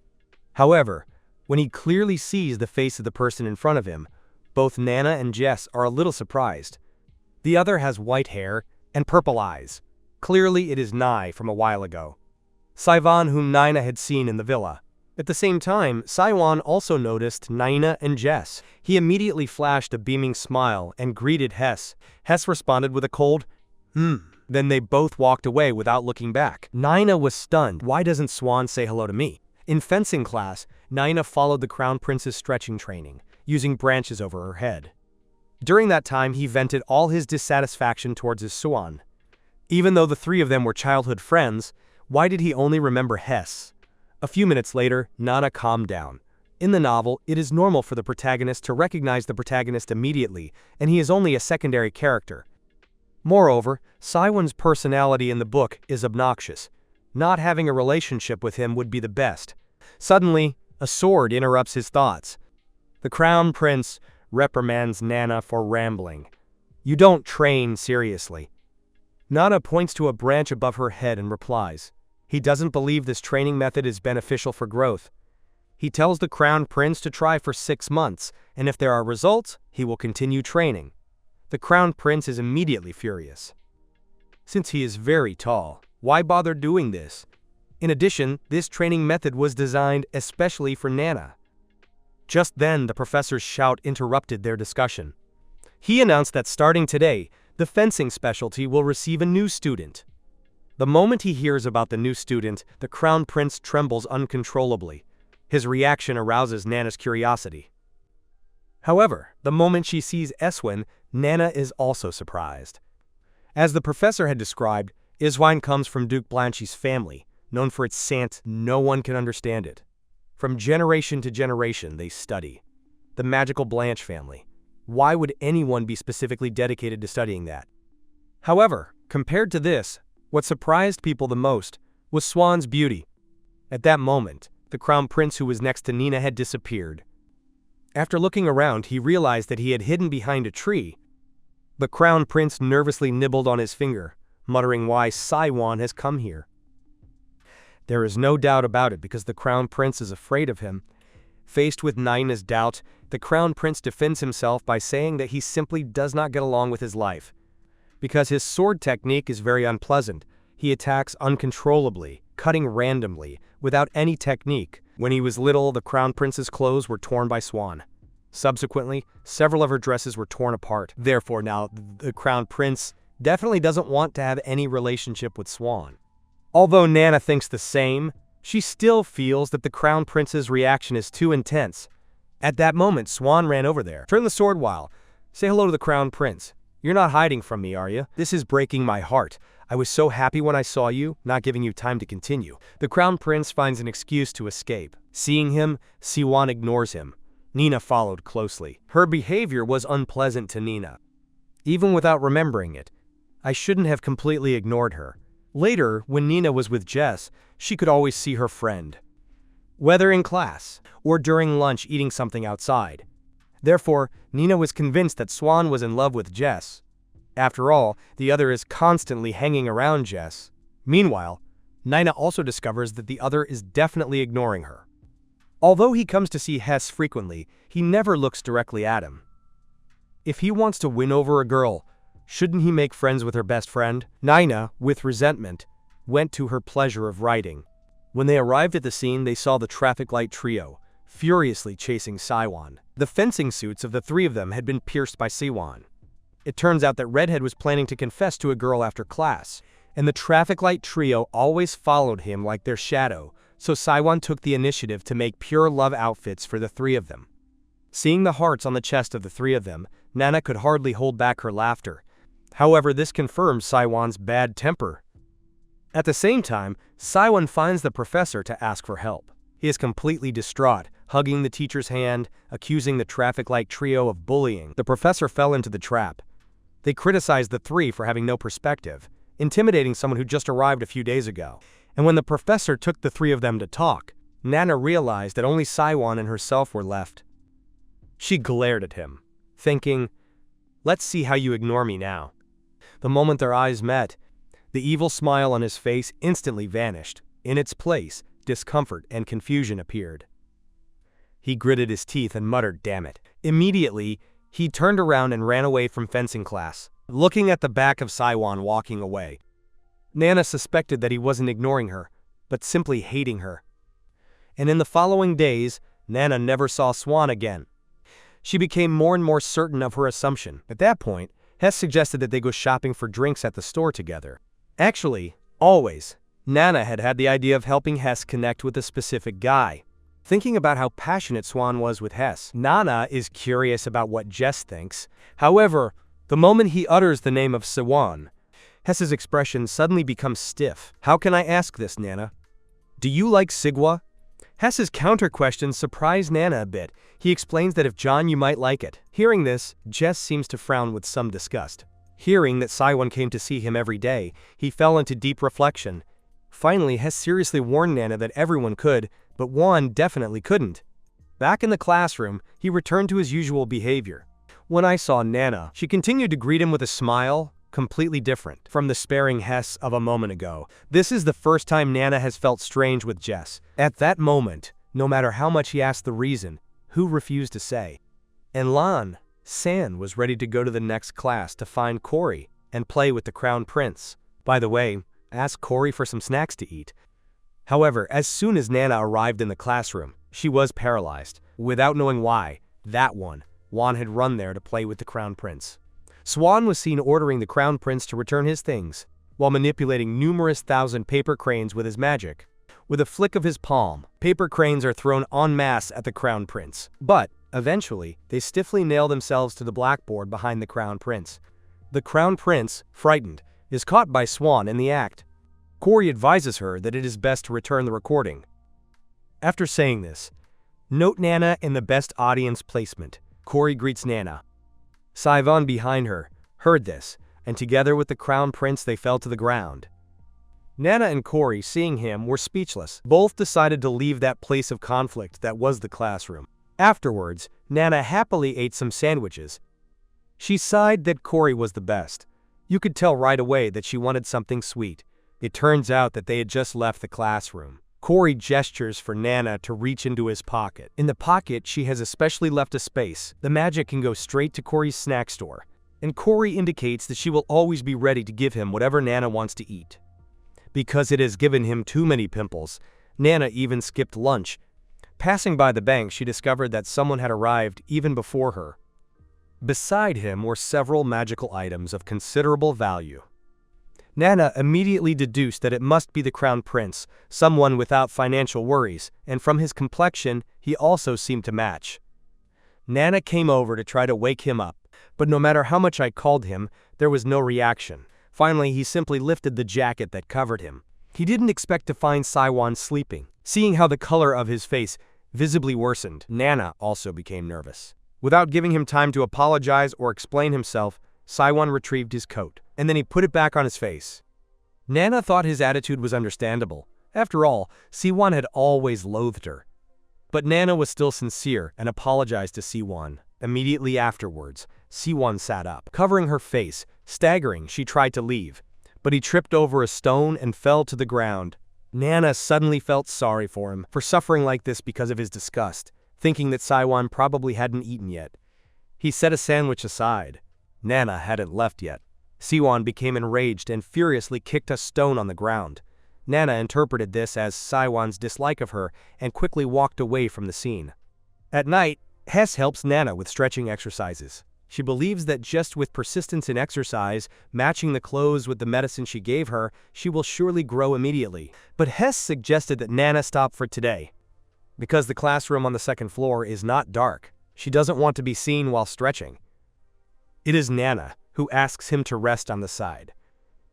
Speaker 1: However, when he clearly sees the face of the person in front of him, both Nana and Jess are a little surprised. The other has white hair and purple eyes. Clearly it is Nai from a while ago. Saiwan, whom Nina had seen in the villa. At the same time, Saiwan also noticed Nina and Jess. He immediately flashed a beaming smile and greeted Hess. Hess responded with a cold, Then they both walked away without looking back. Nina was stunned. Why doesn't Swan say hello to me? In fencing class, Nina followed the Crown Prince's stretching training, using branches over her head. During that time, he vented all his dissatisfaction towards his Swan. Even though the three of them were childhood friends, why did he only remember Hess? A few minutes later, Nana calmed down. In the novel, it is normal for the protagonist to recognize the protagonist immediately, and he is only a secondary character. Moreover, Saiwan's personality in the book is obnoxious. Not having a relationship with him would be the best. Suddenly, a sword interrupts his thoughts. The Crown Prince reprimands Nana for rambling. You don't train seriously. Nana points to a branch above her head and replies. He doesn't believe this training method is beneficial for growth. He tells the Crown Prince to try for 6 months, and if there are results, he will continue training. The Crown Prince is immediately furious. Since he is very tall, why bother doing this? In addition, this training method was designed especially for Nana. Just then, the professor's shout interrupted their discussion. He announced that starting today, the fencing specialty will receive a new student. The moment he hears about the new student, the Crown Prince trembles uncontrollably. His reaction arouses Nana's curiosity. However, the moment she sees Eswin, Nana is also surprised. As the professor had described, Iswine comes from Duke Blanchy's family, known for its sant, no one can understand it. From generation to generation, they study. The magical Blanche family. Why would anyone be specifically dedicated to studying that? However, compared to this, what surprised people the most was Swan's beauty. At that moment, the Crown Prince who was next to Nina had disappeared. After looking around, he realized that he had hidden behind a tree. The Crown Prince nervously nibbled on his finger, muttering why Saiwan has come here. There is no doubt about it because the Crown Prince is afraid of him. Faced with Nina's doubt, the Crown Prince defends himself by saying that he simply does not get along with his life. Because his sword technique is very unpleasant, he attacks uncontrollably, cutting randomly, without any technique. When he was little, the Crown Prince's clothes were torn by Swan. Subsequently, several of her dresses were torn apart. Therefore, now, the Crown Prince definitely doesn't want to have any relationship with Swan. Although Nana thinks the same, she still feels that the Crown Prince's reaction is too intense. At that moment, Swan ran over there. Turn the sword while. Say hello to the Crown Prince. You're not hiding from me, are you? This is breaking my heart. I was so happy when I saw you, not giving you time to continue. The Crown Prince finds an excuse to escape. Seeing him, Siwan ignores him. Nina followed closely. Her behavior was unpleasant to Nina. Even without remembering it, I shouldn't have completely ignored her. Later, when Nina was with Jess, she could always see her friend. Whether in class, or during lunch eating something outside. Therefore, Nina was convinced that Swan was in love with Jess. After all, the other is constantly hanging around Jess. Meanwhile, Nina also discovers that the other is definitely ignoring her. Although he comes to see Hess frequently, he never looks directly at him. If he wants to win over a girl, Shouldn't he make friends with her best friend? Nina, with resentment, went to her pleasure of writing. When they arrived at the scene, they saw the traffic light trio, furiously chasing Saiwan. The fencing suits of the three of them had been pierced by Siwon. It turns out that Redhead was planning to confess to a girl after class, and the traffic light trio always followed him like their shadow, so Saiwan took the initiative to make pure love outfits for the three of them. Seeing the hearts on the chest of the three of them, Nana could hardly hold back her laughter. However, this confirms Saiwan's bad temper. At the same time, Saiwan finds the professor to ask for help. He is completely distraught, hugging the teacher's hand, accusing the traffic light trio of bullying. The professor fell into the trap. They criticized the three for having no perspective, intimidating someone who just arrived a few days ago. And when the professor took the three of them to talk, Nana realized that only Saiwan and herself were left. She glared at him, thinking, "Let's see how you ignore me now." The moment their eyes met, the evil smile on his face instantly vanished. In its place, discomfort and confusion appeared. He gritted his teeth and muttered, "Damn it." Immediately, he turned around and ran away from fencing class, looking at the back of Saiwan walking away. Nana suspected that he wasn't ignoring her, but simply hating her. And in the following days, Nana never saw Swan again. She became more and more certain of her assumption. At that point, Hess suggested that they go shopping for drinks at the store together. Actually, always, Nana had had the idea of helping Hess connect with a specific guy. Thinking about how passionate Swan was with Hess, Nana is curious about what Jess thinks. However, the moment he utters the name of Swan, Hess's expression suddenly becomes stiff. "How can I ask this, Nana? Do you like Sigwa?" Hess's counter-question surprised Nana a bit. He explains that if John, you might like it. Hearing this, Jess seems to frown with some disgust. Hearing that Saiwan came to see him every day, he fell into deep reflection. Finally, Hess seriously warned Nana that everyone could, but Juan definitely couldn't. Back in the classroom, he returned to his usual behavior. When I saw Nana, she continued to greet him with a smile, completely different from the sparing Hess of a moment ago. This is the first time Nana has felt strange with Jess. At that moment, no matter how much he asked the reason, who refused to say? And San was ready to go to the next class to find Cory and play with the Crown Prince. By the way, ask Cory for some snacks to eat. However, as soon as Nana arrived in the classroom, she was paralyzed. Without knowing why, Juan had run there to play with the Crown Prince. Swan was seen ordering the Crown Prince to return his things, while manipulating numerous thousand paper cranes with his magic. With a flick of his palm, paper cranes are thrown en masse at the Crown Prince. But, eventually, they stiffly nail themselves to the blackboard behind the Crown Prince. The Crown Prince, frightened, is caught by Swan in the act. Cory advises her that it is best to return the recording. After saying this, note Nana in the best audience placement. Cory greets Nana. Saivan behind her heard this, and together with the Crown Prince they fell to the ground. Nana and Cory, seeing him, were speechless. Both decided to leave that place of conflict that was the classroom. Afterwards, Nana happily ate some sandwiches. She sighed that Cory was the best. You could tell right away that she wanted something sweet. It turns out that they had just left the classroom. Cory gestures for Nana to reach into his pocket. In the pocket, she has especially left a space. The magic can go straight to Cory's snack store. And Cory indicates that she will always be ready to give him whatever Nana wants to eat. Because it has given him too many pimples, Nana even skipped lunch. Passing by the bank, she discovered that someone had arrived even before her. Beside him were several magical items of considerable value. Nana immediately deduced that it must be the Crown Prince, someone without financial worries, and from his complexion, he also seemed to match. Nana came over to try to wake him up, but no matter how much I called him, there was no reaction. Finally, he simply lifted the jacket that covered him. He didn't expect to find Saiwan sleeping. Seeing how the color of his face visibly worsened, Nana also became nervous. Without giving him time to apologize or explain himself, Saiwan retrieved his coat, and then he put it back on his face. Nana thought his attitude was understandable. After all, Siwon had always loathed her. But Nana was still sincere and apologized to Siwon. Immediately afterwards, Siwon sat up. Covering her face, staggering, she tried to leave. But he tripped over a stone and fell to the ground. Nana suddenly felt sorry for him for suffering like this because of his disgust, thinking that Siwon probably hadn't eaten yet. He set a sandwich aside. Nana hadn't left yet. Siwon became enraged and furiously kicked a stone on the ground. Nana interpreted this as Siwon's dislike of her and quickly walked away from the scene. At night, Hess helps Nana with stretching exercises. She believes that just with persistence in exercise, matching the clothes with the medicine she gave her, she will surely grow immediately. But Hess suggested that Nana stop for today. Because the classroom on the second floor is not dark, she doesn't want to be seen while stretching. It is Nana who asks him to rest on the side.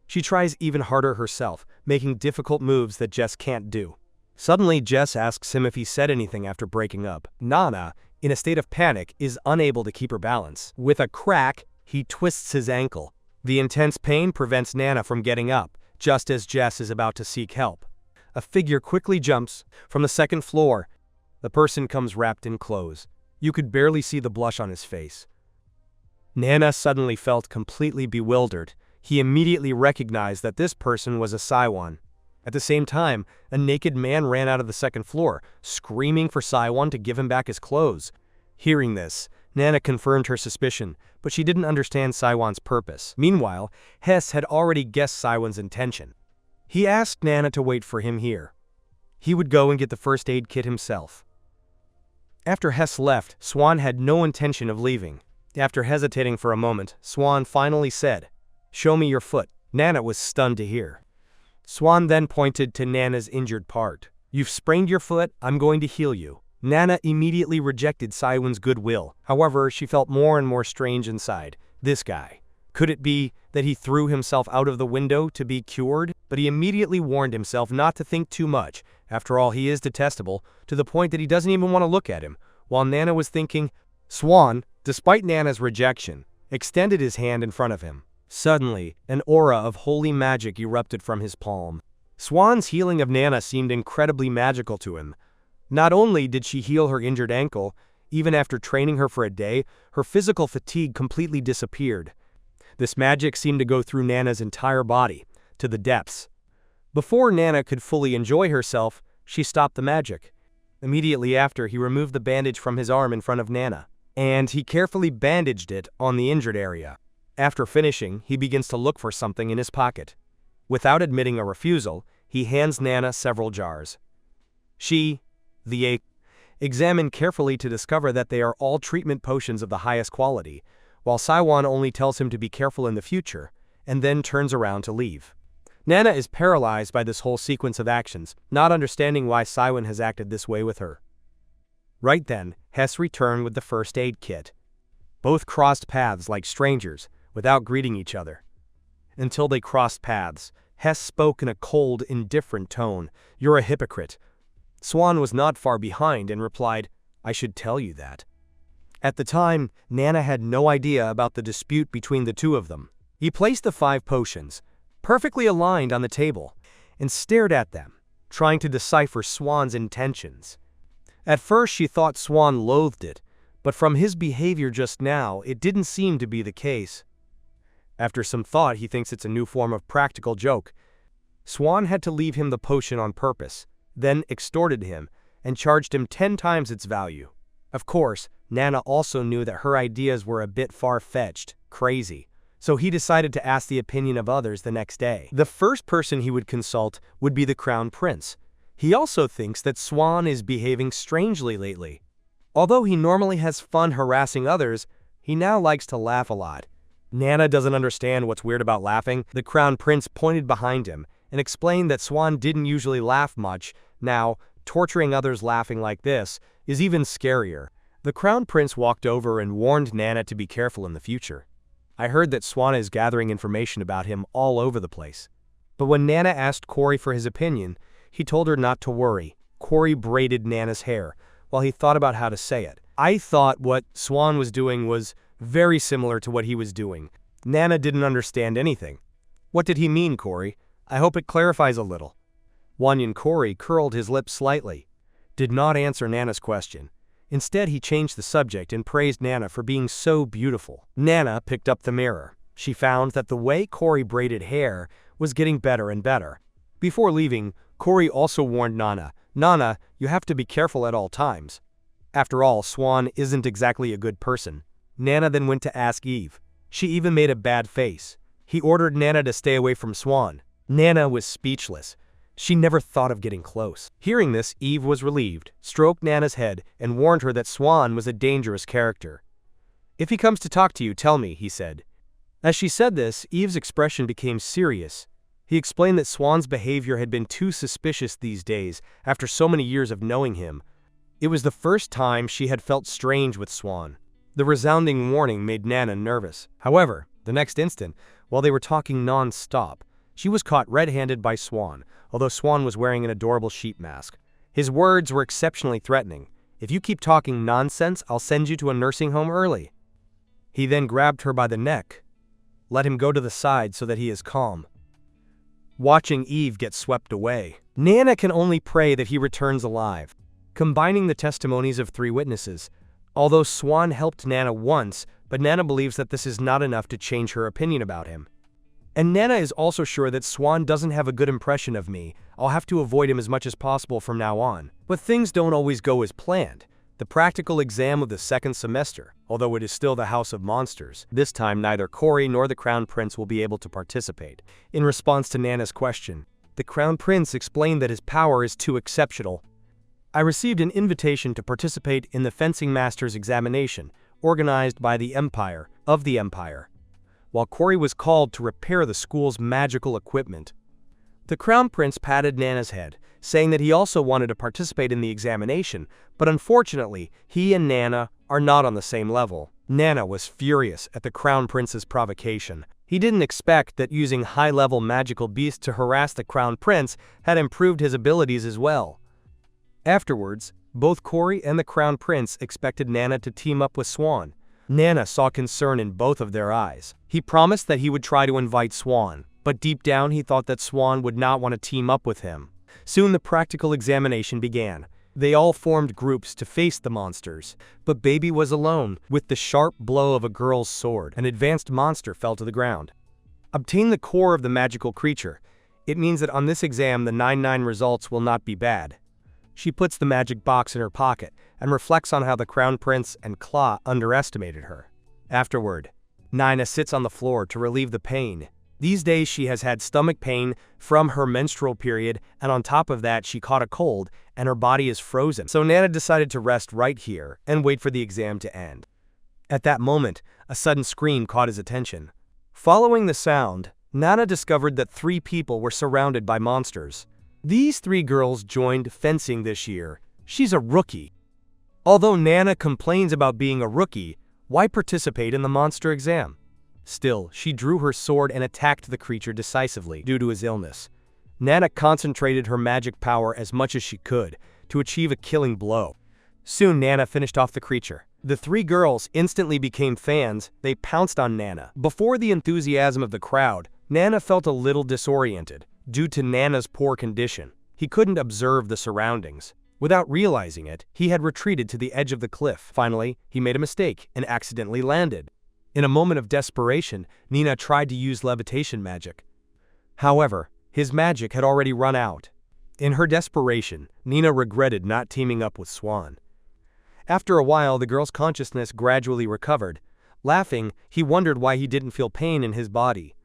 Speaker 1: She tries even harder herself, making difficult moves that Jess can't do. Suddenly, Jess asks him if he said anything after breaking up. Nana, in a state of panic, is unable to keep her balance. With a crack, he twists his ankle. The intense pain prevents Nana from getting up, just as Jess is about to seek help. A figure quickly jumps from the second floor. The person comes wrapped in clothes. You could barely see the blush on his face. Nana suddenly felt completely bewildered. He immediately recognized that this person was a Siwon. At the same time, a naked man ran out of the second floor, screaming for Siwon to give him back his clothes. Hearing this, Nana confirmed her suspicion, but she didn't understand Siwon's purpose. Meanwhile, Hess had already guessed Siwon's intention. He asked Nana to wait for him here. He would go and get the first aid kit himself. After Hess left, Swan had no intention of leaving. After hesitating for a moment, Swan finally said, "Show me your foot." Nana was stunned to hear. Swan then pointed to Nana's injured part. "You've sprained your foot, I'm going to heal you." Nana immediately rejected Siwon's goodwill. However, she felt more and more strange inside. This guy. Could it be that he threw himself out of the window to be cured? But he immediately warned himself not to think too much. After all, he is detestable, to the point that he doesn't even want to look at him. While Nana was thinking, Swan, despite Nana's rejection, extended his hand in front of him. Suddenly, an aura of holy magic erupted from his palm. Swan's healing of Nana seemed incredibly magical to him. Not only did she heal her injured ankle, even after training her for a day, her physical fatigue completely disappeared. This magic seemed to go through Nana's entire body, to the depths. Before Nana could fully enjoy herself, she stopped the magic. Immediately after, he removed the bandage from his arm in front of Nana, and he carefully bandaged it on the injured area. After finishing, he begins to look for something in his pocket. Without admitting a refusal, he hands Nana several jars. She, examine carefully to discover that they are all treatment potions of the highest quality, while Siwon only tells him to be careful in the future, and then turns around to leave. Nana is paralyzed by this whole sequence of actions, not understanding why Siwon has acted this way with her. Right then, Hess returned with the first aid kit. Both crossed paths like strangers, without greeting each other. Until they crossed paths, Hess spoke in a cold, indifferent tone. "You're a hypocrite." Swan was not far behind and replied, "I should tell you that." At the time, Nana had no idea about the dispute between the two of them. He placed the 5 potions, perfectly aligned on the table, and stared at them, trying to decipher Swan's intentions. At first she thought Swan loathed it, but from his behavior just now, it didn't seem to be the case. After some thought, he thinks it's a new form of practical joke. Swan had to leave him the potion on purpose, then extorted him, and charged him 10 times its value. Of course, Nana also knew that her ideas were a bit far-fetched, crazy, so he decided to ask the opinion of others the next day. The first person he would consult would be the Crown Prince. He also thinks that Swan is behaving strangely lately. Although he normally has fun harassing others, he now likes to laugh a lot. Nana doesn't understand what's weird about laughing. The Crown Prince pointed behind him and explained that Swan didn't usually laugh much. Now, torturing others laughing like this is even scarier. The Crown Prince walked over and warned Nana to be careful in the future. I heard that Swan is gathering information about him all over the place. But when Nana asked Corey for his opinion, he told her not to worry. Corey braided Nana's hair while he thought about how to say it. I thought what Swan was doing was very similar to what he was doing. Nana didn't understand anything. What did he mean, Corey? I hope it clarifies a little. Wanyan Corey curled his lips slightly, did not answer Nana's question. Instead, he changed the subject and praised Nana for being so beautiful. Nana picked up the mirror. She found that the way Corey braided hair was getting better and better. Before leaving, Corey also warned Nana, "Nana, you have to be careful at all times." After all, Swan isn't exactly a good person. Nana then went to ask Eve. She even made a bad face. He ordered Nana to stay away from Swan. Nana was speechless. She never thought of getting close. Hearing this, Eve was relieved, stroked Nana's head, and warned her that Swan was a dangerous character. "If he comes to talk to you, tell me," he said. As she said this, Eve's expression became serious. He explained that Swan's behavior had been too suspicious these days after so many years of knowing him. It was the first time she had felt strange with Swan. The resounding warning made Nana nervous. However, the next instant, while they were talking non-stop, she was caught red-handed by Swan, although Swan was wearing an adorable sheep mask. His words were exceptionally threatening. "If you keep talking nonsense, I'll send you to a nursing home early." He then grabbed her by the neck. Let him go to the side so that he is calm. Watching Eve get swept away, Nana can only pray that he returns alive. Combining the testimonies of 3 witnesses, although Swan helped Nana once, but Nana believes that this is not enough to change her opinion about him. And Nana is also sure that Swan doesn't have a good impression of me. I'll have to avoid him as much as possible from now on. But things don't always go as planned. The practical exam of the 2nd semester, although it is still the House of Monsters, this time neither Cory nor the Crown Prince will be able to participate. In response to Nana's question, the Crown Prince explained that his power is too exceptional. "I received an invitation to participate in the Fencing Master's examination, organized by the Empire, while Cory was called to repair the school's magical equipment." The Crown Prince patted Nana's head, saying that he also wanted to participate in the examination, but unfortunately, he and Nana are not on the same level. Nana was furious at the Crown Prince's provocation. He didn't expect that using high-level magical beasts to harass the Crown Prince had improved his abilities as well. Afterwards, both Cory and the Crown Prince expected Nana to team up with Swan. Nana saw concern in both of their eyes. He promised that he would try to invite Swan, but deep down he thought that Swan would not want to team up with him. Soon the practical examination began. They all formed groups to face the monsters, but Baby was alone. With the sharp blow of a girl's sword, an advanced monster fell to the ground. Obtain the core of the magical creature. It means that on this exam the 9-9 results will not be bad. She puts the magic box in her pocket and reflects on how the Crown Prince and Claw underestimated her. Afterward, Nina sits on the floor to relieve the pain. These days she has had stomach pain from her menstrual period, and on top of that she caught a cold and her body is frozen. So Nana decided to rest right here and wait for the exam to end. At that moment, a sudden scream caught his attention. Following the sound, Nana discovered that 3 people were surrounded by monsters. These 3 girls joined fencing this year. She's a rookie. Although Nana complains about being a rookie, why participate in the monster exam? Still, she drew her sword and attacked the creature decisively due to his illness. Nana concentrated her magic power as much as she could to achieve a killing blow. Soon Nana finished off the creature. The 3 girls instantly became fans. They pounced on Nana. Before the enthusiasm of the crowd, Nana felt a little disoriented due to Nana's poor condition. He couldn't observe the surroundings. Without realizing it, he had retreated to the edge of the cliff. Finally, he made a mistake and accidentally landed. In a moment of desperation, Nina tried to use levitation magic. However, his magic had already run out. In her desperation, Nina regretted not teaming up with Swan. After a while, the girl's consciousness gradually recovered. Laughing, he wondered why he didn't feel pain in his body.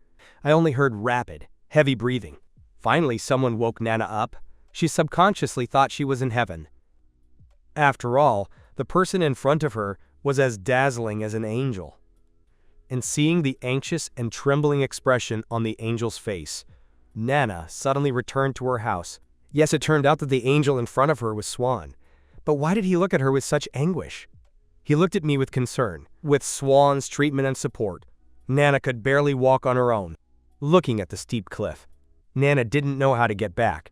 Speaker 1: I only heard rapid, heavy breathing. Finally, someone woke Nana up. She subconsciously thought she was in heaven. After all, the person in front of her was as dazzling as an angel. And seeing the anxious and trembling expression on the angel's face, Nana suddenly returned to her house. Yes, it turned out that the angel in front of her was Swan. But why did he look at her with such anguish? He looked at me with concern. With Swan's treatment and support, Nana could barely walk on her own. Looking at the steep cliff, Nana didn't know how to get back.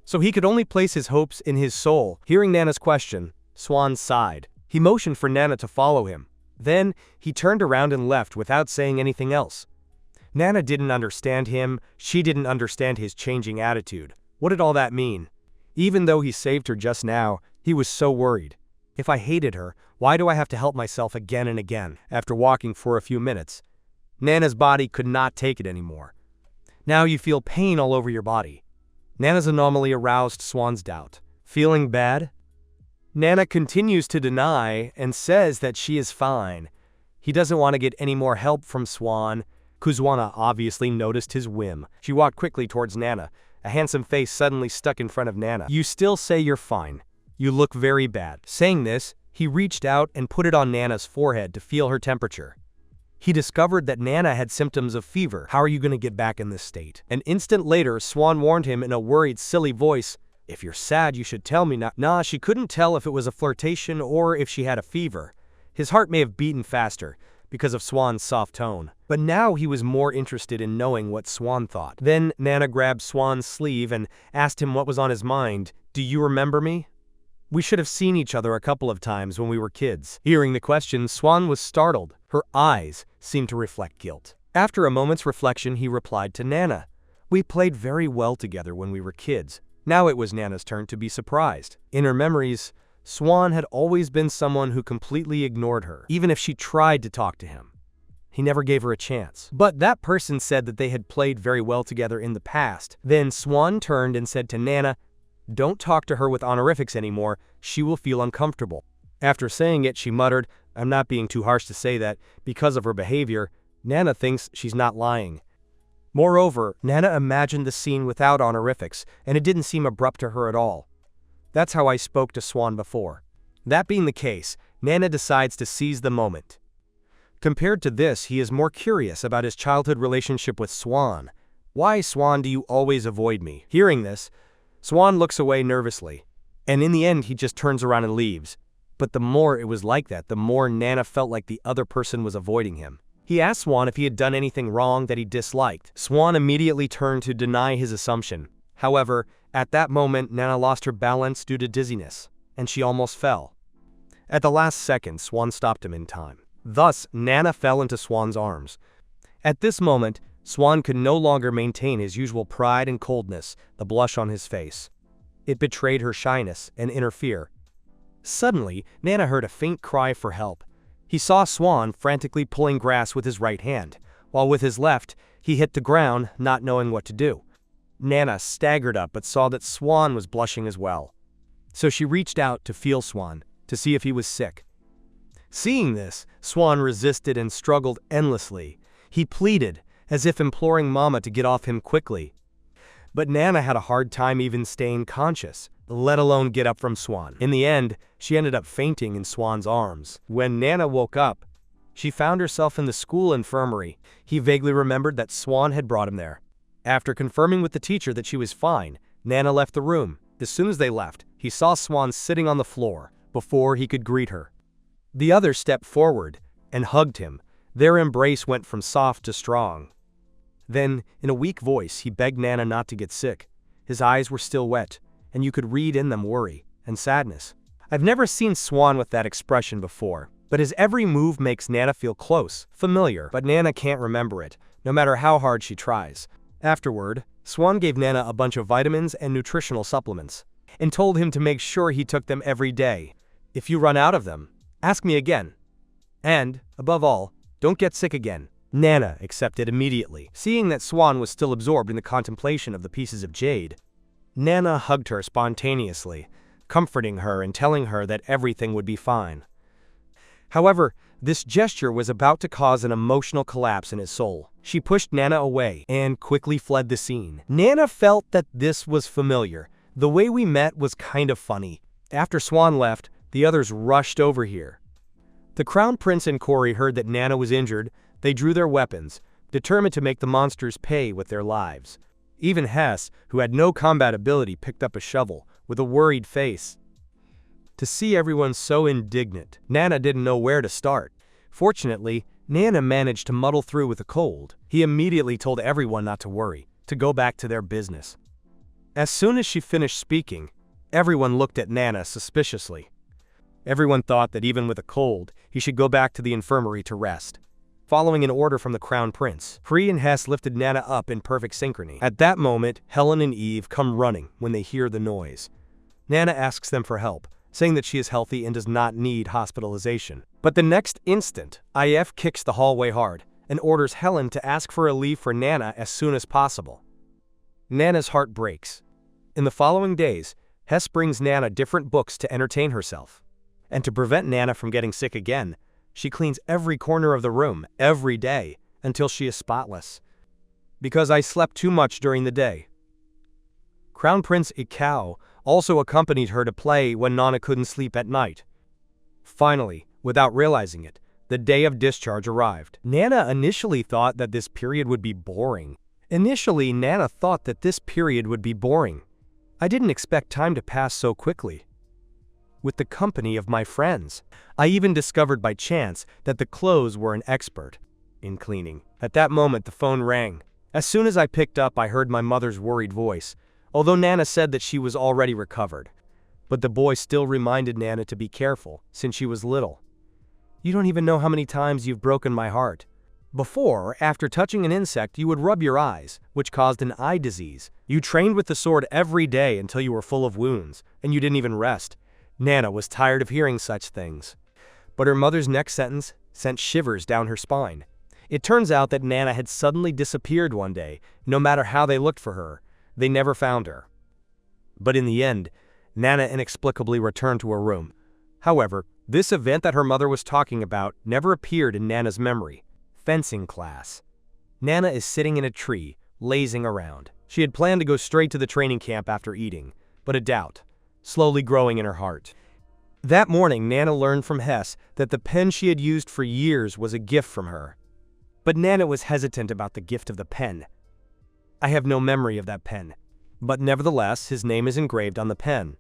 Speaker 1: So he could only place his hopes in his soul. Hearing Nana's question, Swan sighed. He motioned for Nana to follow him. Then, he turned around and left without saying anything else. Nana didn't understand him. She didn't understand his changing attitude. What did all that mean? Even though he saved her just now, he was so worried. If I hated her, why do I have to help myself again and again? After walking for a few minutes, Nana's body could not take it anymore. Now you feel pain all over your body. Nana's anomaly aroused Swan's doubt. Feeling bad? Nana continues to deny and says that she is fine. He doesn't want to get any more help from Swan. Kuzwana obviously noticed his whim. She walked quickly towards Nana. A handsome face suddenly stuck in front of Nana. "You still say you're fine. You look very bad." Saying this, he reached out and put it on Nana's forehead to feel her temperature. He discovered that Nana had symptoms of fever. "How are you going to get back in this state?" An instant later, Swan warned him in a worried, silly voice, "If you're sad, you should tell me now." Nah, she couldn't tell if it was a flirtation or if she had a fever. His heart may have beaten faster because of Swan's soft tone. But now he was more interested in knowing what Swan thought. Then Nana grabbed Swan's sleeve and asked him what was on his mind. "Do you remember me? We should have seen each other a couple of times when we were kids." Hearing the question, Swan was startled. Her eyes seemed to reflect guilt. After a moment's reflection, he replied to Nana, "We played very well together when we were kids." Now it was Nana's turn to be surprised. In her memories, Swan had always been someone who completely ignored her, even if she tried to talk to him. He never gave her a chance. But that person said that they had played very well together in the past. Then Swan turned and said to Nana, "Don't talk to her with honorifics anymore, she will feel uncomfortable." After saying it, she muttered, "I'm not being too harsh to say that, because of her behavior, Nana thinks she's not lying." Moreover, Nana imagined the scene without honorifics, and it didn't seem abrupt to her at all. "That's how I spoke to Swan before." That being the case, Nana decides to seize the moment. Compared to this, he is more curious about his childhood relationship with Swan. "Why, Swan, do you always avoid me?" Hearing this, Swan looks away nervously, and in the end he just turns around and leaves. But the more it was like that, the more Nana felt like the other person was avoiding him. He asked Swan if he had done anything wrong that he disliked. Swan immediately turned to deny his assumption. However, at that moment, Nana lost her balance due to dizziness, and she almost fell. At the last second, Swan stopped him in time. Thus, Nana fell into Swan's arms. At this moment, Swan could no longer maintain his usual pride and coldness, the blush on his face. It betrayed her shyness and inner fear. Suddenly, Nana heard a faint cry for help. He saw Swan frantically pulling grass with his right hand, while with his left, he hit the ground, not knowing what to do. Nana staggered up but saw that Swan was blushing as well. So she reached out to feel Swan, to see if he was sick. Seeing this, Swan resisted and struggled endlessly. He pleaded, as if imploring Mama to get off him quickly. But Nana had a hard time even staying conscious, let alone get up from Swan. In the end, she ended up fainting in Swan's arms. When Nana woke up, she found herself in the school infirmary. He vaguely remembered that Swan had brought him there. After confirming with the teacher that she was fine, Nana left the room. As soon as they left, he saw Swan sitting on the floor before he could greet her. The other stepped forward and hugged him. Their embrace went from soft to strong. Then, in a weak voice, he begged Nana not to get sick. His eyes were still wet, and you could read in them worry and sadness. I've never seen Swan with that expression before, but his every move makes Nana feel close, familiar, but Nana can't remember it, no matter how hard she tries. Afterward, Swan gave Nana a bunch of vitamins and nutritional supplements, and told him to make sure he took them every day. "If you run out of them, ask me again. And, above all, don't get sick again." Nana accepted immediately. Seeing that Swan was still absorbed in the contemplation of the pieces of jade, Nana hugged her spontaneously, comforting her and telling her that everything would be fine. However, this gesture was about to cause an emotional collapse in his soul. She pushed Nana away and quickly fled the scene. Nana felt that this was familiar. The way we met was kind of funny. After Swan left, the others rushed over here. The Crown Prince and Corey heard that Nana was injured. They drew their weapons, determined to make the monsters pay with their lives. Even Hess, who had no combat ability, picked up a shovel, with a worried face. To see everyone so indignant, Nana didn't know where to start. Fortunately, Nana managed to muddle through with a cold. He immediately told everyone not to worry, to go back to their business. As soon as she finished speaking, everyone looked at Nana suspiciously. Everyone thought that even with a cold, he should go back to the infirmary to rest. Following an order from the Crown Prince, Free and Hess lifted Nana up in perfect synchrony. At that moment, Helen and Eve come running when they hear the noise. Nana asks them for help, saying that she is healthy and does not need hospitalization. But the next instant, IF kicks the hallway hard and orders Helen to ask for a leave for Nana as soon as possible. Nana's heart breaks. In the following days, Hess brings Nana different books to entertain herself. And to prevent Nana from getting sick again, she cleans every corner of the room every day until she is spotless. Because I slept too much during the day. Crown Prince Ikao also accompanied her to play when Nana couldn't sleep at night. Finally, without realizing it, the day of discharge arrived. Nana initially thought that this period would be boring. I didn't expect time to pass so quickly. With the company of my friends, I even discovered by chance that the clothes were an expert in cleaning. At that moment, the phone rang. As soon as I picked up, I heard my mother's worried voice, although Nana said that she was already recovered. But the boy still reminded Nana to be careful, since she was little. You don't even know how many times you've broken my heart. Before, after touching an insect, you would rub your eyes, which caused an eye disease. You trained with the sword every day until you were full of wounds, and you didn't even rest. Nana was tired of hearing such things. But her mother's next sentence sent shivers down her spine. It turns out that Nana had suddenly disappeared one day. No matter how they looked for her, they never found her. But in the end, Nana inexplicably returned to her room. However, this event that her mother was talking about never appeared in Nana's memory. Fencing class. Nana is sitting in a tree, lazing around. She had planned to go straight to the training camp after eating, but a doubt, slowly growing in her heart. That morning, Nana learned from Hess that the pen she had used for years was a gift from her. But Nana was hesitant about the gift of the pen. I have no memory of that pen, but nevertheless, his name is engraved on the pen.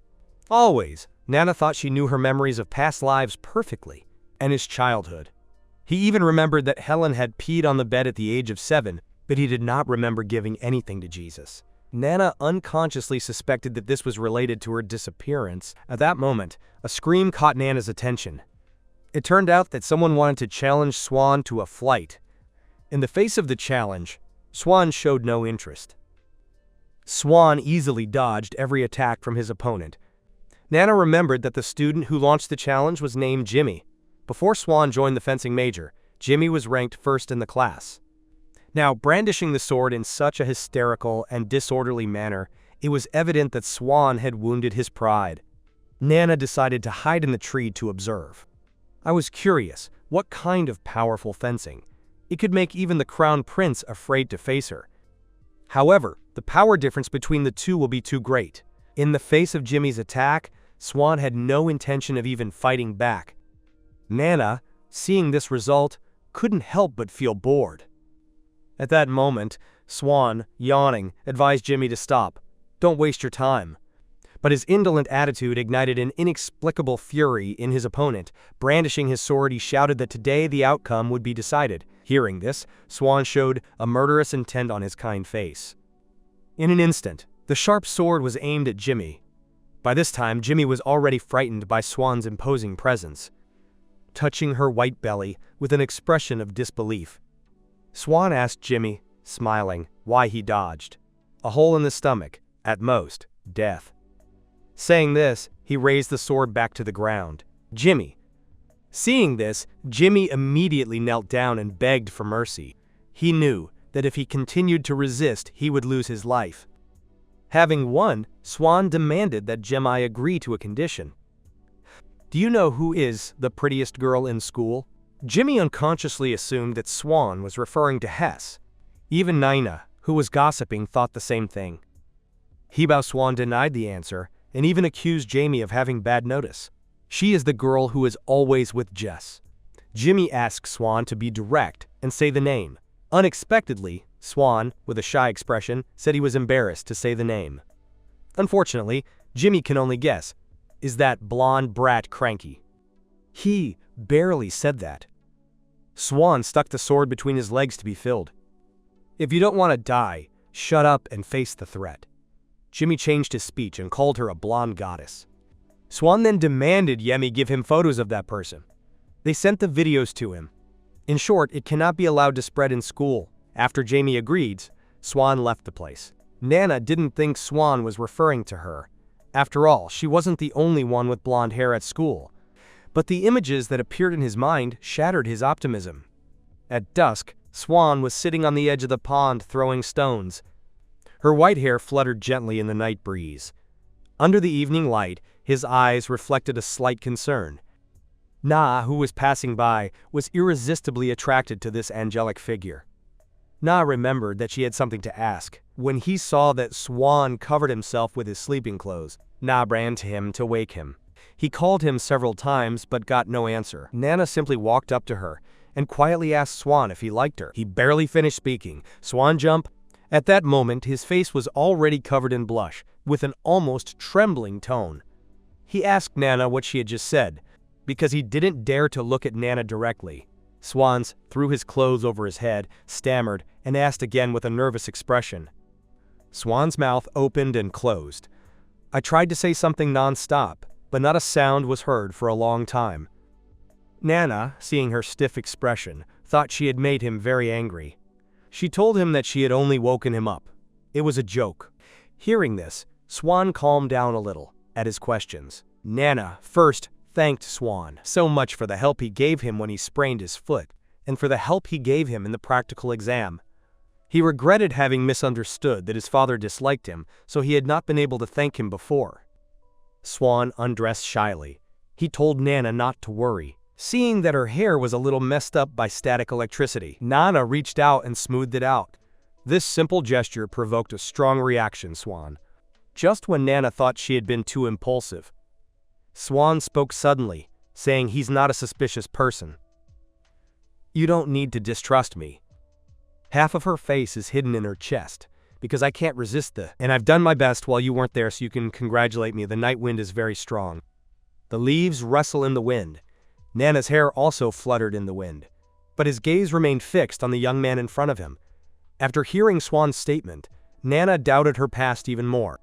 Speaker 1: Always, Nana thought she knew her memories of past lives perfectly, and his childhood. He even remembered that Helen had peed on the bed at the age of 7, but he did not remember giving anything to Jesus. Nana unconsciously suspected that this was related to her disappearance. At that moment, a scream caught Nana's attention. It turned out that someone wanted to challenge Swan to a fight. In the face of the challenge, Swan showed no interest. Swan easily dodged every attack from his opponent. Nana remembered that the student who launched the challenge was named Jimmy. Before Swan joined the fencing major, Jimmy was ranked first in the class. Now, brandishing the sword in such a hysterical and disorderly manner, it was evident that Swan had wounded his pride. Nana decided to hide in the tree to observe. I was curious, what kind of powerful fencing? It could make even the crown prince afraid to face her. However, the power difference between the two will be too great. In the face of Jimmy's attack, Swan had no intention of even fighting back. Nana, seeing this result, couldn't help but feel bored. At that moment, Swan, yawning, advised Jimmy to stop. Don't waste your time. But his indolent attitude ignited an inexplicable fury in his opponent. Brandishing his sword, he shouted that today the outcome would be decided. Hearing this, Swan showed a murderous intent on his kind face. In an instant, the sharp sword was aimed at Jimmy. By this time, Jimmy was already frightened by Swan's imposing presence. Touching her white belly with an expression of disbelief, Swan asked Jimmy, smiling, why he dodged. A hole in the stomach, at most, death. Saying this, he raised the sword back to the ground. Seeing this, Jimmy immediately knelt down and begged for mercy. He knew that if he continued to resist, he would lose his life. Having won, Swan demanded that Jimmy agree to a condition. Do you know who is the prettiest girl in school? Jimmy unconsciously assumed that Swan was referring to Hess. Even Nina, who was gossiping, thought the same thing. Hebao Swan denied the answer and even accused Jamie of having bad notice. She is the girl who is always with Jess. Jimmy asked Swan to be direct and say the name. Unexpectedly, Swan, with a shy expression, said he was embarrassed to say the name. Unfortunately, Jimmy can only guess. Is that blonde brat Cranky? He barely said that. Swan stuck the sword between his legs to be filled. If you don't want to die, shut up and face the threat. Jimmy changed his speech and called her a blonde goddess. Swan then demanded Yemi give him photos of that person. They sent the videos to him. In short, it cannot be allowed to spread in school. After Jamie agreed, Swan left the place. Nana didn't think Swan was referring to her. After all, she wasn't the only one with blonde hair at school. But the images that appeared in his mind shattered his optimism. At dusk, Swan was sitting on the edge of the pond throwing stones. Her white hair fluttered gently in the night breeze. Under the evening light, his eyes reflected a slight concern. Na, who was passing by, was irresistibly attracted to this angelic figure. Na remembered that she had something to ask. When he saw that Swan covered himself with his sleeping clothes, Na ran to him to wake him. He called him several times but got no answer. Nana simply walked up to her and quietly asked Swan if he liked her. He barely finished speaking. Swan jumped. At that moment, his face was already covered in blush, with an almost trembling tone. He asked Nana what she had just said, because he didn't dare to look at Nana directly. Swans threw his clothes over his head, stammered, and asked again with a nervous expression. Swan's mouth opened and closed. I tried to say something non-stop, but not a sound was heard for a long time. Nana, seeing her stiff expression, thought she had made him very angry. She told him that she had only woken him up. It was a joke. Hearing this, Swan calmed down a little at his questions. Nana first thanked Swan so much for the help he gave him when he sprained his foot, and for the help he gave him in the practical exam. He regretted having misunderstood that his father disliked him, so he had not been able to thank him before. Swan undressed shyly. He told Nana not to worry. Seeing that her hair was a little messed up by static electricity, Nana reached out and smoothed it out. This simple gesture provoked a strong reaction, Swan. Just when Nana thought she had been too impulsive, Swan spoke suddenly, saying he's not a suspicious person. You don't need to distrust me. Half of her face is hidden in her chest, because I can't resist and I've done my best while you weren't there so you can congratulate me. The night wind is very strong. The leaves rustle in the wind. Nana's hair also fluttered in the wind, but his gaze remained fixed on the young man in front of him. After hearing Swan's statement, Nana doubted her past even more.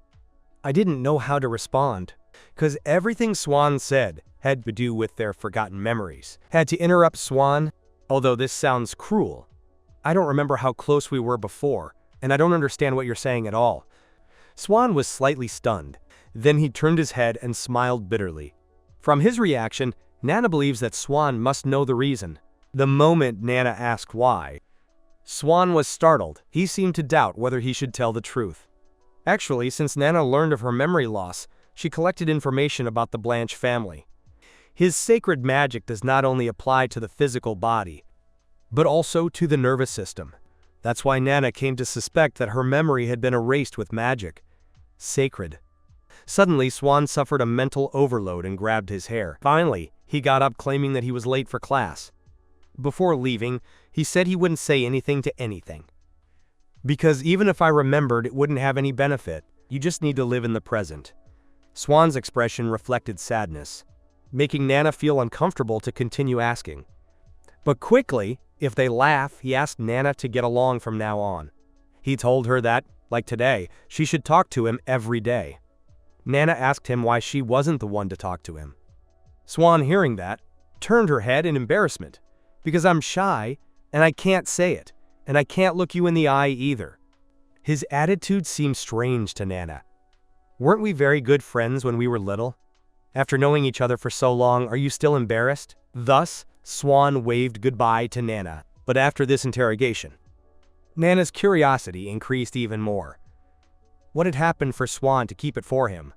Speaker 1: I didn't know how to respond, because everything Swan said had to do with their forgotten memories. Had to interrupt Swan, although this sounds cruel. I don't remember how close we were before, and I don't understand what you're saying at all. Swan was slightly stunned. Then he turned his head and smiled bitterly. From his reaction, Nana believes that Swan must know the reason. The moment Nana asked why, Swan was startled. He seemed to doubt whether he should tell the truth. Actually, since Nana learned of her memory loss, she collected information about the Blanche family. His sacred magic does not only apply to the physical body, but also to the nervous system. That's why Nana came to suspect that her memory had been erased with magic. Sacred. Suddenly, Swan suffered a mental overload and grabbed his hair. Finally, he got up claiming that he was late for class. Before leaving, he said he wouldn't say anything to anything. Because even if I remembered, it wouldn't have any benefit. You just need to live in the present. Swan's expression reflected sadness, making Nana feel uncomfortable to continue asking. But quickly, if they laugh, he asked Nana to get along from now on. He told her that, like today, she should talk to him every day. Nana asked him why she wasn't the one to talk to him. Swan, hearing that, turned her head in embarrassment. Because I'm shy, and I can't say it, and I can't look you in the eye either. His attitude seemed strange to Nana. Weren't we very good friends when we were little? After knowing each other for so long, are you still embarrassed? Thus, Swan waved goodbye to Nana. But after this interrogation, Nana's curiosity increased even more. What had happened for Swan to keep it for him?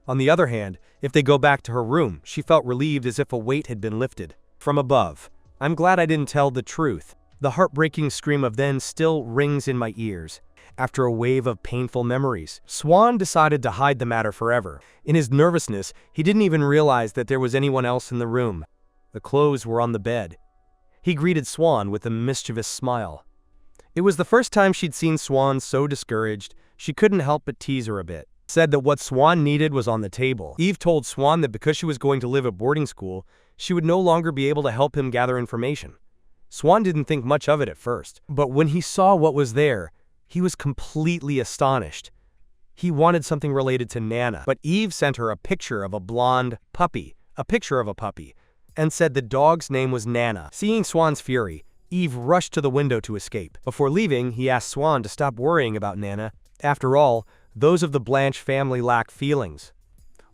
Speaker 1: On the other hand, if they go back to her room, she felt relieved as if a weight had been lifted from above. I'm glad I didn't tell the truth. The heartbreaking scream of then still rings in my ears. After a wave of painful memories, Swan decided to hide the matter forever. In his nervousness, he didn't even realize that there was anyone else in the room. The clothes were on the bed. He greeted Swan with a mischievous smile. It was the first time she'd seen Swan so discouraged, she couldn't help but tease her a bit. Said that what Swan needed was on the table. Eve told Swan that because she was going to live at boarding school, she would no longer be able to help him gather information. Swan didn't think much of it at first, but when he saw what was there, he was completely astonished. He wanted something related to Nana, but Eve sent her a picture of a blonde puppy, and said the dog's name was Nana. Seeing Swan's fury, Eve rushed to the window to escape. Before leaving, he asked Swan to stop worrying about Nana. After all, those of the Blanche family lack feelings.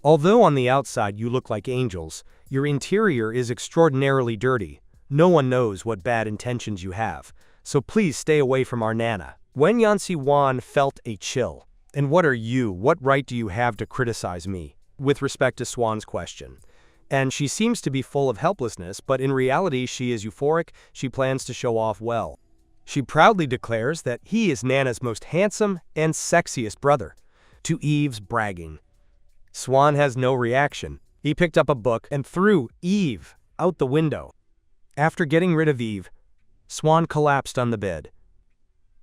Speaker 1: Although on the outside you look like angels, your interior is extraordinarily dirty. No one knows what bad intentions you have, so please stay away from our Nana. Wen Yanxi felt a chill. And what right do you have to criticize me? With respect to Swan's question. And she seems to be full of helplessness, but in reality she is euphoric, she plans to show off well. She proudly declares that he is Nana's most handsome and sexiest brother, to Eve's bragging. Swan has no reaction. He picked up a book and threw Eve out the window. After getting rid of Eve, Swan collapsed on the bed.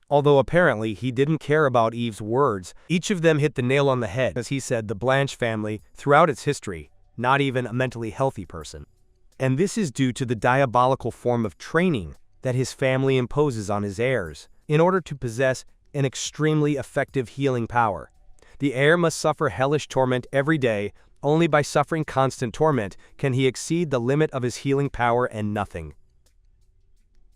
Speaker 1: Although apparently he didn't care about Eve's words, each of them hit the nail on the head. As he said, the Blanche family, throughout its history, not even a mentally healthy person. And this is due to the diabolical form of training that his family imposes on his heirs in order to possess an extremely effective healing power. The heir must suffer hellish torment every day. Only by suffering constant torment can he exceed the limit of his healing power and nothing.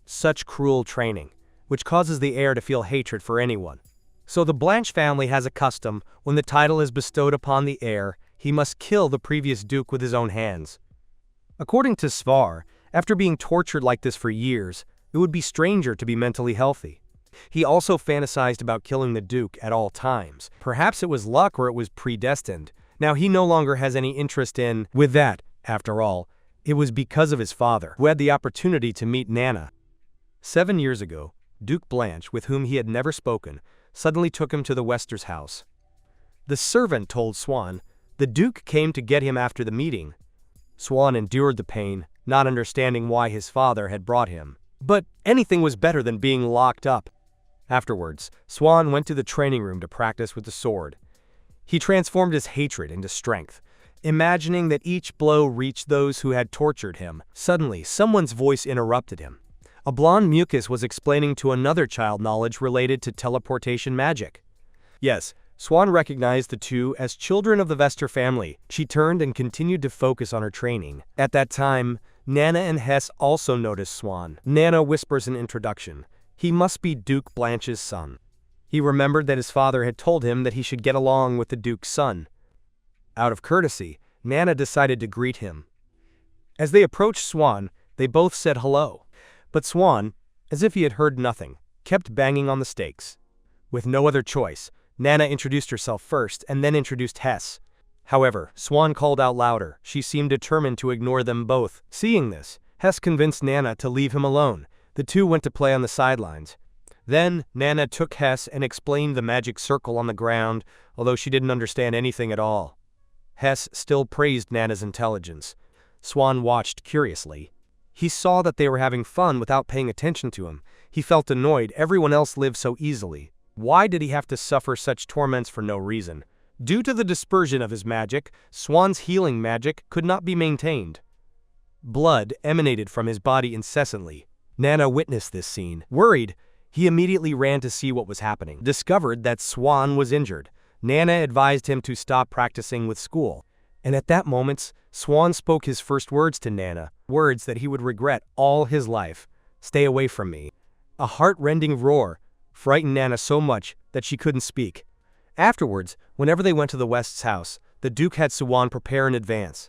Speaker 1: Such cruel training, which causes the heir to feel hatred for anyone. So the Blanche family has a custom: when the title is bestowed upon the heir, he must kill the previous duke with his own hands. According to Svar, after being tortured like this for years, it would be stranger to be mentally healthy. He also fantasized about killing the duke at all times. Perhaps it was luck or it was predestined. Now he no longer has any interest in, with that, after all, it was because of his father, who had the opportunity to meet Nana. 7 years ago, Duke Blanche, with whom he had never spoken, suddenly took him to the Wester's house. The servant told Swan the duke came to get him after the meeting. Swan endured the pain, not understanding why his father had brought him. But anything was better than being locked up. Afterwards, Swan went to the training room to practice with the sword. He transformed his hatred into strength, imagining that each blow reached those who had tortured him. Suddenly, someone's voice interrupted him. A blonde mucus was explaining to another child knowledge related to teleportation magic. Yes, Swan recognized the two as children of the Vester family. She turned and continued to focus on her training. At that time, Nana and Hess also noticed Swan. Nana whispers an introduction. He must be Duke Blanche's son. He remembered that his father had told him that he should get along with the duke's son. Out of courtesy, Nana decided to greet him. As they approached Swan, they both said hello. But Swan, as if he had heard nothing, kept banging on the stakes. With no other choice, Nana introduced herself first and then introduced Hess. However, Swan called out louder. She seemed determined to ignore them both. Seeing this, Hess convinced Nana to leave him alone. The two went to play on the sidelines. Then, Nana took Hess and explained the magic circle on the ground, although she didn't understand anything at all. Hess still praised Nana's intelligence. Swan watched curiously. He saw that they were having fun without paying attention to him. He felt annoyed. Everyone else lived so easily. Why did he have to suffer such torments for no reason? Due to the dispersion of his magic, Swan's healing magic could not be maintained. Blood emanated from his body incessantly. Nana witnessed this scene. Worried, he immediately ran to see what was happening. Discovered that Swan was injured. Nana advised him to stop practicing with school. And at that moment, Swan spoke his first words to Nana, words that he would regret all his life. "Stay away from me." A heart-rending roar frightened Nana so much that she couldn't speak. Afterwards, whenever they went to the West's house, the Duke had Swan prepare in advance.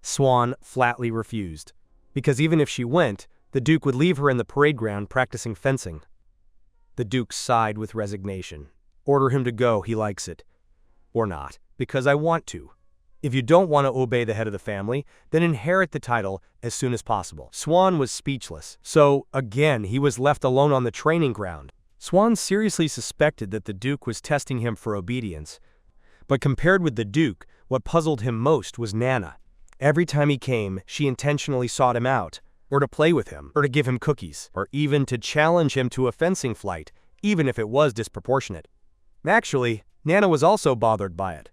Speaker 1: Swan flatly refused, because even if she went, the Duke would leave her in the parade ground practicing fencing. The Duke sighed with resignation. "Order him to go, he likes it. Or not, because I want to. If you don't want to obey the head of the family, then inherit the title as soon as possible." Swan was speechless. So, again, he was left alone on the training ground. Swan seriously suspected that the Duke was testing him for obedience. But compared with the Duke, what puzzled him most was Nana. Every time he came, she intentionally sought him out, or to play with him, or to give him cookies, or even to challenge him to a fencing flight, even if it was disproportionate. Actually, Nana was also bothered by it,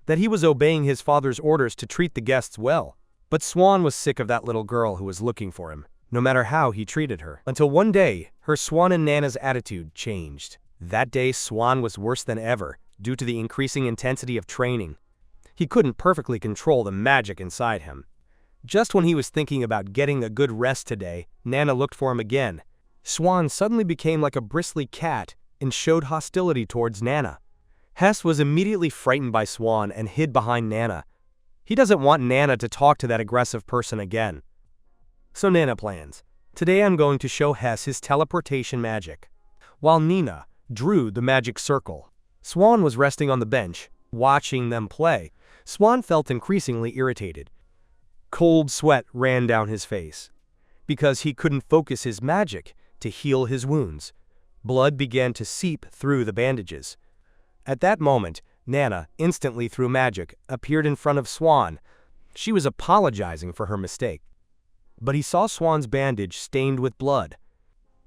Speaker 1: that he was obeying his father's orders to treat the guests well. But Swan was sick of that little girl who was looking for him, no matter how he treated her. Until one day, her Swan and Nana's attitude changed. That day, Swan was worse than ever, due to the increasing intensity of training. He couldn't perfectly control the magic inside him. Just when he was thinking about getting a good rest today, Nana looked for him again. Swan suddenly became like a bristly cat and showed hostility towards Nana. Hess was immediately frightened by Swan and hid behind Nana. He doesn't want Nana to talk to that aggressive person again. So Nana plans. Today I'm going to show Hess his teleportation magic. While Nina drew the magic circle, Swan was resting on the bench, watching them play. Swan felt increasingly irritated. Cold sweat ran down his face. Because he couldn't focus his magic to heal his wounds. Blood began to seep through the bandages. At that moment, Nana, instantly through magic, appeared in front of Swan. She was apologizing for her mistake. But he saw Swan's bandage stained with blood.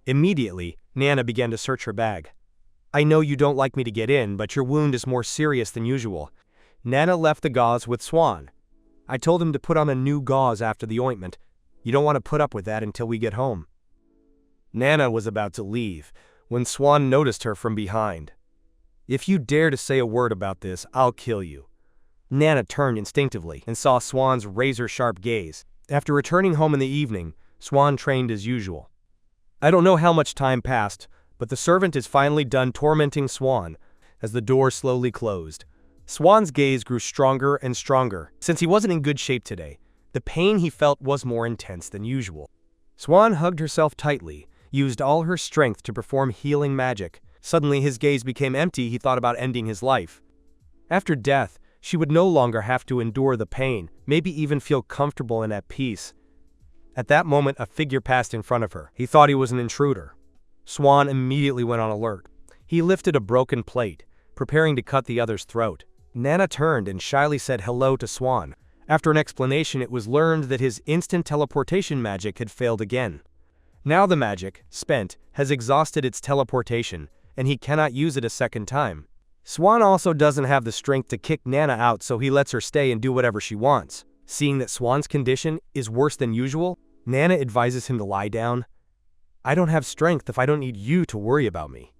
Speaker 1: Immediately, Nana began to search her bag. "I know you don't like me to get in, but your wound is more serious than usual." Nana left the gauze with Swan. "I told him to put on a new gauze after the ointment. You don't want to put up with that until we get home." Nana was about to leave when Swan noticed her from behind. "If you dare to say a word about this, I'll kill you." Nana turned instinctively and saw Swan's razor-sharp gaze. After returning home in the evening, Swan trained as usual. I don't know how much time passed, but the servant is finally done tormenting Swan as the door slowly closed. Swan's gaze grew stronger and stronger. Since he wasn't in good shape today, the pain he felt was more intense than usual. Swan hugged herself tightly, used all her strength to perform healing magic. Suddenly his gaze became empty. He thought about ending his life. After death, she would no longer have to endure the pain, maybe even feel comfortable and at peace. At that moment, a figure passed in front of her. He thought he was an intruder. Swan immediately went on alert. He lifted a broken plate, preparing to cut the other's throat. Nana turned and shyly said hello to Swan. After an explanation, it was learned that his instant teleportation magic had failed again. Now the magic, spent, has exhausted its teleportation, and he cannot use it a second time. Swan also doesn't have the strength to kick Nana out, so he lets her stay and do whatever she wants. Seeing that Swan's condition is worse than usual, Nana advises him to lie down. "I don't have strength if I don't need you to worry about me."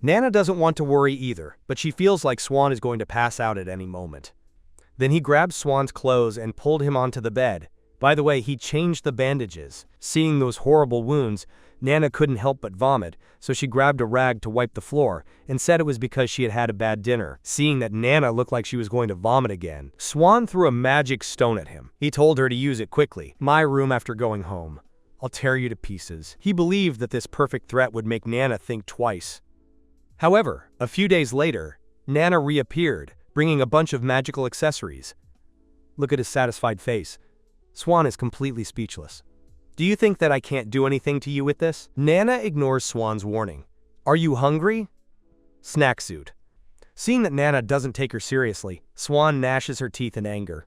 Speaker 1: Nana doesn't want to worry either, but she feels like Swan is going to pass out at any moment. Then he grabbed Swan's clothes and pulled him onto the bed. By the way, he changed the bandages. Seeing those horrible wounds, Nana couldn't help but vomit, so she grabbed a rag to wipe the floor and said it was because she had had a bad dinner. Seeing that Nana looked like she was going to vomit again, Swan threw a magic stone at him. He told her to use it quickly. "My room after going home. I'll tear you to pieces." He believed that this perfect threat would make Nana think twice. However, a few days later, Nana reappeared, bringing a bunch of magical accessories. Look at his satisfied face. Swan is completely speechless. "Do you think that I can't do anything to you with this?" Nana ignores Swan's warning. "Are you hungry?" Snack suit. Seeing that Nana doesn't take her seriously, Swan gnashes her teeth in anger.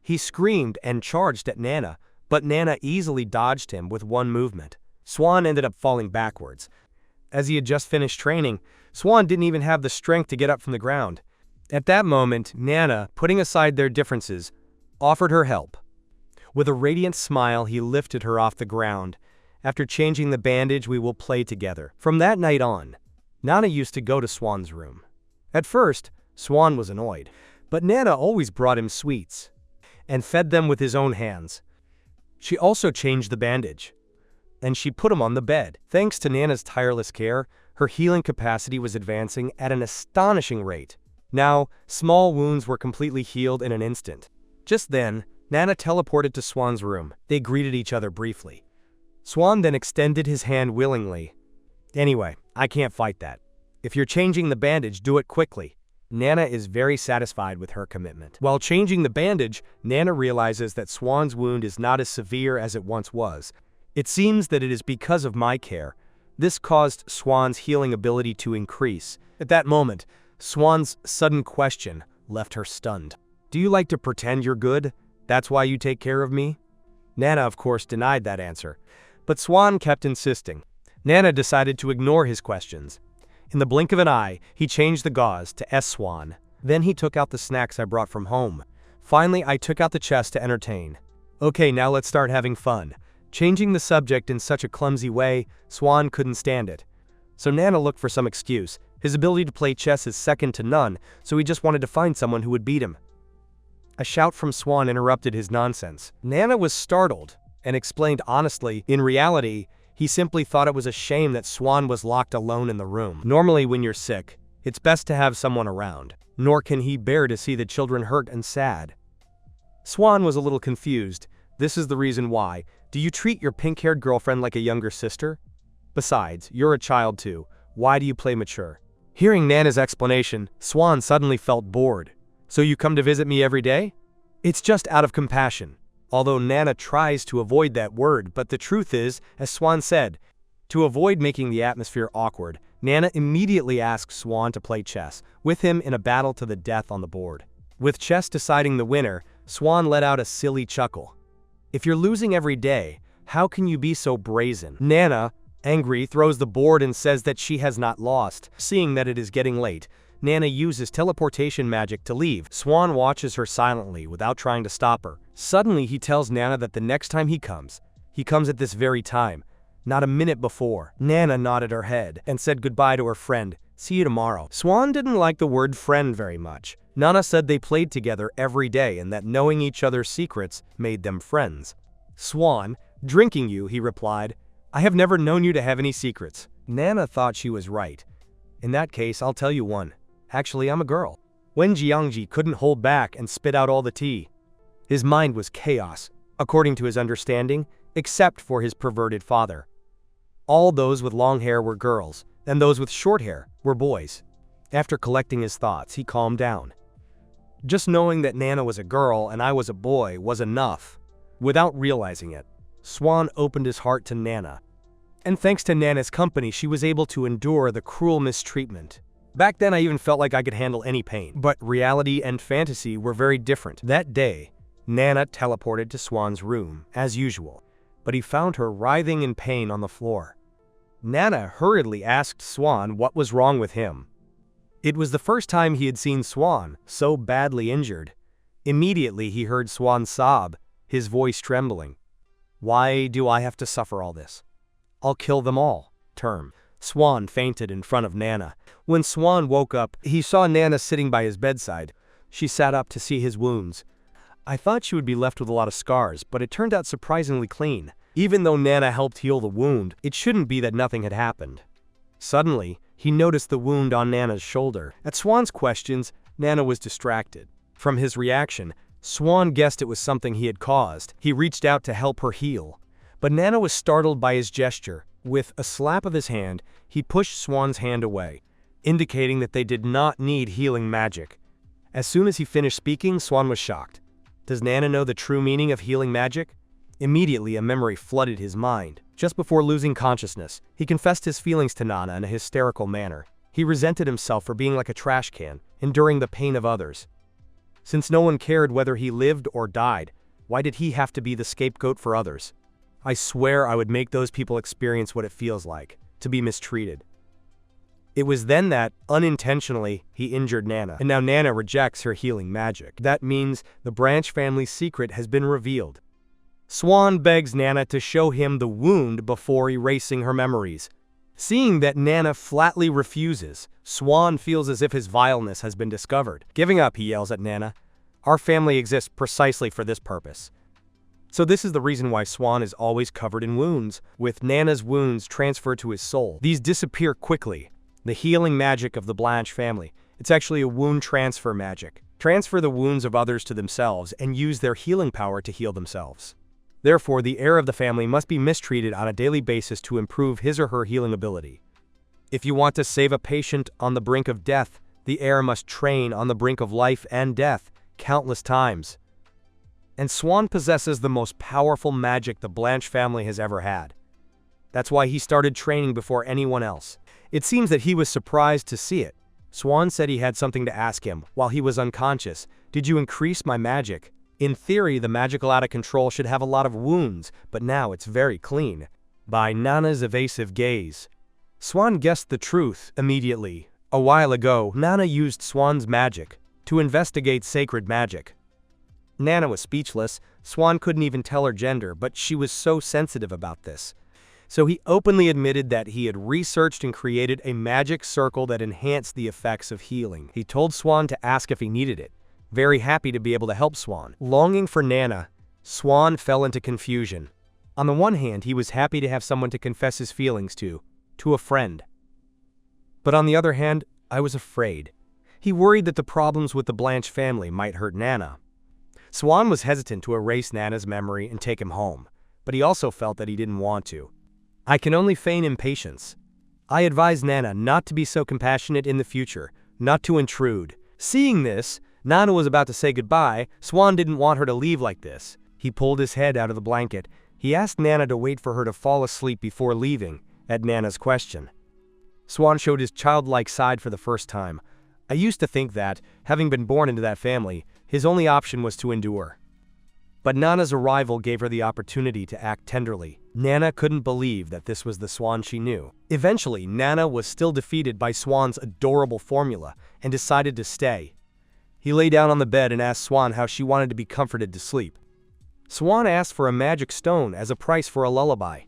Speaker 1: He screamed and charged at Nana, but Nana easily dodged him with one movement. Swan ended up falling backwards. As he had just finished training, Swan didn't even have the strength to get up from the ground. At that moment, Nana, putting aside their differences, offered her help. With a radiant smile, he lifted her off the ground. "After changing the bandage, we will play together." From that night on, Nana used to go to Swan's room. At first, Swan was annoyed, but Nana always brought him sweets and fed them with his own hands. She also changed the bandage, and she put him on the bed. Thanks to Nana's tireless care, her healing capacity was advancing at an astonishing rate. Now, small wounds were completely healed in an instant. Just then, Nana teleported to Swan's room. They greeted each other briefly. Swan then extended his hand willingly. "Anyway, I can't fight that. If you're changing the bandage, do it quickly." Nana is very satisfied with her commitment. While changing the bandage, Nana realizes that Swan's wound is not as severe as it once was. "It seems that it is because of my care." This caused Swan's healing ability to increase. At that moment, Swan's sudden question left her stunned. "Do you like to pretend you're good? That's why you take care of me?" Nana, of course, denied that answer, but Swan kept insisting. Nana decided to ignore his questions. In the blink of an eye, he changed the gauze to S Swan. Then he took out the snacks I brought from home. Finally, I took out the chest to entertain. "Okay, now let's start having fun." Changing the subject in such a clumsy way, Swan couldn't stand it. So Nana looked for some excuse. His ability to play chess is second to none, so he just wanted to find someone who would beat him. A shout from Swan interrupted his nonsense. Nana was startled and explained honestly, in reality, he simply thought it was a shame that Swan was locked alone in the room. Normally when you're sick, it's best to have someone around, nor can he bear to see the children hurt and sad. Swan was a little confused. "This is the reason why. Do you treat your pink-haired girlfriend like a younger sister? Besides, you're a child too. Why do you play mature?" Hearing Nana's explanation, Swan suddenly felt bored. "So you come to visit me every day?" It's just out of compassion. Although Nana tries to avoid that word, but the truth is, as Swan said, To avoid making the atmosphere awkward, Nana immediately asks Swan to play chess with him in a battle to the death on the board. With chess deciding the winner, Swan let out a silly chuckle. "If you're losing every day, how can you be so brazen?" Nana, angry, throws the board and says that she has not lost. Seeing that it is getting late, Nana uses teleportation magic to leave. Swan watches her silently without trying to stop her. Suddenly he tells Nana that the next time he comes at this very time, not a minute before. Nana nodded her head and said goodbye to her friend. "See you tomorrow." Swan didn't like the word friend very much. Nana said they played together every day and that knowing each other's secrets made them friends. "Swan, drinking you," he replied. "I have never known you to have any secrets." Nana thought she was right. "In that case, I'll tell you one. Actually, I'm a girl." Wen Jiangji couldn't hold back and spit out all the tea. His mind was chaos, according to his understanding, except for his perverted father. All those with long hair were girls, and those with short hair were boys. After collecting his thoughts, he calmed down. Just knowing that Nana was a girl and I was a boy was enough. Without realizing it, Swan opened his heart to Nana. And thanks to Nana's company, she was able to endure the cruel mistreatment. Back then I even felt like I could handle any pain. But reality and fantasy were very different. That day, Nana teleported to Swan's room, as usual, but he found her writhing in pain on the floor. Nana hurriedly asked Swan what was wrong with him. It was the first time he had seen Swan so badly injured. Immediately he heard Swan sob, his voice trembling. "Why do I have to suffer all this? I'll kill them all." Swan fainted in front of Nana. When Swan woke up, he saw Nana sitting by his bedside. She sat up to see his wounds. "I thought she would be left with a lot of scars, but it turned out surprisingly clean." Even though Nana helped heal the wound, it shouldn't be that nothing had happened. Suddenly, he noticed the wound on Nana's shoulder. At Swan's questions, Nana was distracted. From his reaction, Swan guessed it was something he had caused. He reached out to help her heal. But Nana was startled by his gesture. With a slap of his hand, he pushed Swan's hand away, indicating that they did not need healing magic. As soon as he finished speaking, Swan was shocked. Does Nana know the true meaning of healing magic? Immediately, a memory flooded his mind. Just before losing consciousness, he confessed his feelings to Nana in a hysterical manner. He resented himself for being like a trash can, enduring the pain of others. Since no one cared whether he lived or died, why did he have to be the scapegoat for others? "I swear I would make those people experience what it feels like to be mistreated." It was then that, unintentionally, he injured Nana, and now Nana rejects her healing magic. That means the Branch family's secret has been revealed. Swan begs Nana to show him the wound before erasing her memories. Seeing that Nana flatly refuses, Swan feels as if his vileness has been discovered. Giving up, he yells at Nana. "Our family exists precisely for this purpose." So this is the reason why Swan is always covered in wounds. With Nana's wounds transferred to his soul, these disappear quickly. The healing magic of the Blanche family. It's actually a wound transfer magic. Transfer the wounds of others to themselves and use their healing power to heal themselves. Therefore, the heir of the family must be mistreated on a daily basis to improve his or her healing ability. If you want to save a patient on the brink of death, the heir must train on the brink of life and death countless times. And Swan possesses the most powerful magic the Blanche family has ever had. That's why he started training before anyone else. It seems that he was surprised to see it. Swan said he had something to ask him while he was unconscious. "Did you increase my magic?" In theory, the magical out of control should have a lot of wounds, but now it's very clean. By Nana's evasive gaze, Swan guessed the truth immediately. A while ago, Nana used Swan's magic to investigate sacred magic. Nana was speechless. Swan couldn't even tell her gender, but she was so sensitive about this. So he openly admitted that he had researched and created a magic circle that enhanced the effects of healing. He told Swan to ask if he needed it. Very happy to be able to help Swan. Longing for Nana, Swan fell into confusion. On the one hand, he was happy to have someone to confess his feelings to a friend. But on the other hand, I was afraid. He worried that the problems with the Blanche family might hurt Nana. Swan was hesitant to erase Nana's memory and take him home, but he also felt that he didn't want to. "I can only feign impatience. I advise Nana not to be so compassionate in the future, not to intrude." Seeing this, Nana was about to say goodbye. Swan didn't want her to leave like this. He pulled his head out of the blanket. He asked Nana to wait for her to fall asleep before leaving, at Nana's question. Swan showed his childlike side for the first time. I used to think that, having been born into that family, his only option was to endure. But Nana's arrival gave her the opportunity to act tenderly. Nana couldn't believe that this was the Swan she knew. Eventually, Nana was still defeated by Swan's adorable formula and decided to stay. He lay down on the bed and asked Swan how she wanted to be comforted to sleep. Swan asked for a magic stone as a price for a lullaby.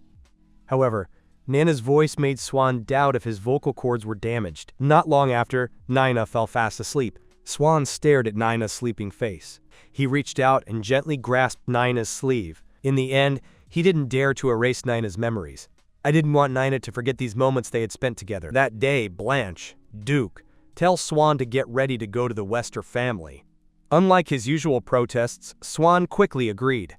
Speaker 1: However, Nana's voice made Swan doubt if his vocal cords were damaged. Not long after, Nina fell fast asleep. Swan stared at Nina's sleeping face. He reached out and gently grasped Nina's sleeve. In the end, he didn't dare to erase Nina's memories. I didn't want Nina to forget these moments they had spent together. That day, Blanche, Duke, tell Swan to get ready to go to the Wester family. Unlike his usual protests, Swan quickly agreed.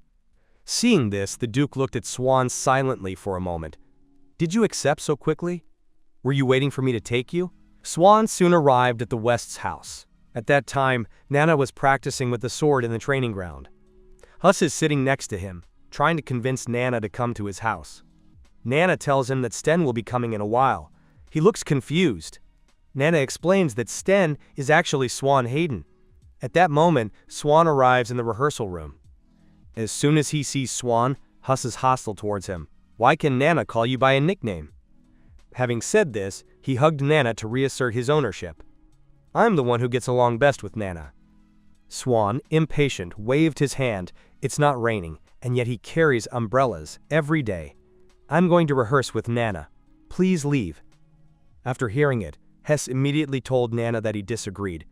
Speaker 1: Seeing this, the Duke looked at Swan silently for a moment. Did you accept so quickly? Were you waiting for me to take you? Swan soon arrived at the West's house. At that time, Nana was practicing with the sword in the training ground. Huss is sitting next to him, trying to convince Nana to come to his house. Nana tells him that Sten will be coming in a while. He looks confused. Nana explains that Sten is actually Swan Hayden. At that moment, Swan arrives in the rehearsal room. As soon as he sees Swan, Huss is hostile towards him. Why can Nana call you by a nickname? Having said this, he hugged Nana to reassert his ownership. I'm the one who gets along best with Nana. Swan, impatient, waved his hand. It's not raining, and yet he carries umbrellas every day. I'm going to rehearse with Nana. Please leave. After hearing it, Hess immediately told Nana that he disagreed.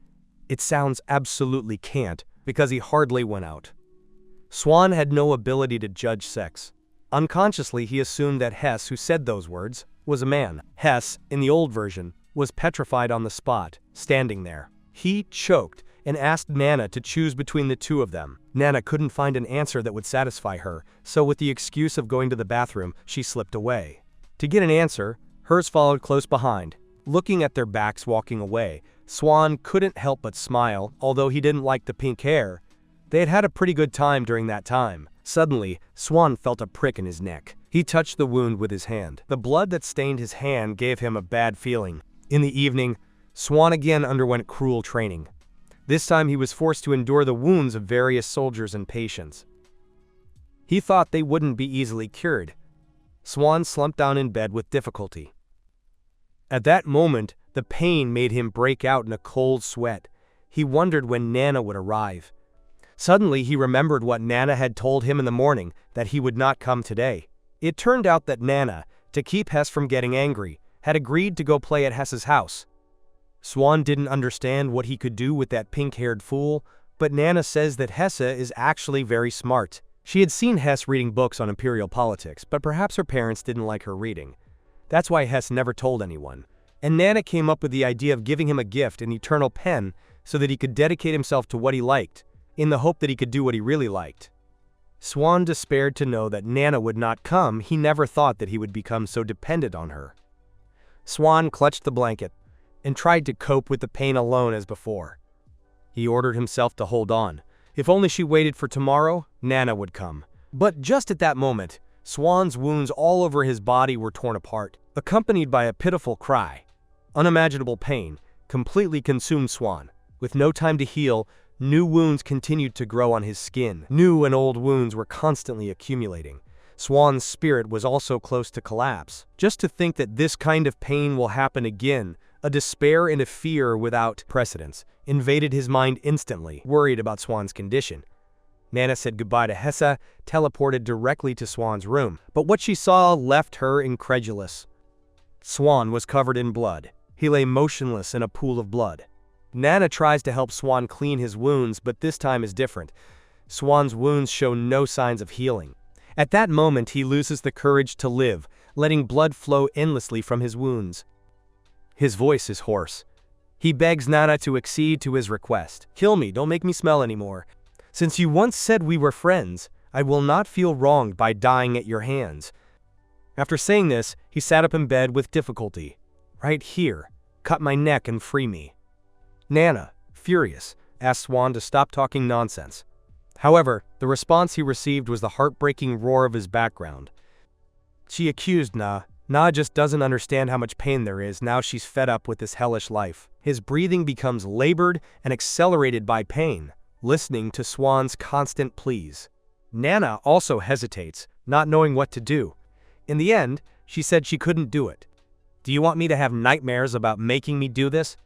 Speaker 1: It sounds absolutely can't, because he hardly went out. Swan had no ability to judge sex. Unconsciously, he assumed that Hess, who said those words, was a man. Hess, in the old version, was petrified on the spot, standing there. He choked and asked Nana to choose between the two of them. Nana couldn't find an answer that would satisfy her, so with the excuse of going to the bathroom, she slipped away. To get an answer, hers followed close behind. Looking at their backs walking away, Swan couldn't help but smile, although he didn't like the pink hair. They had had a pretty good time during that time. Suddenly, Swan felt a prick in his neck. He touched the wound with his hand. The blood that stained his hand gave him a bad feeling. In the evening, Swan again underwent cruel training. This time he was forced to endure the wounds of various soldiers and patients. He thought they wouldn't be easily cured. Swan slumped down in bed with difficulty. At that moment, the pain made him break out in a cold sweat. He wondered when Nana would arrive. Suddenly he remembered what Nana had told him in the morning, that he would not come today. It turned out that Nana, to keep Hess from getting angry, had agreed to go play at Hess's house. Swan didn't understand what he could do with that pink-haired fool, but Nana says that Hesse is actually very smart. She had seen Hess reading books on imperial politics, but perhaps her parents didn't like her reading. That's why Hess never told anyone. And Nana came up with the idea of giving him a gift, an eternal pen, so that he could dedicate himself to what he liked, in the hope that he could do what he really liked. Swan despaired to know that Nana would not come. He never thought that he would become so dependent on her. Swan clutched the blanket and tried to cope with the pain alone as before. He ordered himself to hold on. If only she waited for tomorrow, Nana would come. But just at that moment, Swan's wounds all over his body were torn apart, accompanied by a pitiful cry. Unimaginable pain completely consumed Swan. With no time to heal, new wounds continued to grow on his skin. New and old wounds were constantly accumulating. Swan's spirit was also close to collapse. Just to think that this kind of pain will happen again, a despair and a fear without precedence, invaded his mind instantly, worried about Swan's condition. Nana said goodbye to Hesse, teleported directly to Swan's room, but what she saw left her incredulous. Swan was covered in blood. He lay motionless in a pool of blood. Nana tries to help Swan clean his wounds, but this time is different. Swan's wounds show no signs of healing. At that moment, he loses the courage to live, letting blood flow endlessly from his wounds. His voice is hoarse. He begs Nana to accede to his request. Kill me, don't make me smell anymore. Since you once said we were friends, I will not feel wronged by dying at your hands. After saying this, he sat up in bed with difficulty. Right here, cut my neck and free me. Nana, furious, asked Swan to stop talking nonsense. However, the response he received was the heartbreaking roar of his background. She accused Na just doesn't understand how much pain there is now she's fed up with this hellish life. His breathing becomes labored and accelerated by pain, listening to Swan's constant pleas. Nana also hesitates, not knowing what to do. In the end, she said she couldn't do it. "Do you want me to have nightmares about making me do this?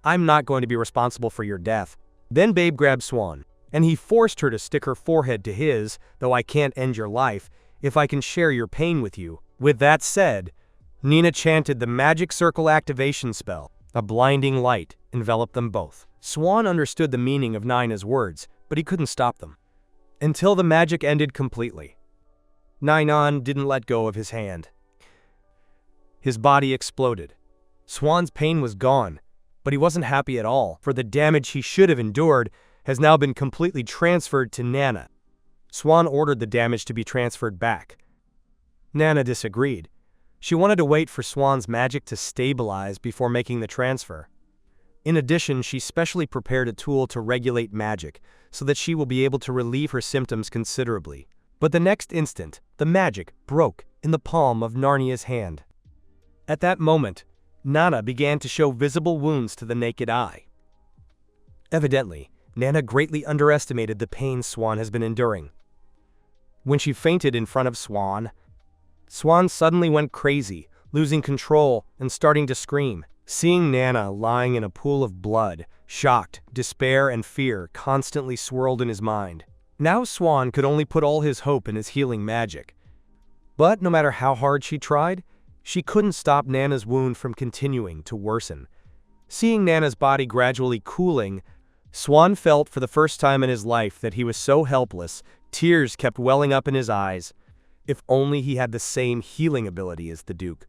Speaker 1: I'm not going to be responsible for your death." Then Babe grabbed Swan, and he forced her to stick her forehead to his, "Though I can't end your life, if I can share your pain with you." With that said, Nina chanted the magic circle activation spell. A blinding light enveloped them both. Swan understood the meaning of Nina's words, but he couldn't stop them. Until the magic ended completely. Nainan didn't let go of his hand. His body exploded. Swan's pain was gone, but he wasn't happy at all, for the damage he should have endured has now been completely transferred to Nana. Swan ordered the damage to be transferred back. Nana disagreed. She wanted to wait for Swan's magic to stabilize before making the transfer. In addition, she specially prepared a tool to regulate magic, so that she will be able to relieve her symptoms considerably. But the next instant, the magic broke in the palm of Narnia's hand. At that moment, Nana began to show visible wounds to the naked eye. Evidently, Nana greatly underestimated the pain Swan has been enduring. When she fainted in front of Swan, Swan suddenly went crazy, losing control and starting to scream. Seeing Nana lying in a pool of blood, shocked, despair, and fear constantly swirled in his mind. Now Swan could only put all his hope in his healing magic. But no matter how hard she tried, she couldn't stop Nana's wound from continuing to worsen. Seeing Nana's body gradually cooling, Swan felt for the first time in his life that he was so helpless, tears kept welling up in his eyes. If only he had the same healing ability as the Duke.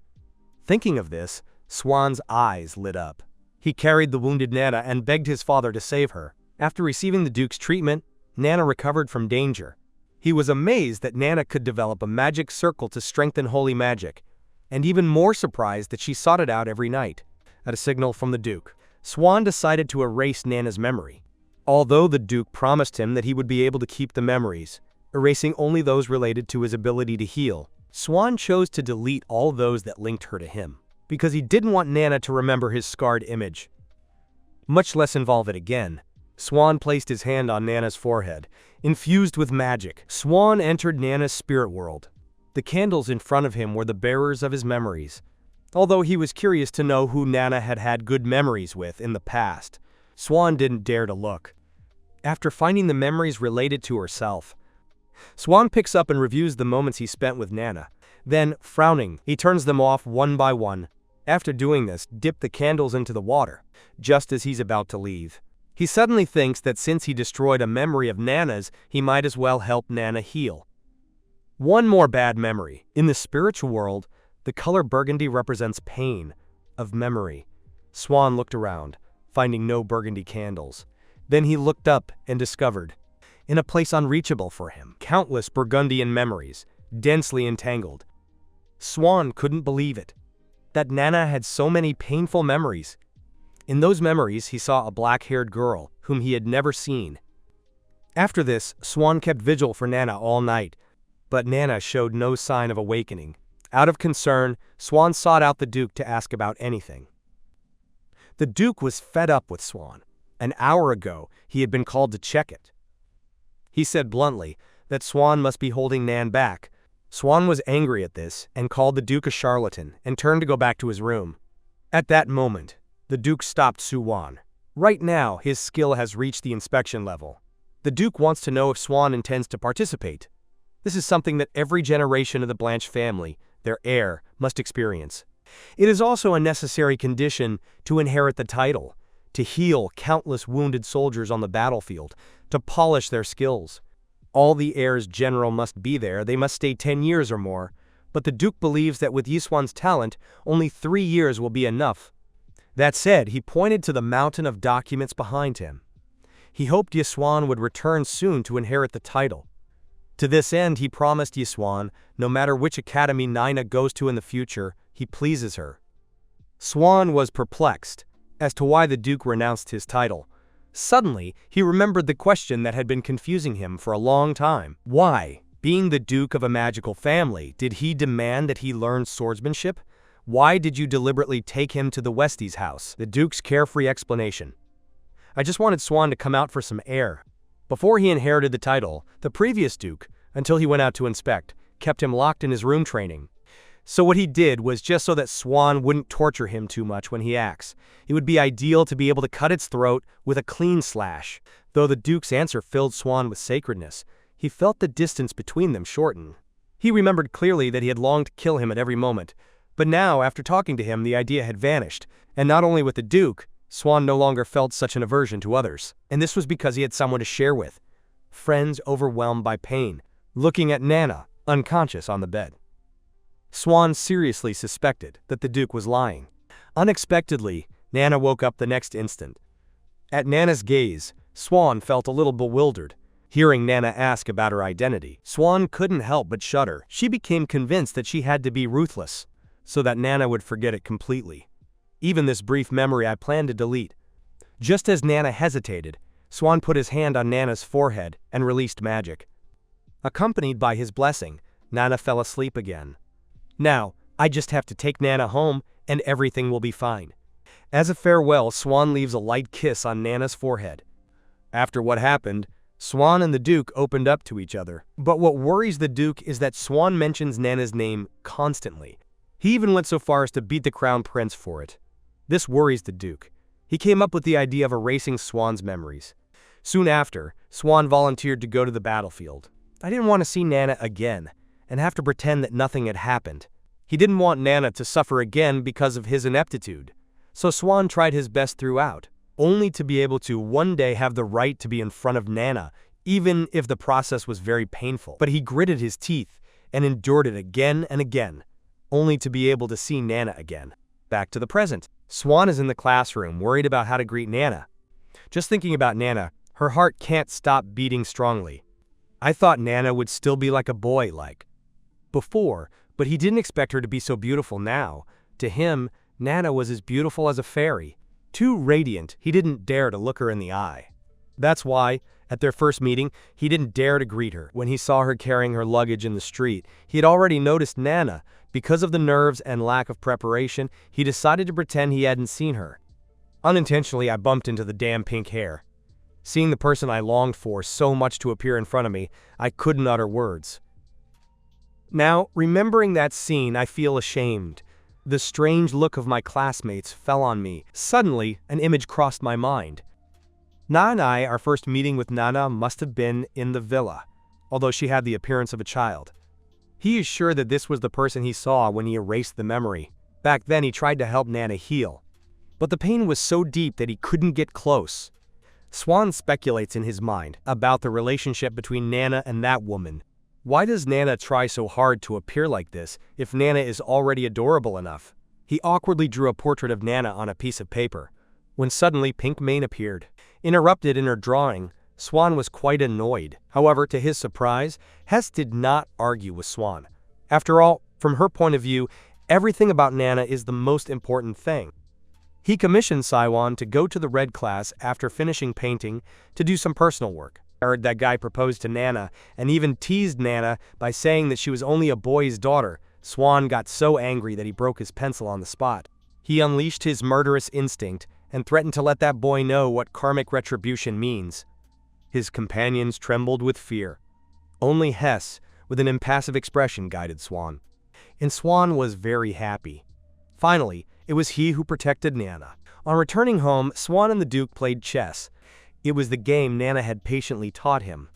Speaker 1: Thinking of this, Swan's eyes lit up. He carried the wounded Nana and begged his father to save her. After receiving the Duke's treatment, Nana recovered from danger. He was amazed that Nana could develop a magic circle to strengthen holy magic, and even more surprised that she sought it out every night. At a signal from the Duke, Swan decided to erase Nana's memory. Although the Duke promised him that he would be able to keep the memories, erasing only those related to his ability to heal, Swan chose to delete all those that linked her to him, because he didn't want Nana to remember his scarred image, much less involve it again. Swan placed his hand on Nana's forehead. Infused with magic, Swan entered Nana's spirit world. The candles in front of him were the bearers of his memories. Although he was curious to know who Nana had had good memories with in the past, Swan didn't dare to look. After finding the memories related to herself, Swan picks up and reviews the moments he spent with Nana. Then, frowning, he turns them off one by one. After doing this, dip the candles into the water, just as he's about to leave. He suddenly thinks that since he destroyed a memory of Nana's, he might as well help Nana heal. One more bad memory. In the spiritual world, the color burgundy represents pain, of memory. Swan looked around, finding no burgundy candles. Then he looked up and discovered, in a place unreachable for him, countless Burgundian memories, densely entangled. Swan couldn't believe it, that Nana had so many painful memories. In those memories, he saw a black-haired girl whom he had never seen. After this, Swan kept vigil for Nana all night, but Nana showed no sign of awakening. Out of concern, Swan sought out the Duke to ask about anything. The Duke was fed up with Swan. An hour ago, he had been called to check it. He said bluntly that Swan must be holding Nan back. Swan was angry at this and called the Duke a charlatan and turned to go back to his room. At that moment, the Duke stopped Swan. Right now, his skill has reached the inspection level. The Duke wants to know if Swan intends to participate. This is something that every generation of the Blanche family, their heir, must experience. It is also a necessary condition to inherit the title, to heal countless wounded soldiers on the battlefield, to polish their skills. All the heirs general must be there, they must stay 10 years or more, but the Duke believes that with Yiswan's talent, only 3 years will be enough. That said, he pointed to the mountain of documents behind him. He hoped Yiswan would return soon to inherit the title. To this end, he promised Yiswan, no matter which academy Nina goes to in the future, he pleases her. Swan was perplexed as to why the Duke renounced his title. Suddenly, he remembered the question that had been confusing him for a long time. Why? Being the duke of a magical family, did he demand that he learn swordsmanship? Why did you deliberately take him to the Westie's house? The duke's carefree explanation. I just wanted Swan to come out for some air. Before he inherited the title, the previous duke, until he went out to inspect, kept him locked in his room training. So what he did was just so that Swan wouldn't torture him too much when he acts. It would be ideal to be able to cut its throat with a clean slash. Though the duke's answer filled Swan with sacredness, he felt the distance between them shorten. He remembered clearly that he had longed to kill him at every moment, but now, after talking to him, the idea had vanished, and not only with the duke, Swan no longer felt such an aversion to others, and this was because he had someone to share with. Friends overwhelmed by pain, looking at Nana, unconscious on the bed. Swan seriously suspected that the duke was lying. Unexpectedly, Nana woke up the next instant. At Nana's gaze, Swan felt a little bewildered. Hearing Nana ask about her identity, Swan couldn't help but shudder. She became convinced that she had to be ruthless, so that Nana would forget it completely. Even this brief memory I planned to delete. Just as Nana hesitated, Swan put his hand on Nana's forehead and released magic. Accompanied by his blessing, Nana fell asleep again. Now, I just have to take Nana home and everything will be fine. As a farewell, Swan leaves a light kiss on Nana's forehead. After what happened, Swan and the Duke opened up to each other. But what worries the Duke is that Swan mentions Nana's name constantly. He even went so far as to beat the Crown Prince for it. This worries the Duke. He came up with the idea of erasing Swan's memories. Soon after, Swan volunteered to go to the battlefield. I didn't want to see Nana again, and have to pretend that nothing had happened. He didn't want Nana to suffer again because of his ineptitude. So Swan tried his best throughout, only to be able to one day have the right to be in front of Nana, even if the process was very painful. But he gritted his teeth and endured it again and again, only to be able to see Nana again. Back to the present. Swan is in the classroom, worried about how to greet Nana. Just thinking about Nana, her heart can't stop beating strongly. I thought Nana would still be like a boy like before, but he didn't expect her to be so beautiful now. To him, Nana was as beautiful as a fairy. Too radiant, he didn't dare to look her in the eye. That's why, at their first meeting, he didn't dare to greet her. When he saw her carrying her luggage in the street, he had already noticed Nana. Because of the nerves and lack of preparation, he decided to pretend he hadn't seen her. Unintentionally, I bumped into the damn pink hair. Seeing the person I longed for so much to appear in front of me, I couldn't utter words. Now, remembering that scene, I feel ashamed. The strange look of my classmates fell on me. Suddenly, an image crossed my mind. Na and I, our first meeting with Nana must have been in the villa, although she had the appearance of a child. He is sure that this was the person he saw when he erased the memory. Back then, he tried to help Nana heal. But the pain was so deep that he couldn't get close. Swan speculates in his mind about the relationship between Nana and that woman. Why does Nana try so hard to appear like this if Nana is already adorable enough? He awkwardly drew a portrait of Nana on a piece of paper, when suddenly Pink Mane appeared. Interrupted in her drawing, Swan was quite annoyed. However, to his surprise, Hess did not argue with Swan. After all, from her point of view, everything about Nana is the most important thing. He commissioned Saiwan to go to the red class after finishing painting to do some personal work. I heard that guy proposed to Nana and even teased Nana by saying that she was only a boy's daughter. Swan got so angry that he broke his pencil on the spot. He unleashed his murderous instinct and threatened to let that boy know what karmic retribution means. His companions trembled with fear. Only Hess, with an impassive expression, guided Swan. And Swan was very happy. Finally, it was he who protected Nana. On returning home, Swan and the Duke played chess. It was the game Nana had patiently taught him,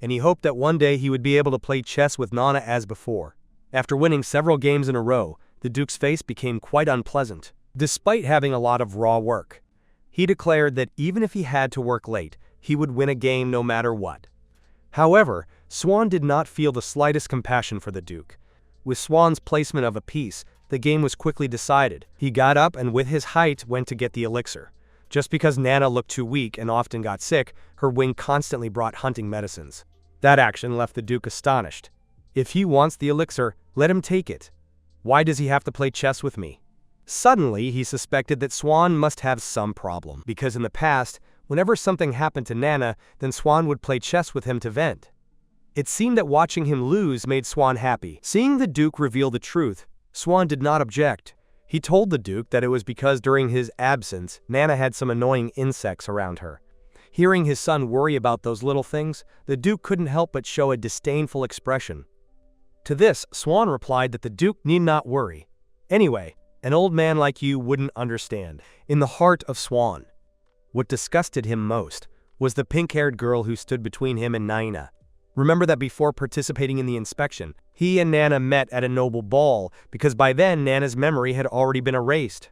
Speaker 1: and he hoped that one day he would be able to play chess with Nana as before. After winning several games in a row, the Duke's face became quite unpleasant. Despite having a lot of raw work, he declared that even if he had to work late, he would win a game no matter what. However, Swan did not feel the slightest compassion for the Duke. With Swan's placement of a piece, the game was quickly decided. He got up and with his height went to get the elixir. Just because Nana looked too weak and often got sick, her wing constantly brought hunting medicines. That action left the Duke astonished. If he wants the elixir, let him take it. Why does he have to play chess with me? Suddenly, he suspected that Swan must have some problem, because in the past, whenever something happened to Nana, then Swan would play chess with him to vent. It seemed that watching him lose made Swan happy. Seeing the Duke reveal the truth, Swan did not object. He told the Duke that it was because during his absence, Nana had some annoying insects around her. Hearing his son worry about those little things, the Duke couldn't help but show a disdainful expression. To this, Swan replied that the Duke need not worry. Anyway, an old man like you wouldn't understand. In the heart of Swan, what disgusted him most was the pink-haired girl who stood between him and Nana. Remember that before participating in the inspection, he and Nana met at a noble ball because by then Nana's memory had already been erased.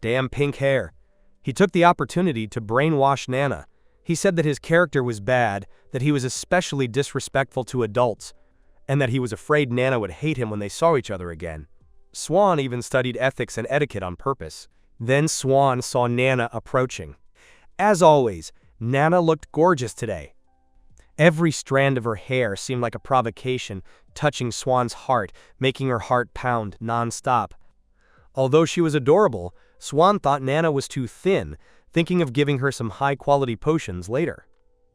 Speaker 1: Damn pink hair. He took the opportunity to brainwash Nana. He said that his character was bad, that he was especially disrespectful to adults, and that he was afraid Nana would hate him when they saw each other again. Swan even studied ethics and etiquette on purpose. Then Swan saw Nana approaching. As always, Nana looked gorgeous today. Every strand of her hair seemed like a provocation, touching Swan's heart, making her heart pound non-stop. Although she was adorable, Swan thought Nana was too thin, thinking of giving her some high-quality potions later.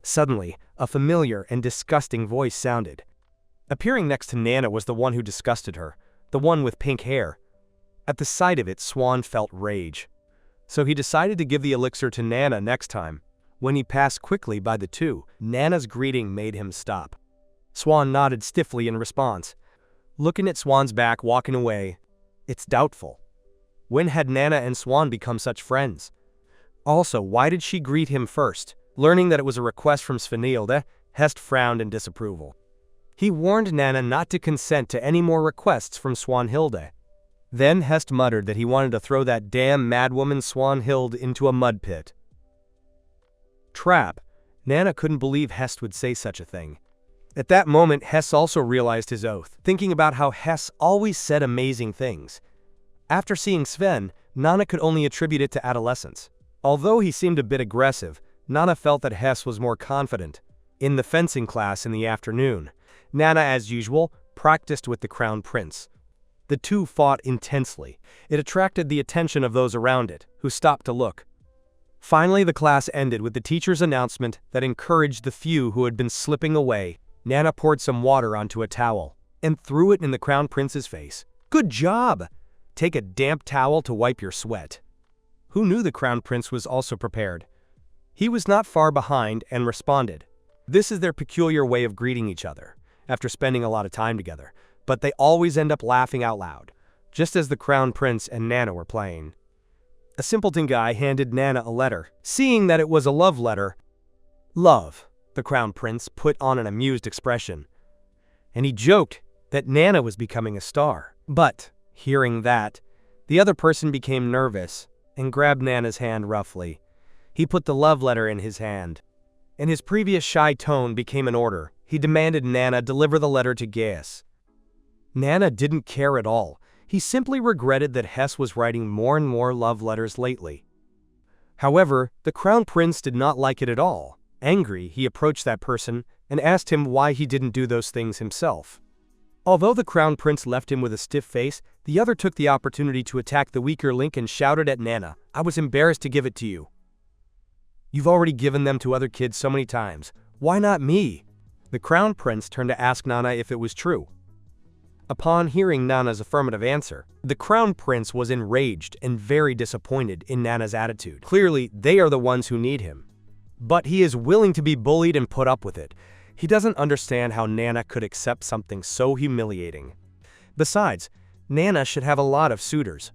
Speaker 1: Suddenly, a familiar and disgusting voice sounded. Appearing next to Nana was the one who disgusted her, the one with pink hair. At the sight of it, Swan felt rage. So he decided to give the elixir to Nana next time. When he passed quickly by the two, Nana's greeting made him stop. Swan nodded stiffly in response. Looking at Swan's back walking away, it's doubtful. When had Nana and Swan become such friends? Also, why did she greet him first? Learning that it was a request from Svanhilde, Hest frowned in disapproval. He warned Nana not to consent to any more requests from Svanhilde. Then Hest muttered that he wanted to throw that damn madwoman Svanhilde into a mud pit. Trap. Nana couldn't believe Hest would say such a thing. At that moment, Hess also realized his oath, thinking about how Hess always said amazing things. After seeing Sven, Nana could only attribute it to adolescence. Although he seemed a bit aggressive, Nana felt that Hess was more confident. In the fencing class in the afternoon, Nana, as usual, practiced with the Crown Prince. The two fought intensely. It attracted the attention of those around it, who stopped to look. Finally, the class ended with the teacher's announcement that encouraged the few who had been slipping away. Nana poured some water onto a towel and threw it in the Crown Prince's face. Good job! Take a damp towel to wipe your sweat. Who knew the Crown Prince was also prepared? He was not far behind and responded. This is their peculiar way of greeting each other, after spending a lot of time together, but they always end up laughing out loud, just as the Crown Prince and Nana were playing. A simpleton guy handed Nana a letter. Seeing that it was a love letter, "Love," the Crown Prince put on an amused expression. And he joked that Nana was becoming a star. But, hearing that, the other person became nervous and grabbed Nana's hand roughly. He put the love letter in his hand. And his previous shy tone became an order. He demanded Nana deliver the letter to Gaius. Nana didn't care at all. He simply regretted that Hess was writing more and more love letters lately. However, the Crown Prince did not like it at all. Angry, he approached that person and asked him why he didn't do those things himself. Although the Crown Prince left him with a stiff face, the other took the opportunity to attack the weaker link and shouted at Nana, "I was embarrassed to give it to you. You've already given them to other kids so many times. Why not me?" The Crown Prince turned to ask Nana if it was true. Upon hearing Nana's affirmative answer, the Crown Prince was enraged and very disappointed in Nana's attitude. Clearly, they are the ones who need him. But he is willing to be bullied and put up with it. He doesn't understand how Nana could accept something so humiliating. Besides, Nana should have a lot of suitors.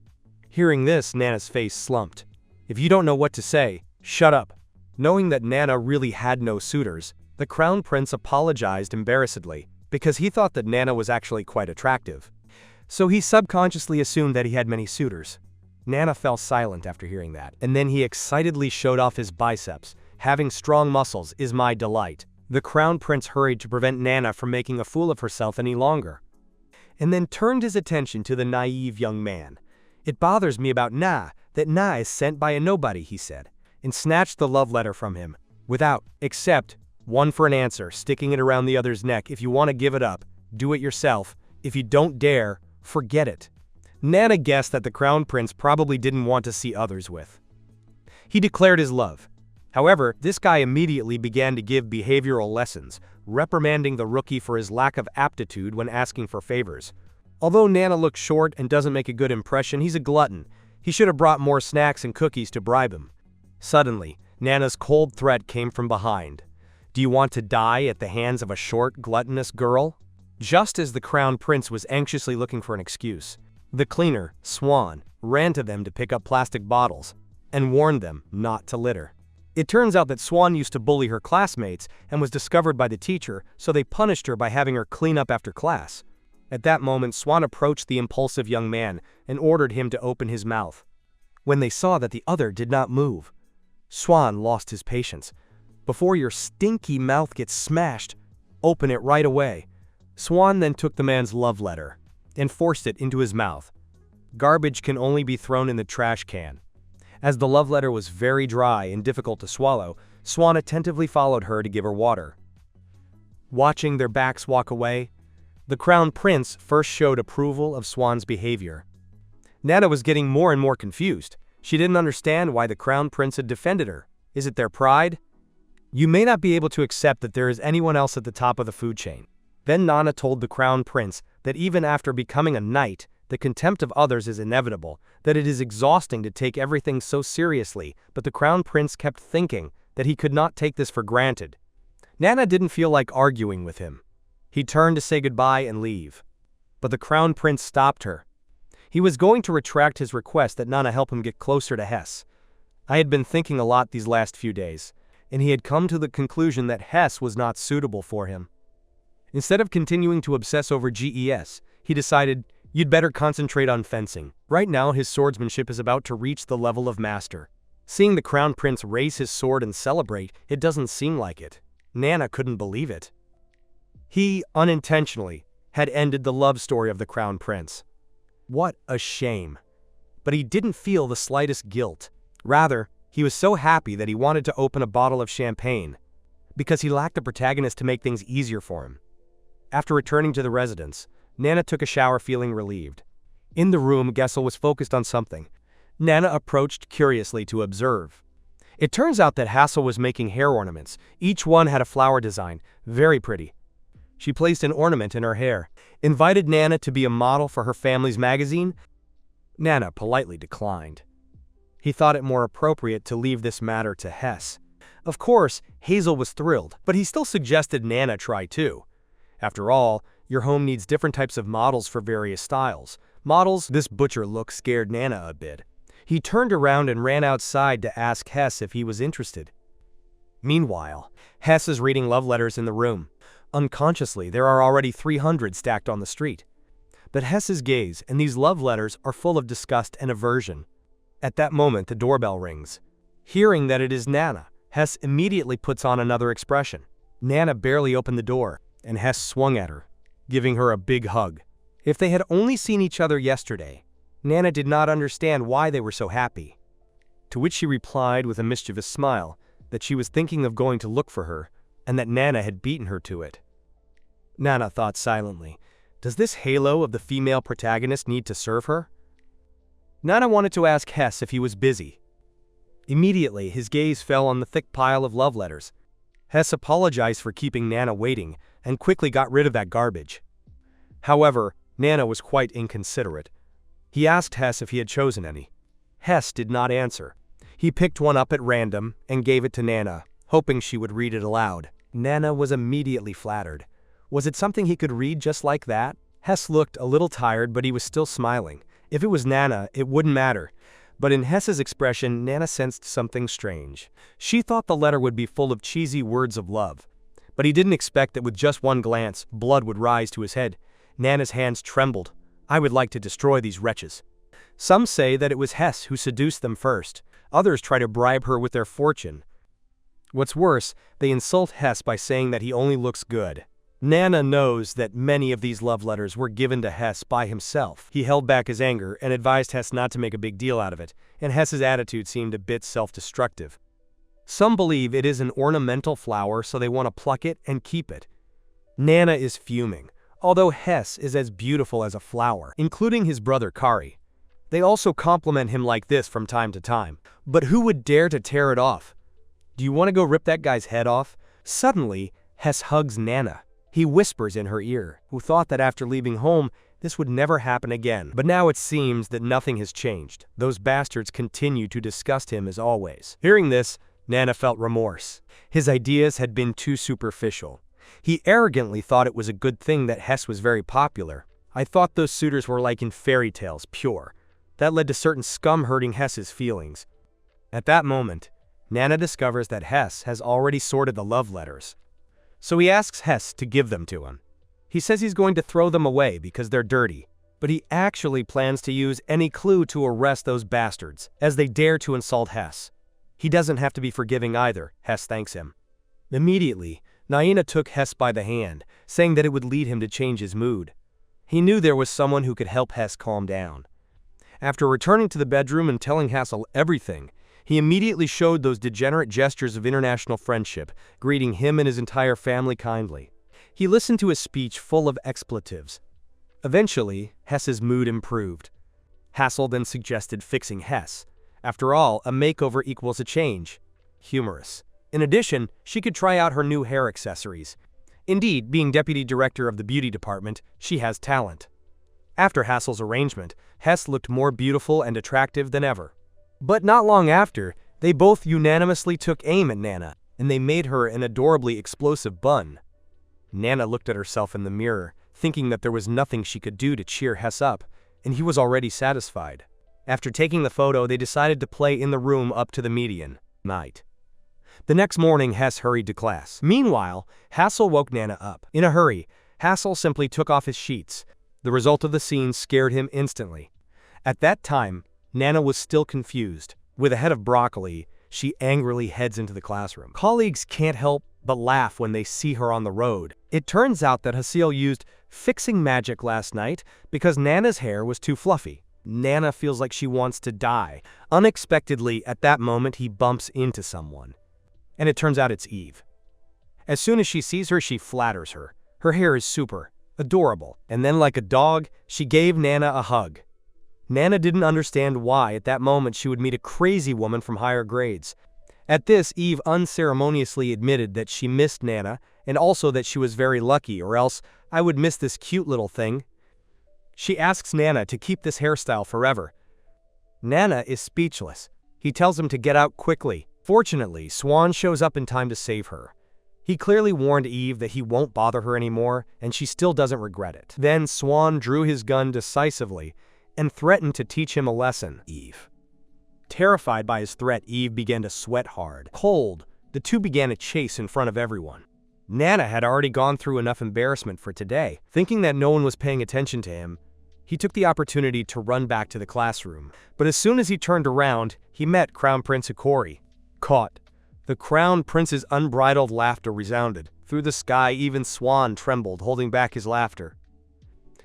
Speaker 1: Hearing this, Nana's face slumped. If you don't know what to say, shut up. Knowing that Nana really had no suitors, the Crown Prince apologized embarrassedly, because he thought that Nana was actually quite attractive. So he subconsciously assumed that he had many suitors. Nana fell silent after hearing that, and then he excitedly showed off his biceps. Having strong muscles is my delight. The Crown Prince hurried to prevent Nana from making a fool of herself any longer, and then turned his attention to the naive young man. "It bothers me about Na, that Na is sent by a nobody," he said, and snatched the love letter from him, without, except, one for an answer, sticking it around the other's neck. "If you want to give it up, do it yourself. If you don't dare, forget it." Nana guessed that the Crown Prince probably didn't want to see others with. He declared his love. However, this guy immediately began to give behavioral lessons, reprimanding the rookie for his lack of aptitude when asking for favors. Although Nana looks short and doesn't make a good impression, he's a glutton. He should have brought more snacks and cookies to bribe him. Suddenly, Nana's cold threat came from behind. Do you want to die at the hands of a short, gluttonous girl? Just as the crown prince was anxiously looking for an excuse, the cleaner, Swan, ran to them to pick up plastic bottles and warned them not to litter. It turns out that Swan used to bully her classmates and was discovered by the teacher, so they punished her by having her clean up after class. At that moment, Swan approached the impulsive young man and ordered him to open his mouth. When they saw that the other did not move, Swan lost his patience. Before your stinky mouth gets smashed, open it right away. Swan then took the man's love letter and forced it into his mouth. Garbage can only be thrown in the trash can. As the love letter was very dry and difficult to swallow, Swan attentively followed her to give her water. Watching their backs walk away, the crown prince first showed approval of Swan's behavior. Nana was getting more and more confused. She didn't understand why the crown prince had defended her. Is it their pride? You may not be able to accept that there is anyone else at the top of the food chain. Then Nana told the crown prince that even after becoming a knight, the contempt of others is inevitable, that it is exhausting to take everything so seriously, but the crown prince kept thinking that he could not take this for granted. Nana didn't feel like arguing with him. He turned to say goodbye and leave. But the crown prince stopped her. He was going to retract his request that Nana help him get closer to Hess. I had been thinking a lot these last few days, and he had come to the conclusion that Hess was not suitable for him. Instead of continuing to obsess over GES, he decided, you'd better concentrate on fencing. Right now his swordsmanship is about to reach the level of master. Seeing the crown prince raise his sword and celebrate, it doesn't seem like it. Nana couldn't believe it. He, unintentionally, had ended the love story of the crown prince. What a shame. But he didn't feel the slightest guilt. Rather, he was so happy that he wanted to open a bottle of champagne, because he lacked the protagonist to make things easier for him. After returning to the residence, Nana took a shower feeling relieved. In the room, Gessel was focused on something. Nana approached curiously to observe. It turns out that Hassel was making hair ornaments. Each one had a flower design, very pretty. She placed an ornament in her hair, invited Nana to be a model for her family's magazine. Nana politely declined. He thought it more appropriate to leave this matter to Hess. Of course, Hazel was thrilled, but he still suggested Nana try too. After all, your home needs different types of models for various styles. Models, this butcher look scared Nana a bit. He turned around and ran outside to ask Hess if he was interested. Meanwhile, Hess is reading love letters in the room. Unconsciously, there are already 300 stacked on the street. But Hess's gaze and these love letters are full of disgust and aversion. At that moment, the doorbell rings. Hearing that it is Nana, Hess immediately puts on another expression. Nana barely opened the door, and Hess swung at her, giving her a big hug. If they had only seen each other yesterday, Nana did not understand why they were so happy. To which she replied with a mischievous smile that she was thinking of going to look for her, and that Nana had beaten her to it. Nana thought silently, does this halo of the female protagonist need to serve her? Nana wanted to ask Hess if he was busy. Immediately, his gaze fell on the thick pile of love letters. Hess apologized for keeping Nana waiting and quickly got rid of that garbage. However, Nana was quite inconsiderate. He asked Hess if he had chosen any. Hess did not answer. He picked one up at random and gave it to Nana, hoping she would read it aloud. Nana was immediately flattered. Was it something he could read just like that? Hess looked a little tired, but he was still smiling. If it was Nana, it wouldn't matter. But in Hess's expression, Nana sensed something strange. She thought the letter would be full of cheesy words of love. But he didn't expect that with just one glance, blood would rise to his head. Nana's hands trembled. I would like to destroy these wretches. Some say that it was Hess who seduced them first. Others try to bribe her with their fortune. What's worse, they insult Hess by saying that he only looks good. Nana knows that many of these love letters were given to Hess by himself. He held back his anger and advised Hess not to make a big deal out of it, and Hess's attitude seemed a bit self-destructive. Some believe it is an ornamental flower, so they want to pluck it and keep it. Nana is fuming, although Hess is as beautiful as a flower, including his brother Kari. They also compliment him like this from time to time, but who would dare to tear it off? Do you want to go rip that guy's head off? Suddenly, Hess hugs Nana. He whispers in her ear, who thought that after leaving home, this would never happen again. But now it seems that nothing has changed. Those bastards continue to disgust him as always. Hearing this, Nana felt remorse. His ideas had been too superficial. He arrogantly thought it was a good thing that Hess was very popular. I thought those suitors were like in fairy tales, pure. That led to certain scum hurting Hess's feelings. At that moment, Nana discovers that Hess has already sorted the love letters. So he asks Hess to give them to him. He says he's going to throw them away because they're dirty, but he actually plans to use any clue to arrest those bastards, as they dare to insult Hess. He doesn't have to be forgiving either, Hess thanks him. Immediately, Naina took Hess by the hand, saying that it would lead him to change his mood. He knew there was someone who could help Hess calm down. After returning to the bedroom and telling Hassel everything, he immediately showed those degenerate gestures of international friendship, greeting him and his entire family kindly. He listened to his speech full of expletives. Eventually, Hess's mood improved. Hassel then suggested fixing Hess. After all, a makeover equals a change. Humorous. In addition, she could try out her new hair accessories. Indeed, being deputy director of the beauty department, she has talent. After Hassel's arrangement, Hess looked more beautiful and attractive than ever. But not long after, they both unanimously took aim at Nana, and they made her an adorably explosive bun. Nana looked at herself in the mirror, thinking that there was nothing she could do to cheer Hess up, and he was already satisfied. After taking the photo, they decided to play in the room up to the median. Night. The next morning, Hess hurried to class. Meanwhile, Hassel woke Nana up. In a hurry, Hassel simply took off his sheets. The result of the scene scared him instantly. At that time, Nana was still confused. With a head of broccoli, she angrily heads into the classroom. Colleagues can't help but laugh when they see her on the road. It turns out that Hassel used fixing magic last night because Nana's hair was too fluffy. Nana feels like she wants to die. Unexpectedly, at that moment, he bumps into someone. And it turns out it's Eve. As soon as she sees her, she flatters her. Her hair is super adorable. And then, like a dog, she gave Nana a hug. Nana didn't understand why at that moment she would meet a crazy woman from higher grades. At this, Eve unceremoniously admitted that she missed Nana and also that she was very lucky, or else I would miss this cute little thing. She asks Nana to keep this hairstyle forever. Nana is speechless. He tells him to get out quickly. Fortunately, Swan shows up in time to save her. He clearly warned Eve that he won't bother her anymore, and she still doesn't regret it. Then Swan drew his gun decisively and threatened to teach him a lesson. Eve. Terrified by his threat, Eve began to sweat hard. Cold, the two began a chase in front of everyone. Nana had already gone through enough embarrassment for today. Thinking that no one was paying attention to him, he took the opportunity to run back to the classroom. But as soon as he turned around, he met Crown Prince Hikori. Caught. The Crown Prince's unbridled laughter resounded. Through the sky, even Swan trembled, holding back his laughter.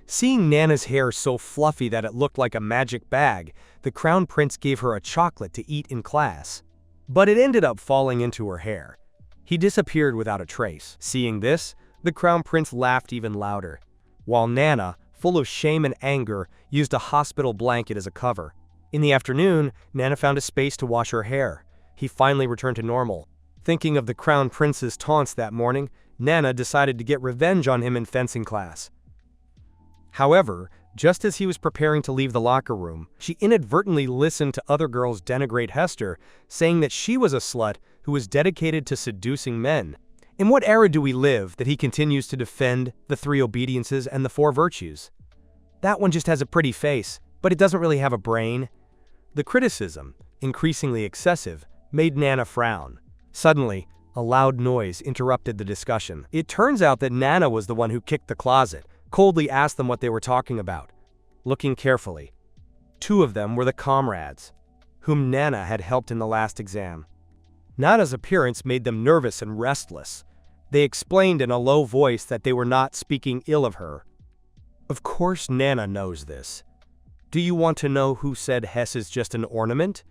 Speaker 1: Seeing Nana's hair so fluffy that it looked like a magic bag, the Crown Prince gave her a chocolate to eat in class. But it ended up falling into her hair. He disappeared without a trace. Seeing this, the Crown Prince laughed even louder, while Nana, full of shame and anger, used a hospital blanket as a cover. In the afternoon, Nana found a space to wash her hair. He finally returned to normal. Thinking of the Crown Prince's taunts that morning, Nana decided to get revenge on him in fencing class. However, just as he was preparing to leave the locker room, she inadvertently listened to other girls denigrate Hester, saying that she was a slut who was dedicated to seducing men. In what era do we live that he continues to defend the 3 obediences and the 4 virtues? That one just has a pretty face, but it doesn't really have a brain. The criticism, increasingly excessive, made Nana frown. Suddenly, a loud noise interrupted the discussion. It turns out that Nana was the one who kicked the closet, coldly asked them what they were talking about. Looking carefully, 2 of them were the comrades, whom Nana had helped in the last exam. Nana's appearance made them nervous and restless. They explained in a low voice that they were not speaking ill of her. Of course Nana knows this. Do you want to know who said Hess is just an ornament?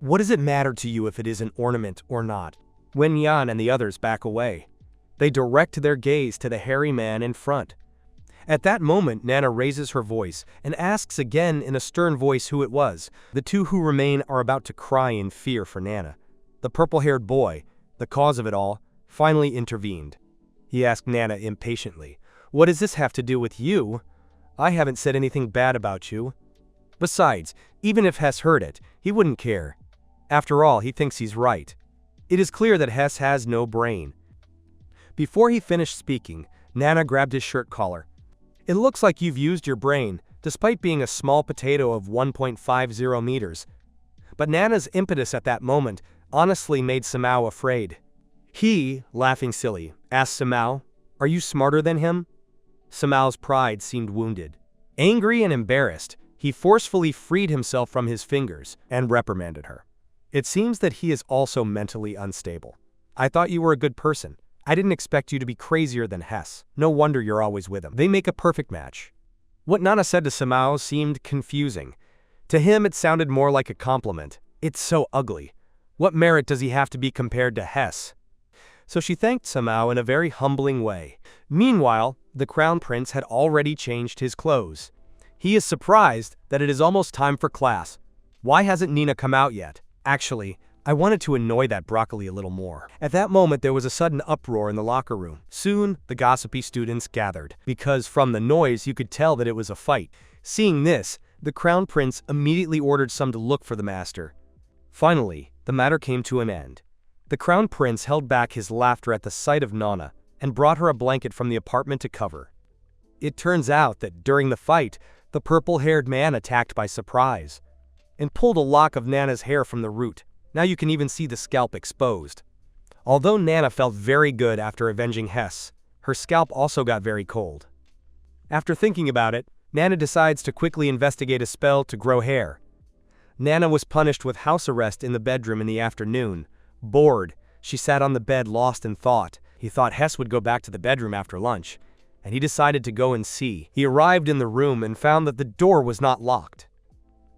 Speaker 1: What does it matter to you if it is an ornament or not? Wen Yan and the others back away. They direct their gaze to the hairy man in front. At that moment, Nana raises her voice and asks again in a stern voice who it was. The 2 who remain are about to cry in fear for Nana. The purple-haired boy, the cause of it all, finally intervened. He asked Nana impatiently, "What does this have to do with you? I haven't said anything bad about you." Besides, even if Hess heard it, he wouldn't care. After all, he thinks he's right. It is clear that Hess has no brain. Before he finished speaking, Nana grabbed his shirt collar. "It looks like you've used your brain, despite being a small potato of 1.50 meters. But Nana's impetus at that moment honestly made Samao afraid. He, laughing silly, asked Samao, "Are you smarter than him?" Samao's pride seemed wounded. Angry and embarrassed, he forcefully freed himself from his fingers and reprimanded her. "It seems that he is also mentally unstable. I thought you were a good person. I didn't expect you to be crazier than Hess. No wonder you're always with him. They make a perfect match." What Nana said to Samao seemed confusing. To him it sounded more like a compliment. "It's so ugly. What merit does he have to be compared to Hess?" So she thanked Samao in a very humbling way. Meanwhile, the crown prince had already changed his clothes. He is surprised that it is almost time for class. Why hasn't Nina come out yet? Actually, I wanted to annoy that broccoli a little more. At that moment, there was a sudden uproar in the locker room. Soon, the gossipy students gathered, because from the noise you could tell that it was a fight. Seeing this, the crown prince immediately ordered some to look for the master. Finally, the matter came to an end. The crown prince held back his laughter at the sight of Nana and brought her a blanket from the apartment to cover. It turns out that during the fight, the purple-haired man attacked by surprise and pulled a lock of Nana's hair from the root. Now you can even see the scalp exposed. Although Nana felt very good after avenging Hess, her scalp also got very cold. After thinking about it, Nana decides to quickly investigate a spell to grow hair. Nana was punished with house arrest in the bedroom in the afternoon. Bored, she sat on the bed lost in thought. He thought Hess would go back to the bedroom after lunch, and he decided to go and see. He arrived in the room and found that the door was not locked.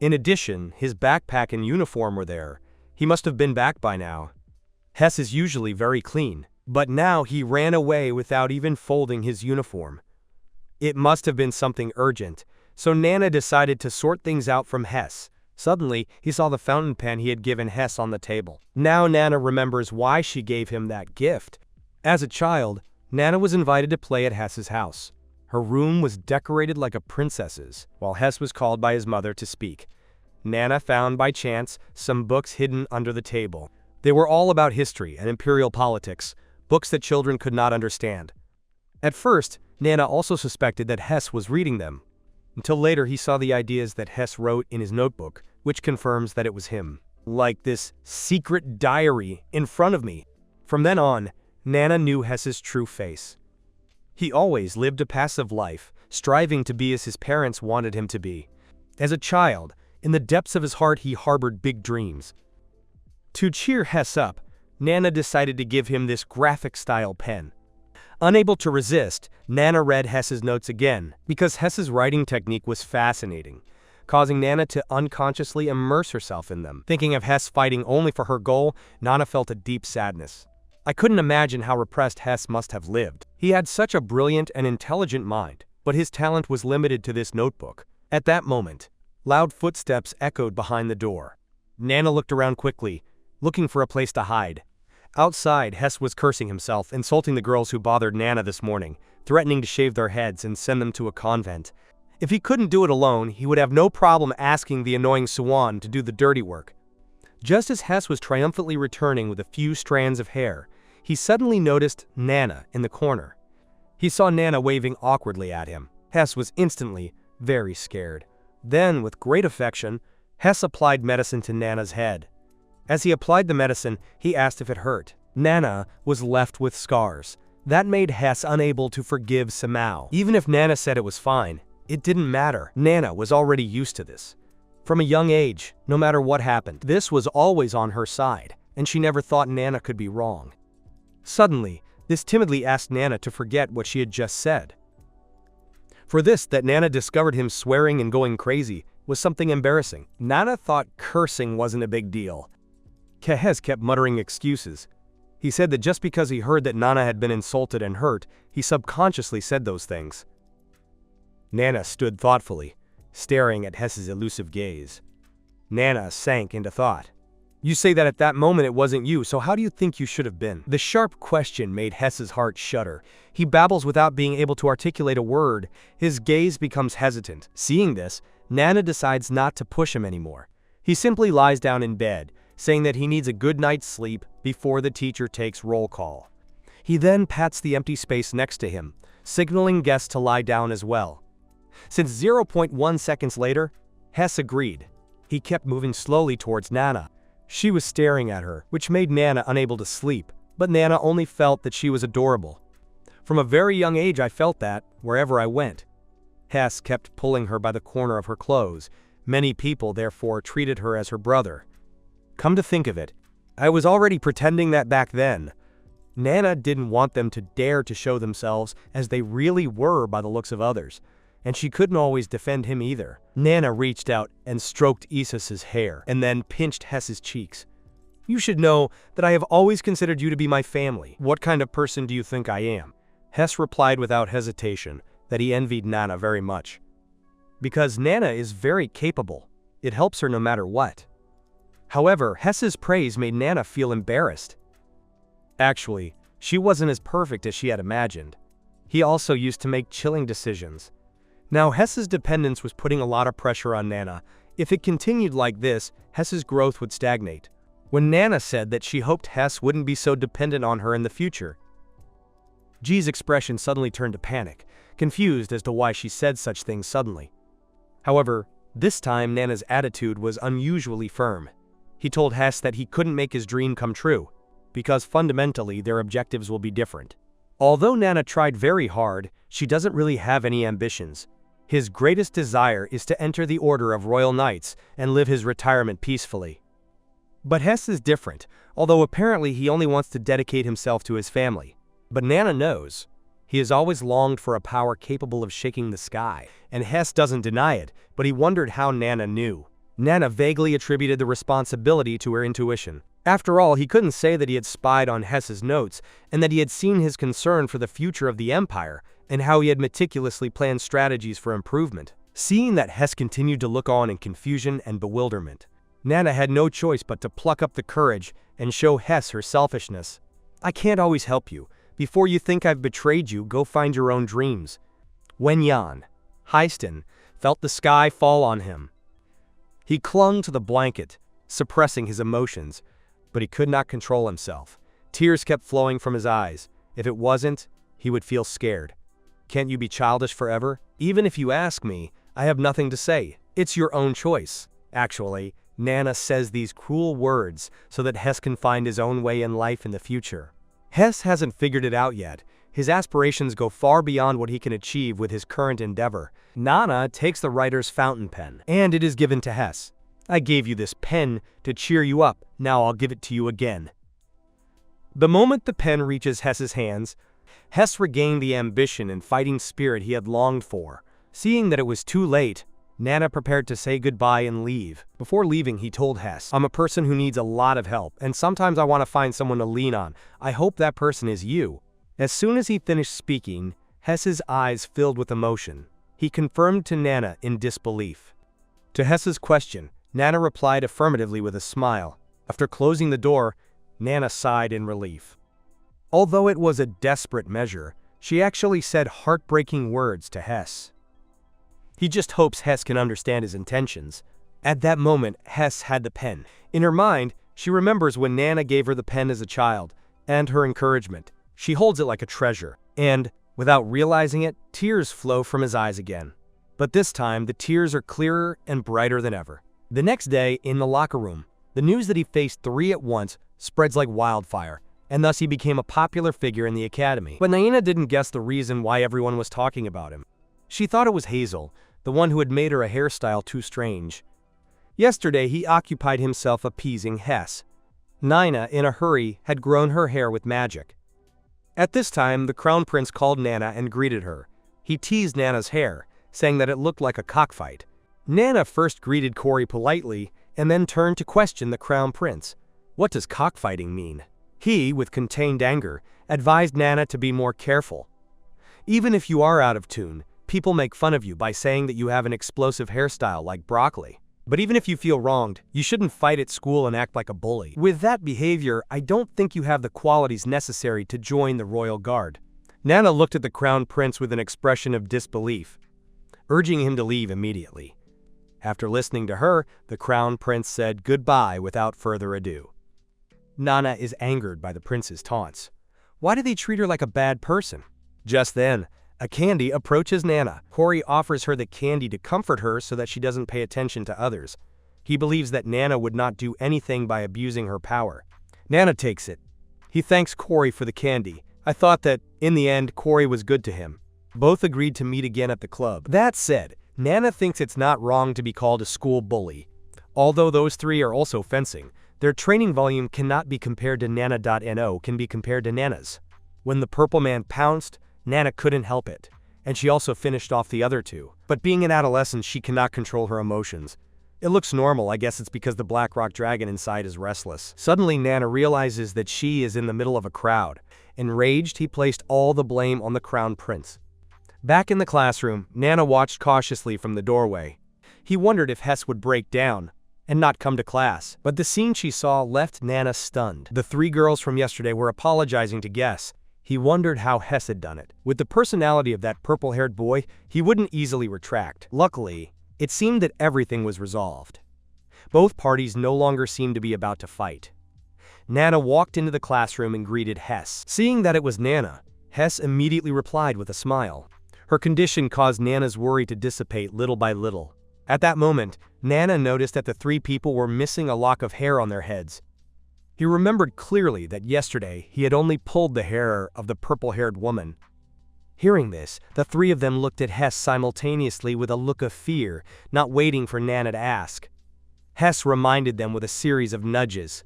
Speaker 1: In addition, his backpack and uniform were there. He must have been back by now. Hess is usually very clean, but now he ran away without even folding his uniform. It must have been something urgent, so Nana decided to sort things out from Hess. Suddenly, he saw the fountain pen he had given Hess on the table. Now Nana remembers why she gave him that gift. As a child, Nana was invited to play at Hess's house. Her room was decorated like a princess's, while Hess was called by his mother to speak. Nana found by chance some books hidden under the table. They were all about history and imperial politics, books that children could not understand. At first, Nana also suspected that Hess was reading them, until later he saw the ideas that Hess wrote in his notebook, which confirms that it was him. Like this secret diary in front of me. From then on, Nana knew Hess's true face. He always lived a passive life, striving to be as his parents wanted him to be. As a child, in the depths of his heart he harbored big dreams. To cheer Hess up, Nana decided to give him this graphic-style pen. Unable to resist, Nana read Hess's notes again, because Hess's writing technique was fascinating, causing Nana to unconsciously immerse herself in them. Thinking of Hess fighting only for her goal, Nana felt a deep sadness. I couldn't imagine how repressed Hess must have lived. He had such a brilliant and intelligent mind, but his talent was limited to this notebook. At that moment, loud footsteps echoed behind the door. Nana looked around quickly, looking for a place to hide. Outside, Hess was cursing himself, insulting the girls who bothered Nana this morning, threatening to shave their heads and send them to a convent. If he couldn't do it alone, he would have no problem asking the annoying Swan to do the dirty work. Just as Hess was triumphantly returning with a few strands of hair, he suddenly noticed Nana in the corner. He saw Nana waving awkwardly at him. Hess was instantly very scared. Then, with great affection, Hess applied medicine to Nana's head. As he applied the medicine, he asked if it hurt. Nana was left with scars. That made Hess unable to forgive Samao. Even if Nana said it was fine, it didn't matter. Nana was already used to this. From a young age, no matter what happened, this was always on her side, and she never thought Nana could be wrong. Suddenly, this timidly asked Nana to forget what she had just said. For this, that Nana discovered him swearing and going crazy was something embarrassing. Nana thought cursing wasn't a big deal. Hess kept muttering excuses. He said that just because he heard that Nana had been insulted and hurt, he subconsciously said those things. Nana stood thoughtfully, staring at Hess's elusive gaze. Nana sank into thought. You say that at that moment it wasn't you, so how do you think you should have been? The sharp question made Hess's heart shudder. He babbles without being able to articulate a word. His gaze becomes hesitant. Seeing this, Nana decides not to push him anymore. He simply lies down in bed, saying that he needs a good night's sleep before the teacher takes roll call. He then pats the empty space next to him, signaling guests to lie down as well. Since 0.1 seconds later, Hess agreed. He kept moving slowly towards Nana. She was staring at her, which made Nana unable to sleep, but Nana only felt that she was adorable. From a very young age I felt that, wherever I went. Hess kept pulling her by the corner of her clothes. Many people therefore treated her as her brother. Come to think of it, I was already pretending that back then. Nana didn't want them to dare to show themselves as they really were by the looks of others, and she couldn't always defend him either. Nana reached out and stroked Issa's hair, and then pinched Hess's cheeks. You should know that I have always considered you to be my family. What kind of person do you think I am? Hess replied without hesitation that he envied Nana very much. Because Nana is very capable. It helps her no matter what. However, Hess's praise made Nana feel embarrassed. Actually, she wasn't as perfect as she had imagined. He also used to make chilling decisions. Now Hess's dependence was putting a lot of pressure on Nana. If it continued like this, Hess's growth would stagnate. When Nana said that she hoped Hess wouldn't be so dependent on her in the future, G's expression suddenly turned to panic, confused as to why she said such things suddenly. However, this time Nana's attitude was unusually firm. He told Hess that he couldn't make his dream come true, because fundamentally their objectives will be different. Although Nana tried very hard, she doesn't really have any ambitions. His greatest desire is to enter the Order of Royal Knights and live his retirement peacefully. But Hess is different, although apparently he only wants to dedicate himself to his family. But Nana knows. He has always longed for a power capable of shaking the sky, and Hess doesn't deny it, but he wondered how Nana knew. Nana vaguely attributed the responsibility to her intuition. After all, he couldn't say that he had spied on Hess's notes, and that he had seen his concern for the future of the Empire, and how he had meticulously planned strategies for improvement. Seeing that Hess continued to look on in confusion and bewilderment, Nana had no choice but to pluck up the courage and show Hess her selfishness. I can't always help you. Before you think I've betrayed you, go find your own dreams. Wen-yan, Heiston, felt the sky fall on him. He clung to the blanket, suppressing his emotions, but he could not control himself. Tears kept flowing from his eyes. If it wasn't, he would feel scared. Can't you be childish forever? Even if you ask me, I have nothing to say. It's your own choice. Actually, Nana says these cruel words so that Hess can find his own way in life in the future. Hess hasn't figured it out yet. His aspirations go far beyond what he can achieve with his current endeavor. Nana takes the writer's fountain pen, and it is given to Hess. I gave you this pen to cheer you up, now I'll give it to you again. The moment the pen reaches Hess's hands, Hess regained the ambition and fighting spirit he had longed for. Seeing that it was too late, Nana prepared to say goodbye and leave. Before leaving, he told Hess, I'm a person who needs a lot of help, and sometimes I want to find someone to lean on. I hope that person is you. As soon as he finished speaking, Hess's eyes filled with emotion. He confirmed to Nana in disbelief. To Hess's question, Nana replied affirmatively with a smile. After closing the door, Nana sighed in relief. Although it was a desperate measure, she actually said heartbreaking words to Hess. He just hopes Hess can understand his intentions. At that moment, Hess had the pen. In her mind, she remembers when Nana gave her the pen as a child, and her encouragement. She holds it like a treasure, and, without realizing it, tears flow from his eyes again. But this time, the tears are clearer and brighter than ever. The next day, in the locker room, the news that he faced 3 at once spreads like wildfire, and thus he became a popular figure in the academy. But Naina didn't guess the reason why everyone was talking about him. She thought it was Hazel, the one who had made her a hairstyle too strange. Yesterday, he occupied himself appeasing Hess. Nina, in a hurry, had grown her hair with magic. At this time, the Crown Prince called Nana and greeted her. He teased Nana's hair, saying that it looked like a cockfight. Nana first greeted Corey politely, and then turned to question the Crown Prince. What does cockfighting mean? He, with contained anger, advised Nana to be more careful. Even if you are out of tune, people make fun of you by saying that you have an explosive hairstyle like broccoli. But even if you feel wronged, you shouldn't fight at school and act like a bully. With that behavior, I don't think you have the qualities necessary to join the royal guard. Nana looked at the crown prince with an expression of disbelief, urging him to leave immediately. After listening to her, the crown prince said goodbye without further ado. Nana is angered by the prince's taunts. Why did they treat her like a bad person? Just then, a candy approaches Nana. Corey offers her the candy to comfort her so that she doesn't pay attention to others. He believes that Nana would not do anything by abusing her power. Nana takes it. He thanks Corey for the candy. I thought that, in the end, Corey was good to him. Both agreed to meet again at the club. That said, Nana thinks it's not wrong to be called a school bully. Although those three are also fencing, their training volume cannot be compared to Nana.no can be compared to Nana's. When the purple man pounced, Nana couldn't help it, and she also finished off the other two. But being an adolescent, she cannot control her emotions. It looks normal, I guess it's because the Black Rock dragon inside is restless. Suddenly, Nana realizes that she is in the middle of a crowd. Enraged, he placed all the blame on the crown prince. Back in the classroom, Nana watched cautiously from the doorway. He wondered if Hess would break down and not come to class, but the scene she saw left Nana stunned. The three girls from yesterday were apologizing to Guess. He wondered how Hess had done it. With the personality of that purple-haired boy, he wouldn't easily retract. Luckily, it seemed that everything was resolved. Both parties no longer seemed to be about to fight. Nana walked into the classroom and greeted Hess. Seeing that it was Nana, Hess immediately replied with a smile. Her condition caused Nana's worry to dissipate little by little. At that moment, Nana noticed that the three people were missing a lock of hair on their heads. He remembered clearly that yesterday he had only pulled the hair of the purple-haired woman. Hearing this, the three of them looked at Hess simultaneously with a look of fear, not waiting for Nana to ask. Hess reminded them with a series of nudges.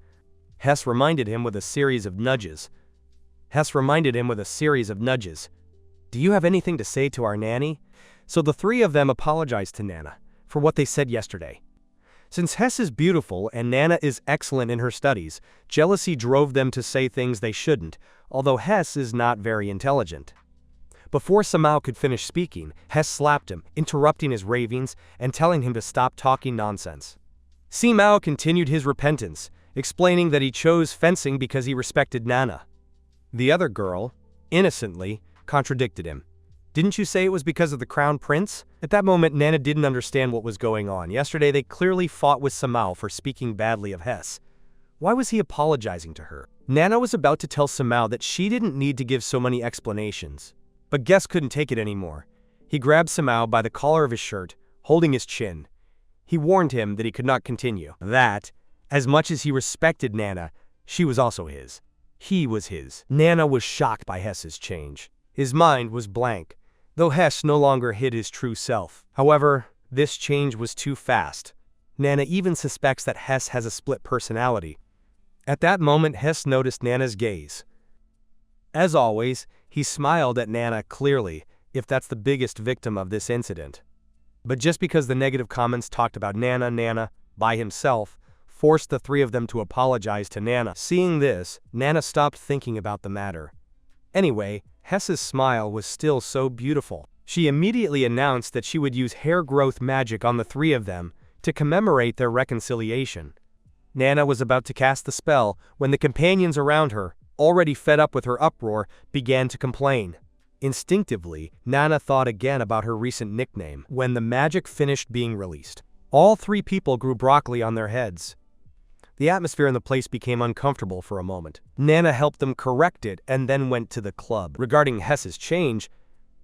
Speaker 1: Hess reminded him with a series of nudges. Do you have anything to say to our nanny? So the three of them apologized to Nana for what they said yesterday. Since Hess is beautiful and Nana is excellent in her studies, jealousy drove them to say things they shouldn't, although Hess is not very intelligent. Before Samao could finish speaking, Hess slapped him, interrupting his ravings and telling him to stop talking nonsense. Samao continued his repentance, explaining that he chose fencing because he respected Nana. The other girl, innocently, contradicted him. Didn't you say it was because of the crown prince? At that moment, Nana didn't understand what was going on. Yesterday, they clearly fought with Samao for speaking badly of Hess. Why was he apologizing to her? Nana was about to tell Samao that she didn't need to give so many explanations. But Guess couldn't take it anymore. He grabbed Samao by the collar of his shirt, holding his chin. He warned him that he could not continue. That, as much as he respected Nana, she was also his. He was his. Nana was shocked by Hess's change. His mind was blank, though Hess no longer hid his true self. However, this change was too fast. Nana even suspects that Hess has a split personality. At that moment, Hess noticed Nana's gaze. As always, he smiled at Nana clearly, if that's the biggest victim of this incident. But just because the negative comments talked about Nana, by himself, forced the three of them to apologize to Nana. Seeing this, Nana stopped thinking about the matter. Anyway, Hess's smile was still so beautiful. She immediately announced that she would use hair growth magic on the three of them to commemorate their reconciliation. Nana was about to cast the spell when the companions around her, already fed up with her uproar, began to complain. Instinctively, Nana thought again about her recent nickname. When the magic finished being released, all three people grew broccoli on their heads. The atmosphere in the place became uncomfortable for a moment. Nana helped them correct it and then went to the club. Regarding Hess's change,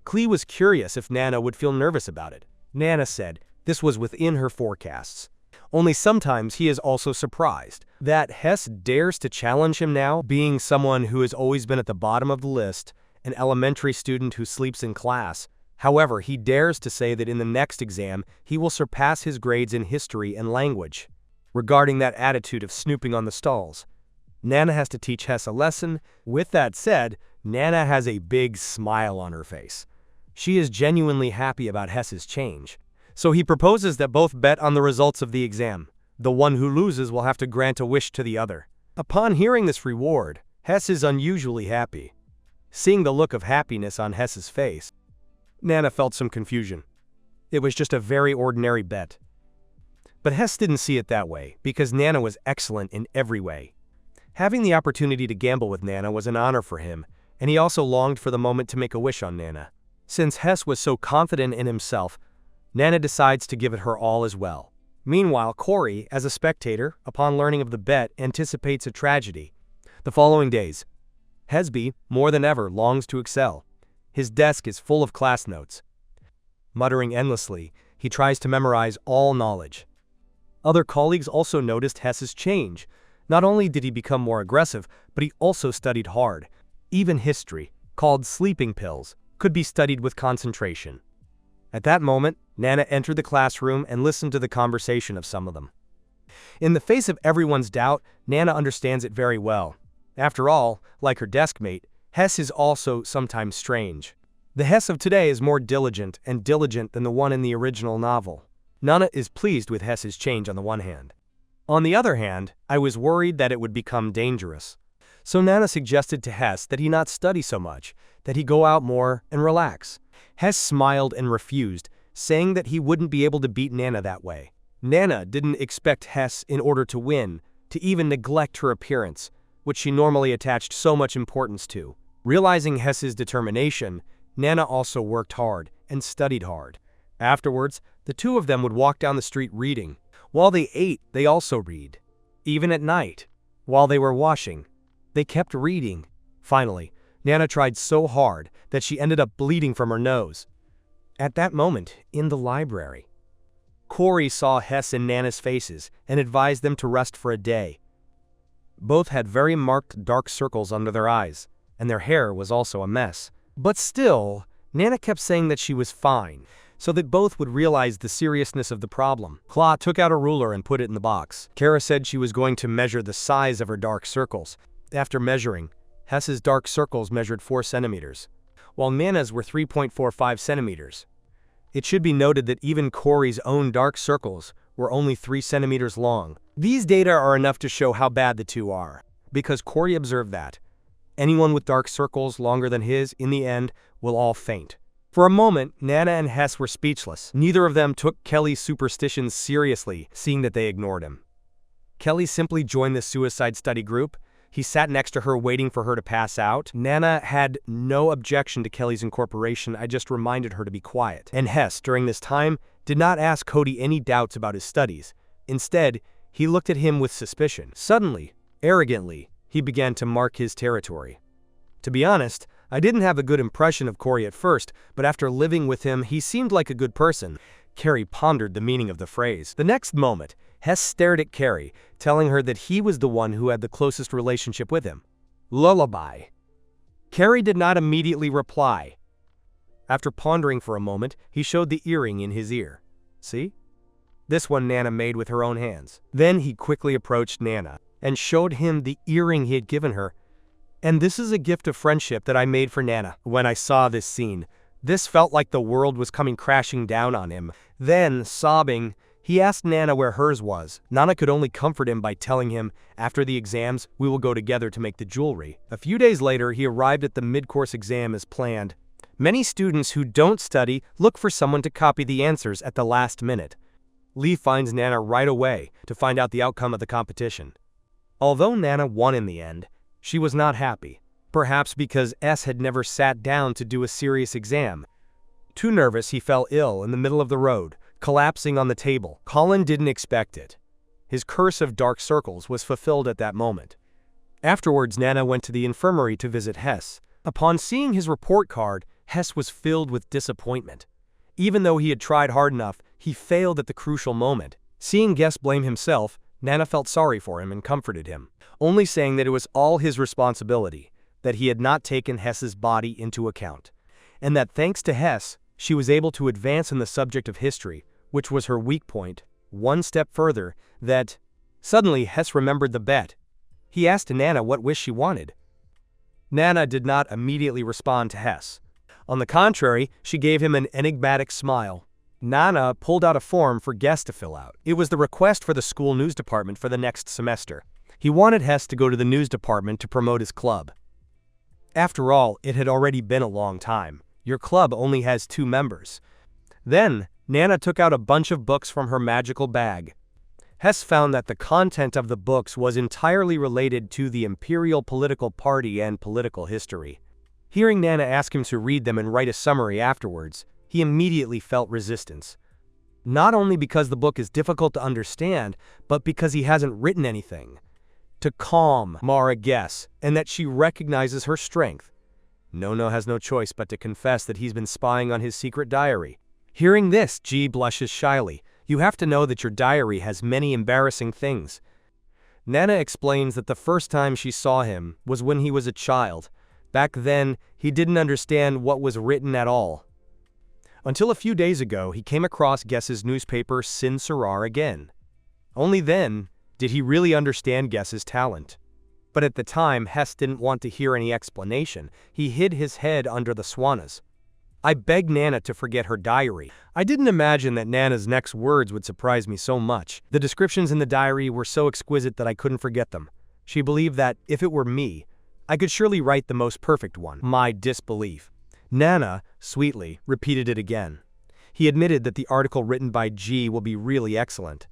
Speaker 1: Klee was curious if Nana would feel nervous about it. Nana said this was within her forecasts. Only sometimes he is also surprised that Hess dares to challenge him now, being someone who has always been at the bottom of the list, an elementary student who sleeps in class. However, he dares to say that in the next exam, he will surpass his grades in history and language. Regarding that attitude of snooping on the stalls, Nana has to teach Hess a lesson. With that said, Nana has a big smile on her face. She is genuinely happy about Hess's change. So he proposes that both bet on the results of the exam. The one who loses will have to grant a wish to the other. Upon hearing this reward, Hess is unusually happy. Seeing the look of happiness on Hess's face, Nana felt some confusion. It was just a very ordinary bet. But Hess didn't see it that way, because Nana was excellent in every way. Having the opportunity to gamble with Nana was an honor for him, and he also longed for the moment to make a wish on Nana. Since Hess was so confident in himself, Nana decides to give it her all as well. Meanwhile, Corey, as a spectator, upon learning of the bet, anticipates a tragedy. The following days, Hesby, more than ever, longs to excel. His desk is full of class notes. Muttering endlessly, he tries to memorize all knowledge. Other colleagues also noticed Hess's change. Not only did he become more aggressive, but he also studied hard. Even history, called sleeping pills, could be studied with concentration. At that moment, Nana entered the classroom and listened to the conversation of some of them. In the face of everyone's doubt, Nana understands it very well. After all, like her desk mate, Hess is also sometimes strange. The Hess of today is more diligent than the one in the original novel. Nana is pleased with Hess's change on the one hand. On the other hand, I was worried that it would become dangerous. So Nana suggested to Hess that he not study so much, that he go out more and relax. Hess smiled and refused, saying that he wouldn't be able to beat Nana that way. Nana didn't expect Hess, in order to win, to even neglect her appearance, which she normally attached so much importance to. Realizing Hess's determination, Nana also worked hard and studied hard. Afterwards, the two of them would walk down the street reading. While they ate, they also read. Even at night, while they were washing, they kept reading. Finally, Nana tried so hard that she ended up bleeding from her nose. At that moment, in the library, Corey saw Hess and Nana's faces and advised them to rest for a day. Both had very marked dark circles under their eyes, and their hair was also a mess. But still, Nana kept saying that she was fine, so that both would realize the seriousness of the problem. Claw took out a ruler and put it in the box. Kara said she was going to measure the size of her dark circles. After measuring, Hess's dark circles measured 4 centimeters, while Nana's were 3.45 centimeters. It should be noted that even Corey's own dark circles were only 3 centimeters long. These data are enough to show how bad the two are, because Corey observed that anyone with dark circles longer than his, in the end, will all faint. For a moment, Nana and Hess were speechless. Neither of them took Kelly's superstitions seriously, seeing that they ignored him. Kelly simply joined the suicide study group. He sat next to her waiting for her to pass out. Nana had no objection to Kelly's incorporation. I just reminded her to be quiet. And Hess, during this time, did not ask Cody any doubts about his studies. Instead, he looked at him with suspicion. Suddenly, arrogantly, he began to mark his territory. To be honest, I didn't have a good impression of Corey at first, but after living with him, he seemed like a good person. Carrie pondered the meaning of the phrase. The next moment, Hess stared at Carrie, telling her that he was the one who had the closest relationship with him. Lullaby. Carrie did not immediately reply. After pondering for a moment, he showed the earring in his ear. See? This one Nana made with her own hands. Then he quickly approached Nana and showed him the earring he had given her. And this is a gift of friendship that I made for Nana. When I saw this scene, this felt like the world was coming crashing down on him. Then, sobbing, he asked Nana where hers was. Nana could only comfort him by telling him, after the exams, we will go together to make the jewelry. A few days later, he arrived at the mid-course exam as planned. Many students who don't study look for someone to copy the answers at the last minute. Lee finds Nana right away to find out the outcome of the competition. Although Nana won in the end, she was not happy. Perhaps because S had never sat down to do a serious exam. Too nervous, he fell ill in the middle of the road, collapsing on the table. Colin didn't expect it. His curse of dark circles was fulfilled at that moment. Afterwards, Nana went to the infirmary to visit Hess. Upon seeing his report card, Hess was filled with disappointment. Even though he had tried hard enough, he failed at the crucial moment. Seeing Guest blame himself, Nana felt sorry for him and comforted him, only saying that it was all his responsibility, that he had not taken Hess's body into account, and that thanks to Hess, she was able to advance in the subject of history, which was her weak point, one step further, that suddenly Hess remembered the bet. He asked Nana what wish she wanted. Nana did not immediately respond to Hess. On the contrary, she gave him an enigmatic smile. Nana pulled out a form for Guest to fill out. It was the request for the school news department for the next semester. He wanted Hess to go to the news department to promote his club. After all, it had already been a long time. Your club only has 2 members. Then, Nana took out a bunch of books from her magical bag. Hess found that the content of the books was entirely related to the imperial political party and political history. Hearing Nana ask him to read them and write a summary afterwards, he immediately felt resistance. Not only because the book is difficult to understand, but because he hasn't written anything to calm Mara guess and that she recognizes her strength. Nono has no choice but to confess that he's been spying on his secret diary. Hearing this, G blushes shyly. You have to know that your diary has many embarrassing things. Nana explains that the first time she saw him was when he was a child. Back then, he didn't understand what was written at all. Until a few days ago, he came across Guess's newspaper Sin Sarar again. Only then did he really understand Guess's talent. But at the time, Hess didn't want to hear any explanation. He hid his head under the swanas. I begged Nana to forget her diary. I didn't imagine that Nana's next words would surprise me so much. The descriptions in the diary were so exquisite that I couldn't forget them. She believed that, if it were me, I could surely write the most perfect one. My disbelief. Nana, sweetly, repeated it again. He admitted that the article written by G will be really excellent.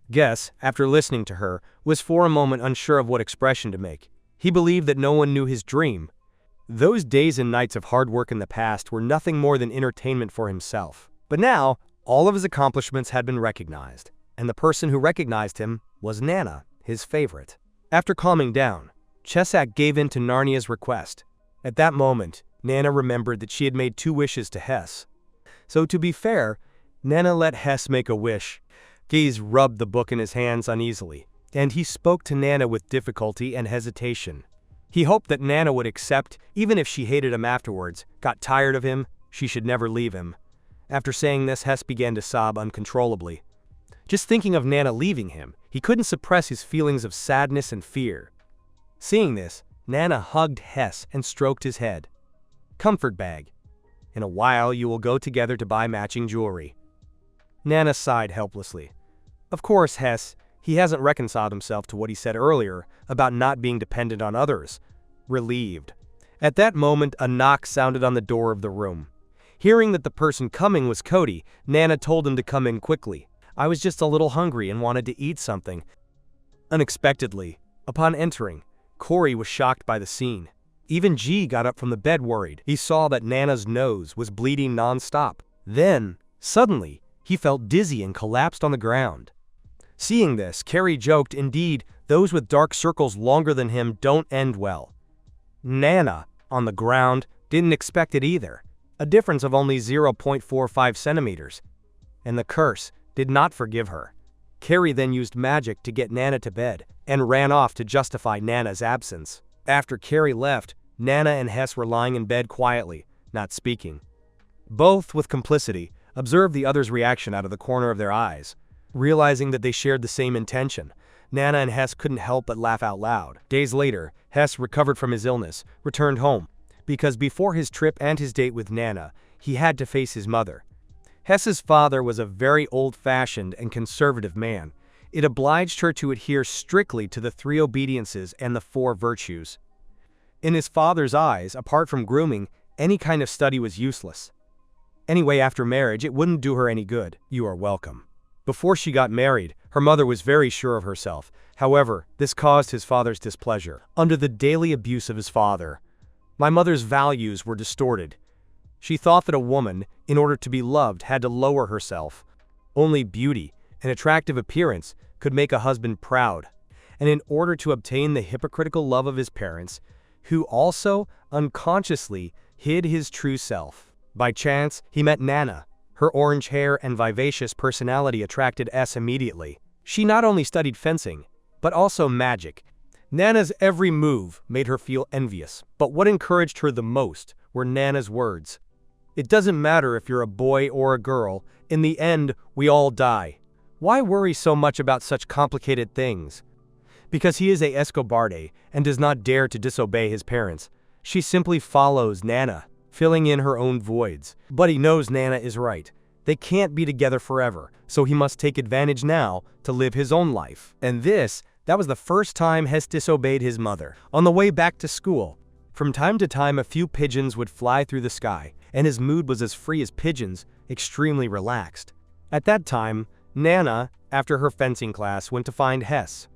Speaker 1: Guess, after listening to her, was for a moment unsure of what expression to make. He believed that no one knew his dream. Those days and nights of hard work in the past were nothing more than entertainment for himself. But now, all of his accomplishments had been recognized, and the person who recognized him was Nana, his favorite. After calming down, Chesak gave in to Narnia's request. At that moment, Nana remembered that she had made 2 wishes to Hess. So to be fair, Nana let Hess make a wish. Gaze rubbed the book in his hands uneasily, and he spoke to Nana with difficulty and hesitation. He hoped that Nana would accept, even if she hated him afterwards, got tired of him, she should never leave him. After saying this, Hess began to sob uncontrollably. Just thinking of Nana leaving him, he couldn't suppress his feelings of sadness and fear. Seeing this, Nana hugged Hess and stroked his head. Comfort bag. In a while you will go together to buy matching jewelry. Nana sighed helplessly. Of course, Hess, he hasn't reconciled himself to what he said earlier about not being dependent on others. Relieved. At that moment, a knock sounded on the door of the room. Hearing that the person coming was Cody, Nana told him to come in quickly. I was just a little hungry and wanted to eat something. Unexpectedly, upon entering, Corey was shocked by the scene. Even G got up from the bed worried. He saw that Nana's nose was bleeding non-stop. Then, suddenly, he felt dizzy and collapsed on the ground. Seeing this, Carrie joked, indeed, those with dark circles longer than him don't end well. Nana, on the ground, didn't expect it either. A difference of only 0.45 centimeters. And the curse did not forgive her. Carrie then used magic to get Nana to bed, and ran off to justify Nana's absence. After Carrie left, Nana and Hess were lying in bed quietly, not speaking. Both, with complicity, observed the other's reaction out of the corner of their eyes. Realizing that they shared the same intention, Nana and Hess couldn't help but laugh out loud. Days later, Hess recovered from his illness, returned home, because before his trip and his date with Nana, he had to face his mother. Hess's father was a very old-fashioned and conservative man. It obliged her to adhere strictly to the 3 obediences and the 4 virtues. In his father's eyes, apart from grooming, any kind of study was useless. Anyway, after marriage, it wouldn't do her any good. You are welcome. Before she got married, her mother was very sure of herself. However, this caused his father's displeasure. Under the daily abuse of his father, my mother's values were distorted. She thought that a woman, in order to be loved, had to lower herself. Only beauty, an attractive appearance, could make a husband proud. And in order to obtain the hypocritical love of his parents, who also, unconsciously, hid his true self. By chance, he met Nana. Her orange hair and vivacious personality attracted S immediately. She not only studied fencing, but also magic. Nana's every move made her feel envious, but what encouraged her the most were Nana's words. It doesn't matter if you're a boy or a girl, in the end, we all die. Why worry so much about such complicated things? Because he is a Escobarde and does not dare to disobey his parents, she simply follows Nana, filling in her own voids. But he knows Nana is right. They can't be together forever, so he must take advantage now to live his own life. And that was the first time Hess disobeyed his mother. On the way back to school, from time to time a few pigeons would fly through the sky, and his mood was as free as pigeons, extremely relaxed. At that time, Nana, after her fencing class, went to find Hess.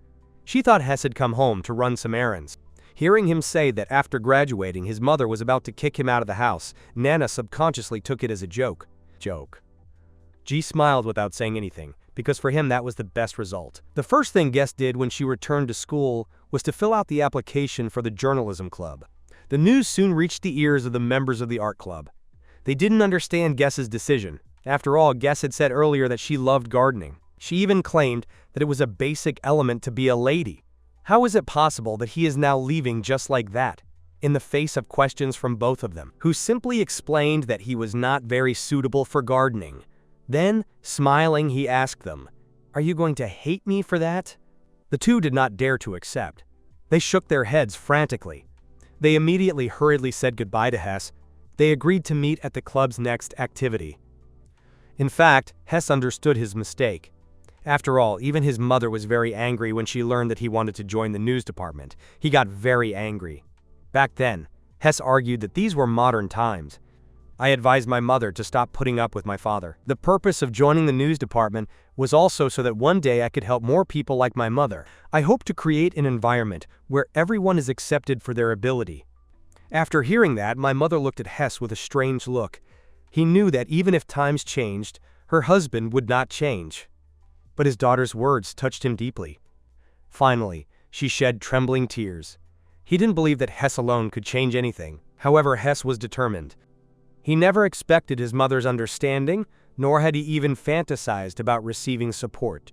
Speaker 1: She thought Hess had come home to run some errands. Hearing him say that after graduating his mother was about to kick him out of the house, Nana subconsciously took it as a joke. G smiled without saying anything, because for him that was the best result. The first thing Guess did when she returned to school was to fill out the application for the journalism club. The news soon reached the ears of the members of the art club. They didn't understand Guess's decision. After all, Guess had said earlier that she loved gardening. She even claimed that it was a basic element to be a lady. How is it possible that he is now leaving just like that, in the face of questions from both of them, who simply explained that he was not very suitable for gardening? Then, smiling, he asked them, "Are you going to hate me for that?" The two did not dare to accept. They shook their heads frantically. They immediately hurriedly said goodbye to Hess. They agreed to meet at the club's next activity. In fact, Hess understood his mistake. After all, even his mother was very angry when she learned that he wanted to join the news department. He got very angry. Back then, Hess argued that these were modern times. I advised my mother to stop putting up with my father. The purpose of joining the news department was also so that one day I could help more people like my mother. I hope to create an environment where everyone is accepted for their ability. After hearing that, my mother looked at Hess with a strange look. He knew that even if times changed, her husband would not change. But his daughter's words touched him deeply. Finally, she shed trembling tears. He didn't believe that Hess alone could change anything. However, Hess was determined. He never expected his mother's understanding, nor had he even fantasized about receiving support,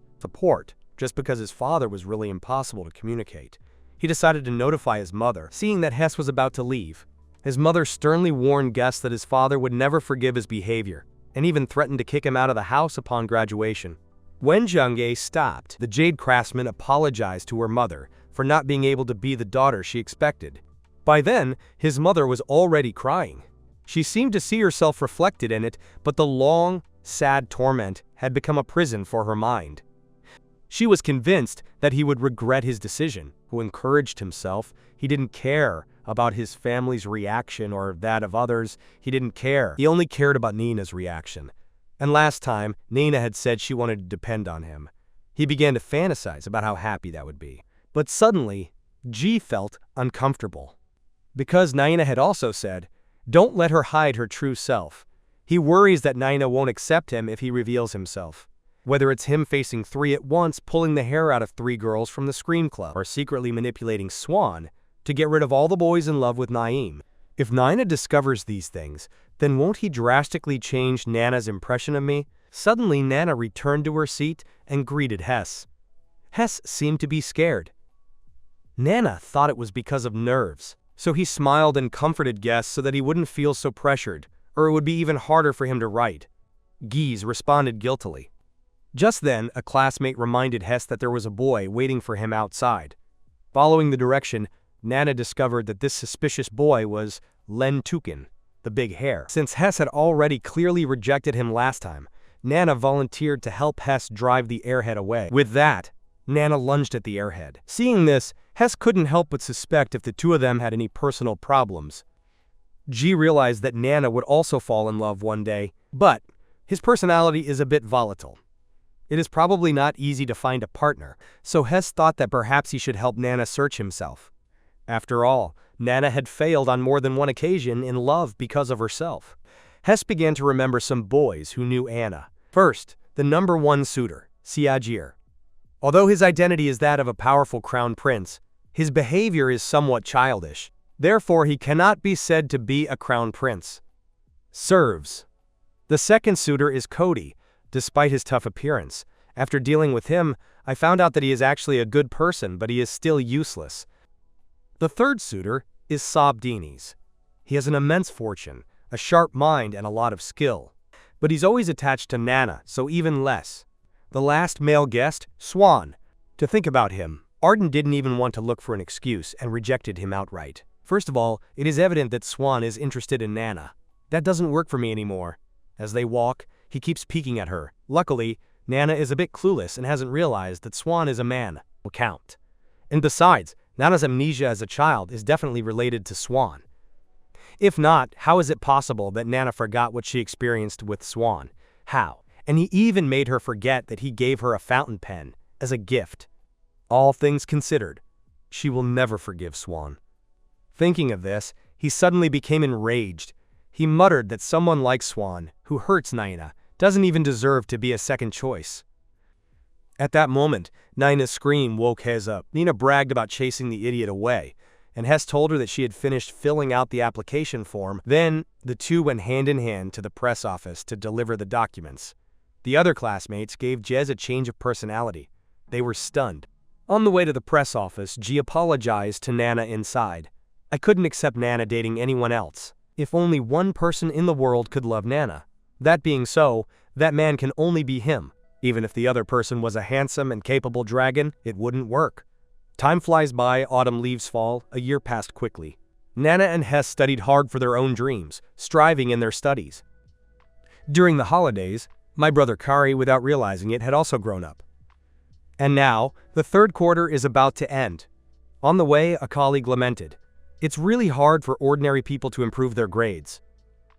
Speaker 1: just because his father was really impossible to communicate. He decided to notify his mother, seeing that Hess was about to leave. His mother sternly warned Guess that his father would never forgive his behavior, and even threatened to kick him out of the house upon graduation. When Zhang stopped, the jade craftsman apologized to her mother for not being able to be the daughter she expected. By then, his mother was already crying. She seemed to see herself reflected in it, but the long, sad torment had become a prison for her mind. She was convinced that he would regret his decision, who encouraged himself. He didn't care about his family's reaction or that of others. He didn't care. He only cared about Nina's reaction. And last time, Nina had said she wanted to depend on him. He began to fantasize about how happy that would be. But suddenly, G felt uncomfortable. Because Nina had also said, "Don't let her hide her true self." He worries that Nina won't accept him if he reveals himself. Whether it's him facing 3 at once, pulling the hair out of 3 girls from the Scream Club, or secretly manipulating Swan to get rid of all the boys in love with Naeem. If Nina discovers these things, then won't he drastically change Nana's impression of me? Suddenly, Nana returned to her seat and greeted Hess. Hess seemed to be scared. Nana thought it was because of nerves, so he smiled and comforted Guess so that he wouldn't feel so pressured, or it would be even harder for him to write. Gies responded guiltily. Just then, a classmate reminded Hess that there was a boy waiting for him outside. Following the direction, Nana discovered that this suspicious boy was Len Tukin, the big hair. Since Hess had already clearly rejected him last time, Nana volunteered to help Hess drive the airhead away. With that, Nana lunged at the airhead. Seeing this, Hess couldn't help but suspect if the two of them had any personal problems. G realized that Nana would also fall in love one day, but his personality is a bit volatile. It is probably not easy to find a partner, so Hess thought that perhaps he should help Nana search himself. After all, Nana had failed on more than one occasion in love because of herself. Hess began to remember some boys who knew Anna. First, the number 1 suitor, Siajir. Although his identity is that of a powerful crown prince, his behavior is somewhat childish. Therefore, he cannot be said to be a crown prince. Serves. The second suitor is Cody. Despite his tough appearance, after dealing with him, I found out that he is actually a good person, but he is still useless. The third suitor is Sabdinis. He has an immense fortune, a sharp mind, and a lot of skill. But he's always attached to Nana, so even less. The last male guest, Swan. To think about him, Arden didn't even want to look for an excuse and rejected him outright. First of all, it is evident that Swan is interested in Nana. That doesn't work for me anymore. As they walk, he keeps peeking at her. Luckily, Nana is a bit clueless and hasn't realized that Swan is a man. Will count. And besides, Nana's amnesia as a child is definitely related to Swan. If not, how is it possible that Nana forgot what she experienced with Swan? How? and he even made her forget that he gave her a fountain pen as a gift. All things considered, she will never forgive Swan. Thinking of this, he suddenly became enraged. He muttered that someone like Swan, who hurts Nina, doesn't even deserve to be a second choice. At that moment, Nina's scream woke Hes up. Nina bragged about chasing the idiot away, and Hes told her that she had finished filling out the application form. Then, the two went hand in hand to the press office to deliver the documents. The other classmates gave Jez a change of personality. They were stunned. On the way to the press office, Ji apologized to Nana inside. "I couldn't accept Nana dating anyone else. If only one person in the world could love Nana. That being so, that man can only be him. Even if the other person was a handsome and capable dragon, it wouldn't work." Time flies by, autumn leaves fall, a year passed quickly. Nana and Hes studied hard for their own dreams, striving in their studies. During the holidays, my brother Kari, without realizing it, had also grown up. And now, the third quarter is about to end. On the way, a colleague lamented, "It's really hard for ordinary people to improve their grades.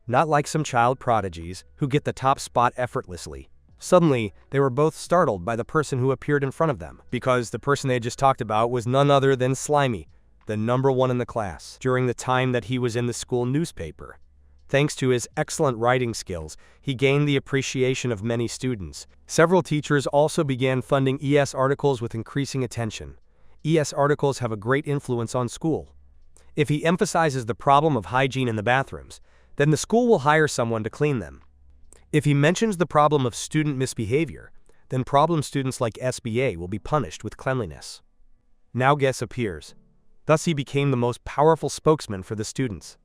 Speaker 1: Not like some child prodigies who get the top spot effortlessly." Suddenly, they were both startled by the person who appeared in front of them, because the person they had just talked about was none other than Slimy, the #1 in the class, during the time that he was in the school newspaper. Thanks to his excellent writing skills, he gained the appreciation of many students. Several teachers also began funding ES articles with increasing attention. ES articles have a great influence on school. If he emphasizes the problem of hygiene in the bathrooms, then the school will hire someone to clean them. If he mentions the problem of student misbehavior, then problem students like SBA will be punished with cleanliness. Now Guess appears. Thus he became the most powerful spokesman for the students.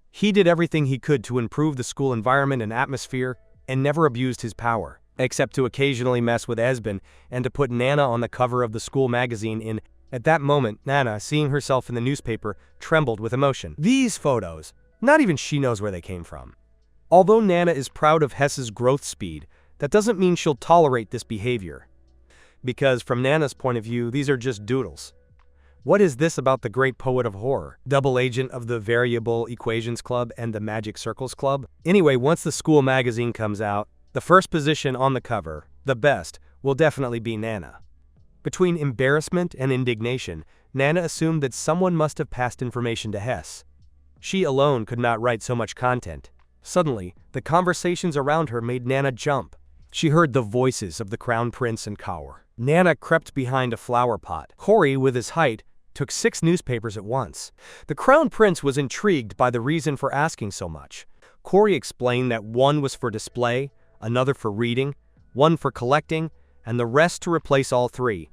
Speaker 1: He did everything he could to improve the school environment and atmosphere, and never abused his power, except to occasionally mess with Esben and to put Nana on the cover of the school magazine in. At that moment, Nana, seeing herself in the newspaper, trembled with emotion. These photos, not even she knows where they came from. Although Nana is proud of Hes's growth speed, that doesn't mean she'll tolerate this behavior. Because from Nana's point of view, these are just doodles. What is this about the great poet of horror, double agent of the Variable Equations Club and the Magic Circles Club? Anyway, once the school magazine comes out, the first position on the cover, the best, will definitely be Nana. Between embarrassment and indignation, Nana assumed that someone must have passed information to Hes. She alone could not write so much content. Suddenly, the conversations around her made Nana jump. She heard the voices of the Crown Prince and Kaur. Nana crept behind a flower pot. Corey, with his height, took 6 newspapers at once. The Crown Prince was intrigued by the reason for asking so much. Corey explained that one was for display, another for reading, one for collecting, and the rest to replace all 3.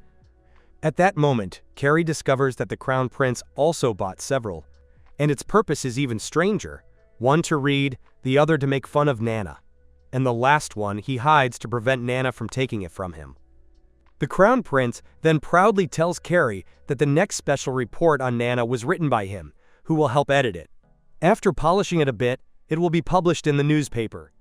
Speaker 1: At that moment, Carrie discovers that the Crown Prince also bought several, and its purpose is even stranger. One to read, the other to make fun of Nana. And the last one he hides to prevent Nana from taking it from him. The Crown Prince then proudly tells Carrie that the next special report on Nana was written by him, who will help edit it. After polishing it a bit, it will be published in the newspaper.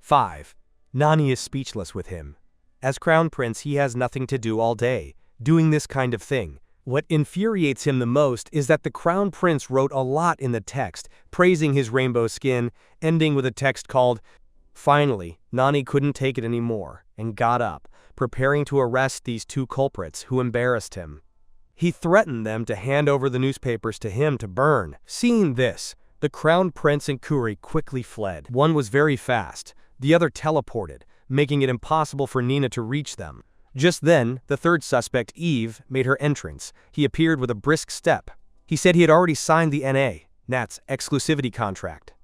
Speaker 1: 5. Nani is speechless with him. As Crown Prince, he has nothing to do all day, doing this kind of thing. What infuriates him the most is that the Crown Prince wrote a lot in the text, praising his rainbow skin, ending with a text called, "Finally, Nani couldn't take it anymore, and got up, preparing to arrest these 2 culprits who embarrassed him. He threatened them to hand over the newspapers to him to burn." Seeing this, the Crown Prince and Kuri quickly fled. One was very fast, the other teleported, making it impossible for Nina to reach them. Just then, the third suspect, Eve, made her entrance. He appeared with a brisk step. He said he had already signed the Nat's exclusivity contract.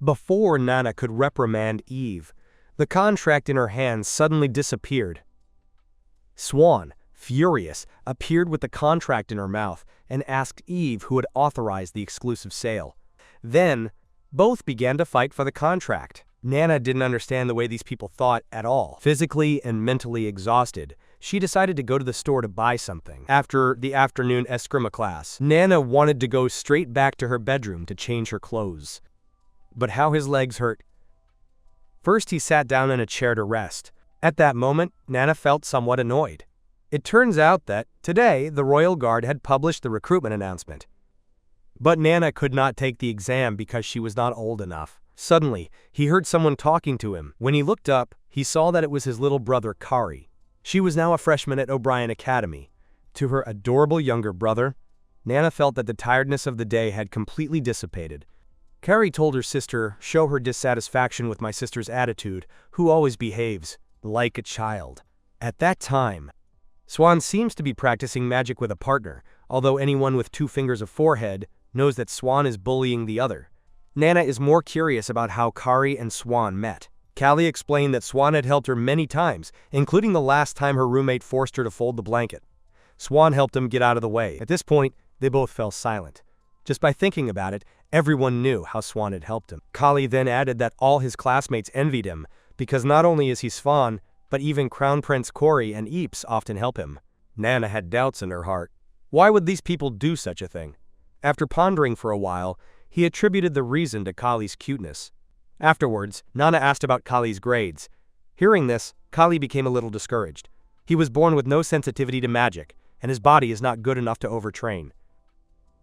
Speaker 1: Before Nana could reprimand Eve, the contract in her hands suddenly disappeared. Swan, furious, appeared with the contract in her mouth and asked Eve who had authorized the exclusive sale. Then, both began to fight for the contract. Nana didn't understand the way these people thought at all. Physically and mentally exhausted, she decided to go to the store to buy something. After the afternoon eskrima class, Nana wanted to go straight back to her bedroom to change her clothes. But how his legs hurt. First he sat down in a chair to rest. At that moment, Nana felt somewhat annoyed. It turns out that, today, the Royal Guard had published the recruitment announcement. But Nana could not take the exam because she was not old enough. Suddenly, he heard someone talking to him. When he looked up, he saw that it was his little brother, Kari. She was now a freshman at O'Brien Academy. To her adorable younger brother, Nana felt that the tiredness of the day had completely dissipated. Kari told her sister, "Show her dissatisfaction with my sister's attitude, who always behaves like a child." At that time, Swan seems to be practicing magic with a partner, although anyone with 2 fingers of forehead knows that Swan is bullying the other. Nana is more curious about how Kari and Swan met. Callie explained that Swan had helped her many times, including the last time her roommate forced her to fold the blanket. Swan helped him get out of the way. At this point, they both fell silent. Just by thinking about it, everyone knew how Swan had helped him. Callie then added that all his classmates envied him, because not only is he Swan, but even Crown Prince Corey and Eeps often help him. Nana had doubts in her heart. Why would these people do such a thing? After pondering for a while, he attributed the reason to Kali's cuteness. Afterwards, Nana asked about Kali's grades. Hearing this, Kali became a little discouraged. He was born with no sensitivity to magic, and his body is not good enough to overtrain.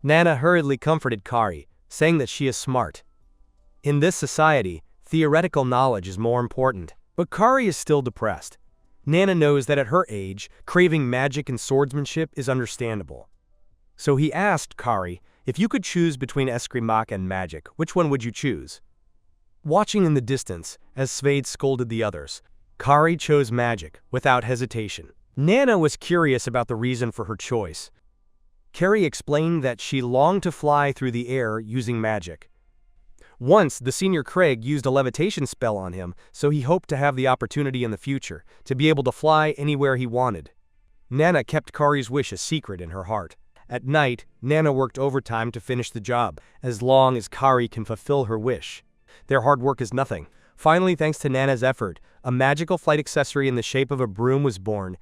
Speaker 1: Nana hurriedly comforted Kari, saying that she is smart. In this society, theoretical knowledge is more important. But Kari is still depressed. Nana knows that at her age, craving magic and swordsmanship is understandable. So he asked Kari, if you could choose between eskrima and magic, which one would you choose? Watching in the distance, as Svade scolded the others, Kari chose magic, without hesitation. Nana was curious about the reason for her choice. Kari explained that she longed to fly through the air using magic. Once, the senior Craig used a levitation spell on him, so he hoped to have the opportunity in the future, to be able to fly anywhere he wanted. Nana kept Kari's wish a secret in her heart. At night, Nana worked overtime to finish the job, as long as Kari can fulfill her wish. Their hard work is nothing. Finally, thanks to Nana's effort, a magical flight accessory in the shape of a broom was born.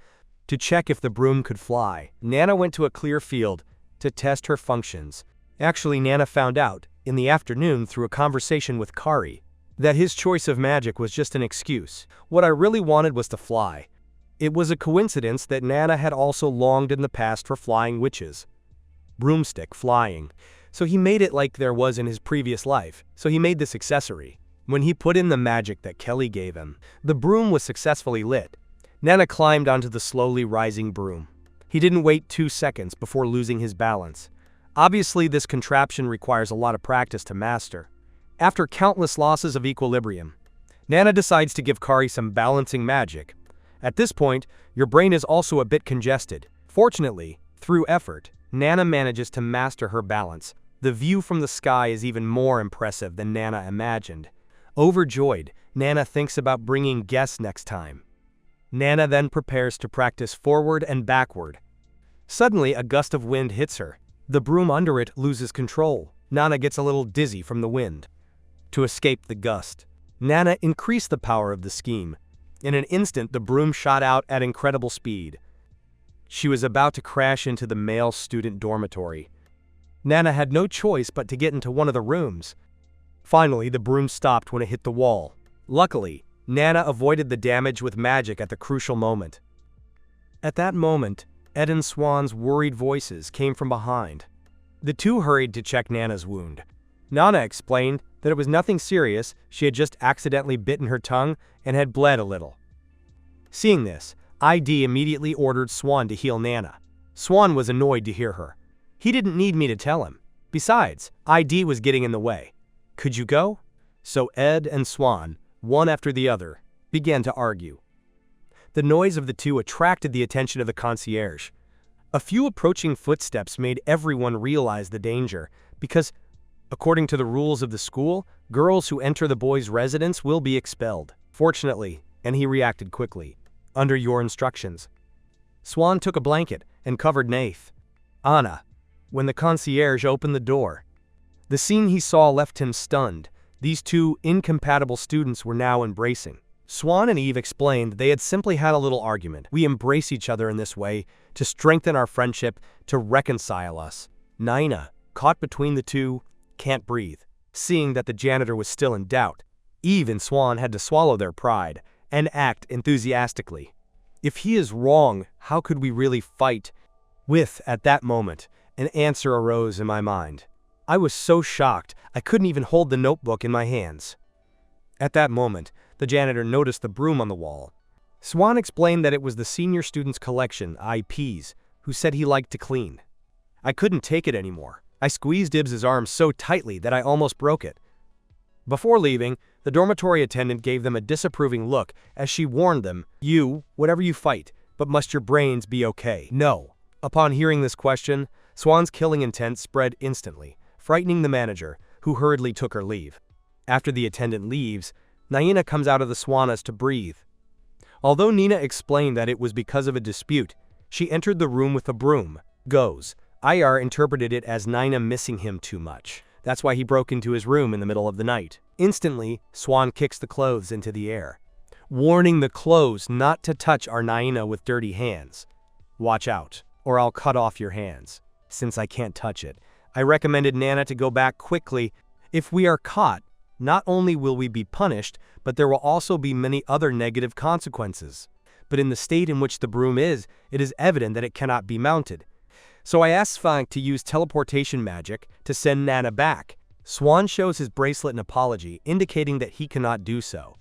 Speaker 1: To check if the broom could fly, Nana went to a clear field to test her functions. Actually, Nana found out, in the afternoon through a conversation with Kari, that his choice of magic was just an excuse. What I really wanted was to fly. It was a coincidence that Nana had also longed in the past for flying witches. Broomstick flying. So he made it like there was in his previous life, so he made this accessory. When he put in the magic that Kelly gave him, the broom was successfully lit. Nana climbed onto the slowly rising broom. He didn't wait 2 seconds before losing his balance. Obviously, this contraption requires a lot of practice to master. After countless losses of equilibrium, Nana decides to give Kari some balancing magic. At this point, your brain is also a bit congested. Fortunately, through effort, Nana manages to master her balance. The view from the sky is even more impressive than Nana imagined. Overjoyed, Nana thinks about bringing guests next time. Nana then prepares to practice forward and backward. Suddenly, a gust of wind hits her. The broom under it loses control. Nana gets a little dizzy from the wind. To escape the gust, Nana increased the power of the scheme. In an instant, the broom shot out at incredible speed. She was about to crash into the male student dormitory. Nana had no choice but to get into one of the rooms. Finally, the broom stopped when it hit the wall. Luckily, Nana avoided the damage with magic at the crucial moment. At that moment, Ed and Swan's worried voices came from behind. The two hurried to check Nana's wound. Nana explained that it was nothing serious, she had just accidentally bitten her tongue and had bled a little. Seeing this, ID immediately ordered Swan to heal Nana. Swan was annoyed to hear her. He didn't need me to tell him. Besides, ID was getting in the way. Could you go? So Ed and Swan, one after the other, began to argue. The noise of the two attracted the attention of the concierge. A few approaching footsteps made everyone realize the danger, because, according to the rules of the school, girls who enter the boys' residence will be expelled. Fortunately, and he reacted quickly, under your instructions. Swan took a blanket and covered Nath. Anna. When the concierge opened the door, the scene he saw left him stunned. These two incompatible students were now embracing. Swan and Eve explained they had simply had a little argument. We embrace each other in this way to strengthen our friendship, to reconcile us. Naina, caught between the two, can't breathe. Seeing that the janitor was still in doubt, Eve and Swan had to swallow their pride and act enthusiastically. If he is wrong, how could we really fight? At that moment, an answer arose in my mind. I was so shocked, I couldn't even hold the notebook in my hands. At that moment, the janitor noticed the broom on the wall. Swan explained that it was the senior student's collection, IPs, who said he liked to clean. I couldn't take it anymore. I squeezed Ibs' arm so tightly that I almost broke it. Before leaving, the dormitory attendant gave them a disapproving look as she warned them, whatever you fight, but must your brains be okay? No. Upon hearing this question, Swan's killing intent spread instantly, frightening the manager, who hurriedly took her leave. After the attendant leaves, Naina comes out of the swanas to breathe. Although Nina explained that it was because of a dispute, she entered the room with a broom. IR interpreted it as Nina missing him too much. That's why he broke into his room in the middle of the night. Instantly, Swan kicks the clothes into the air, warning the clothes not to touch our Naina with dirty hands. Watch out, or I'll cut off your hands. Since I can't touch it, I recommended Nana to go back quickly. If we are caught, not only will we be punished, but there will also be many other negative consequences. But in the state in which the broom is, it is evident that it cannot be mounted. So I asked Svank to use teleportation magic to send Nana back. Swan shows his bracelet in apology, indicating that he cannot do so.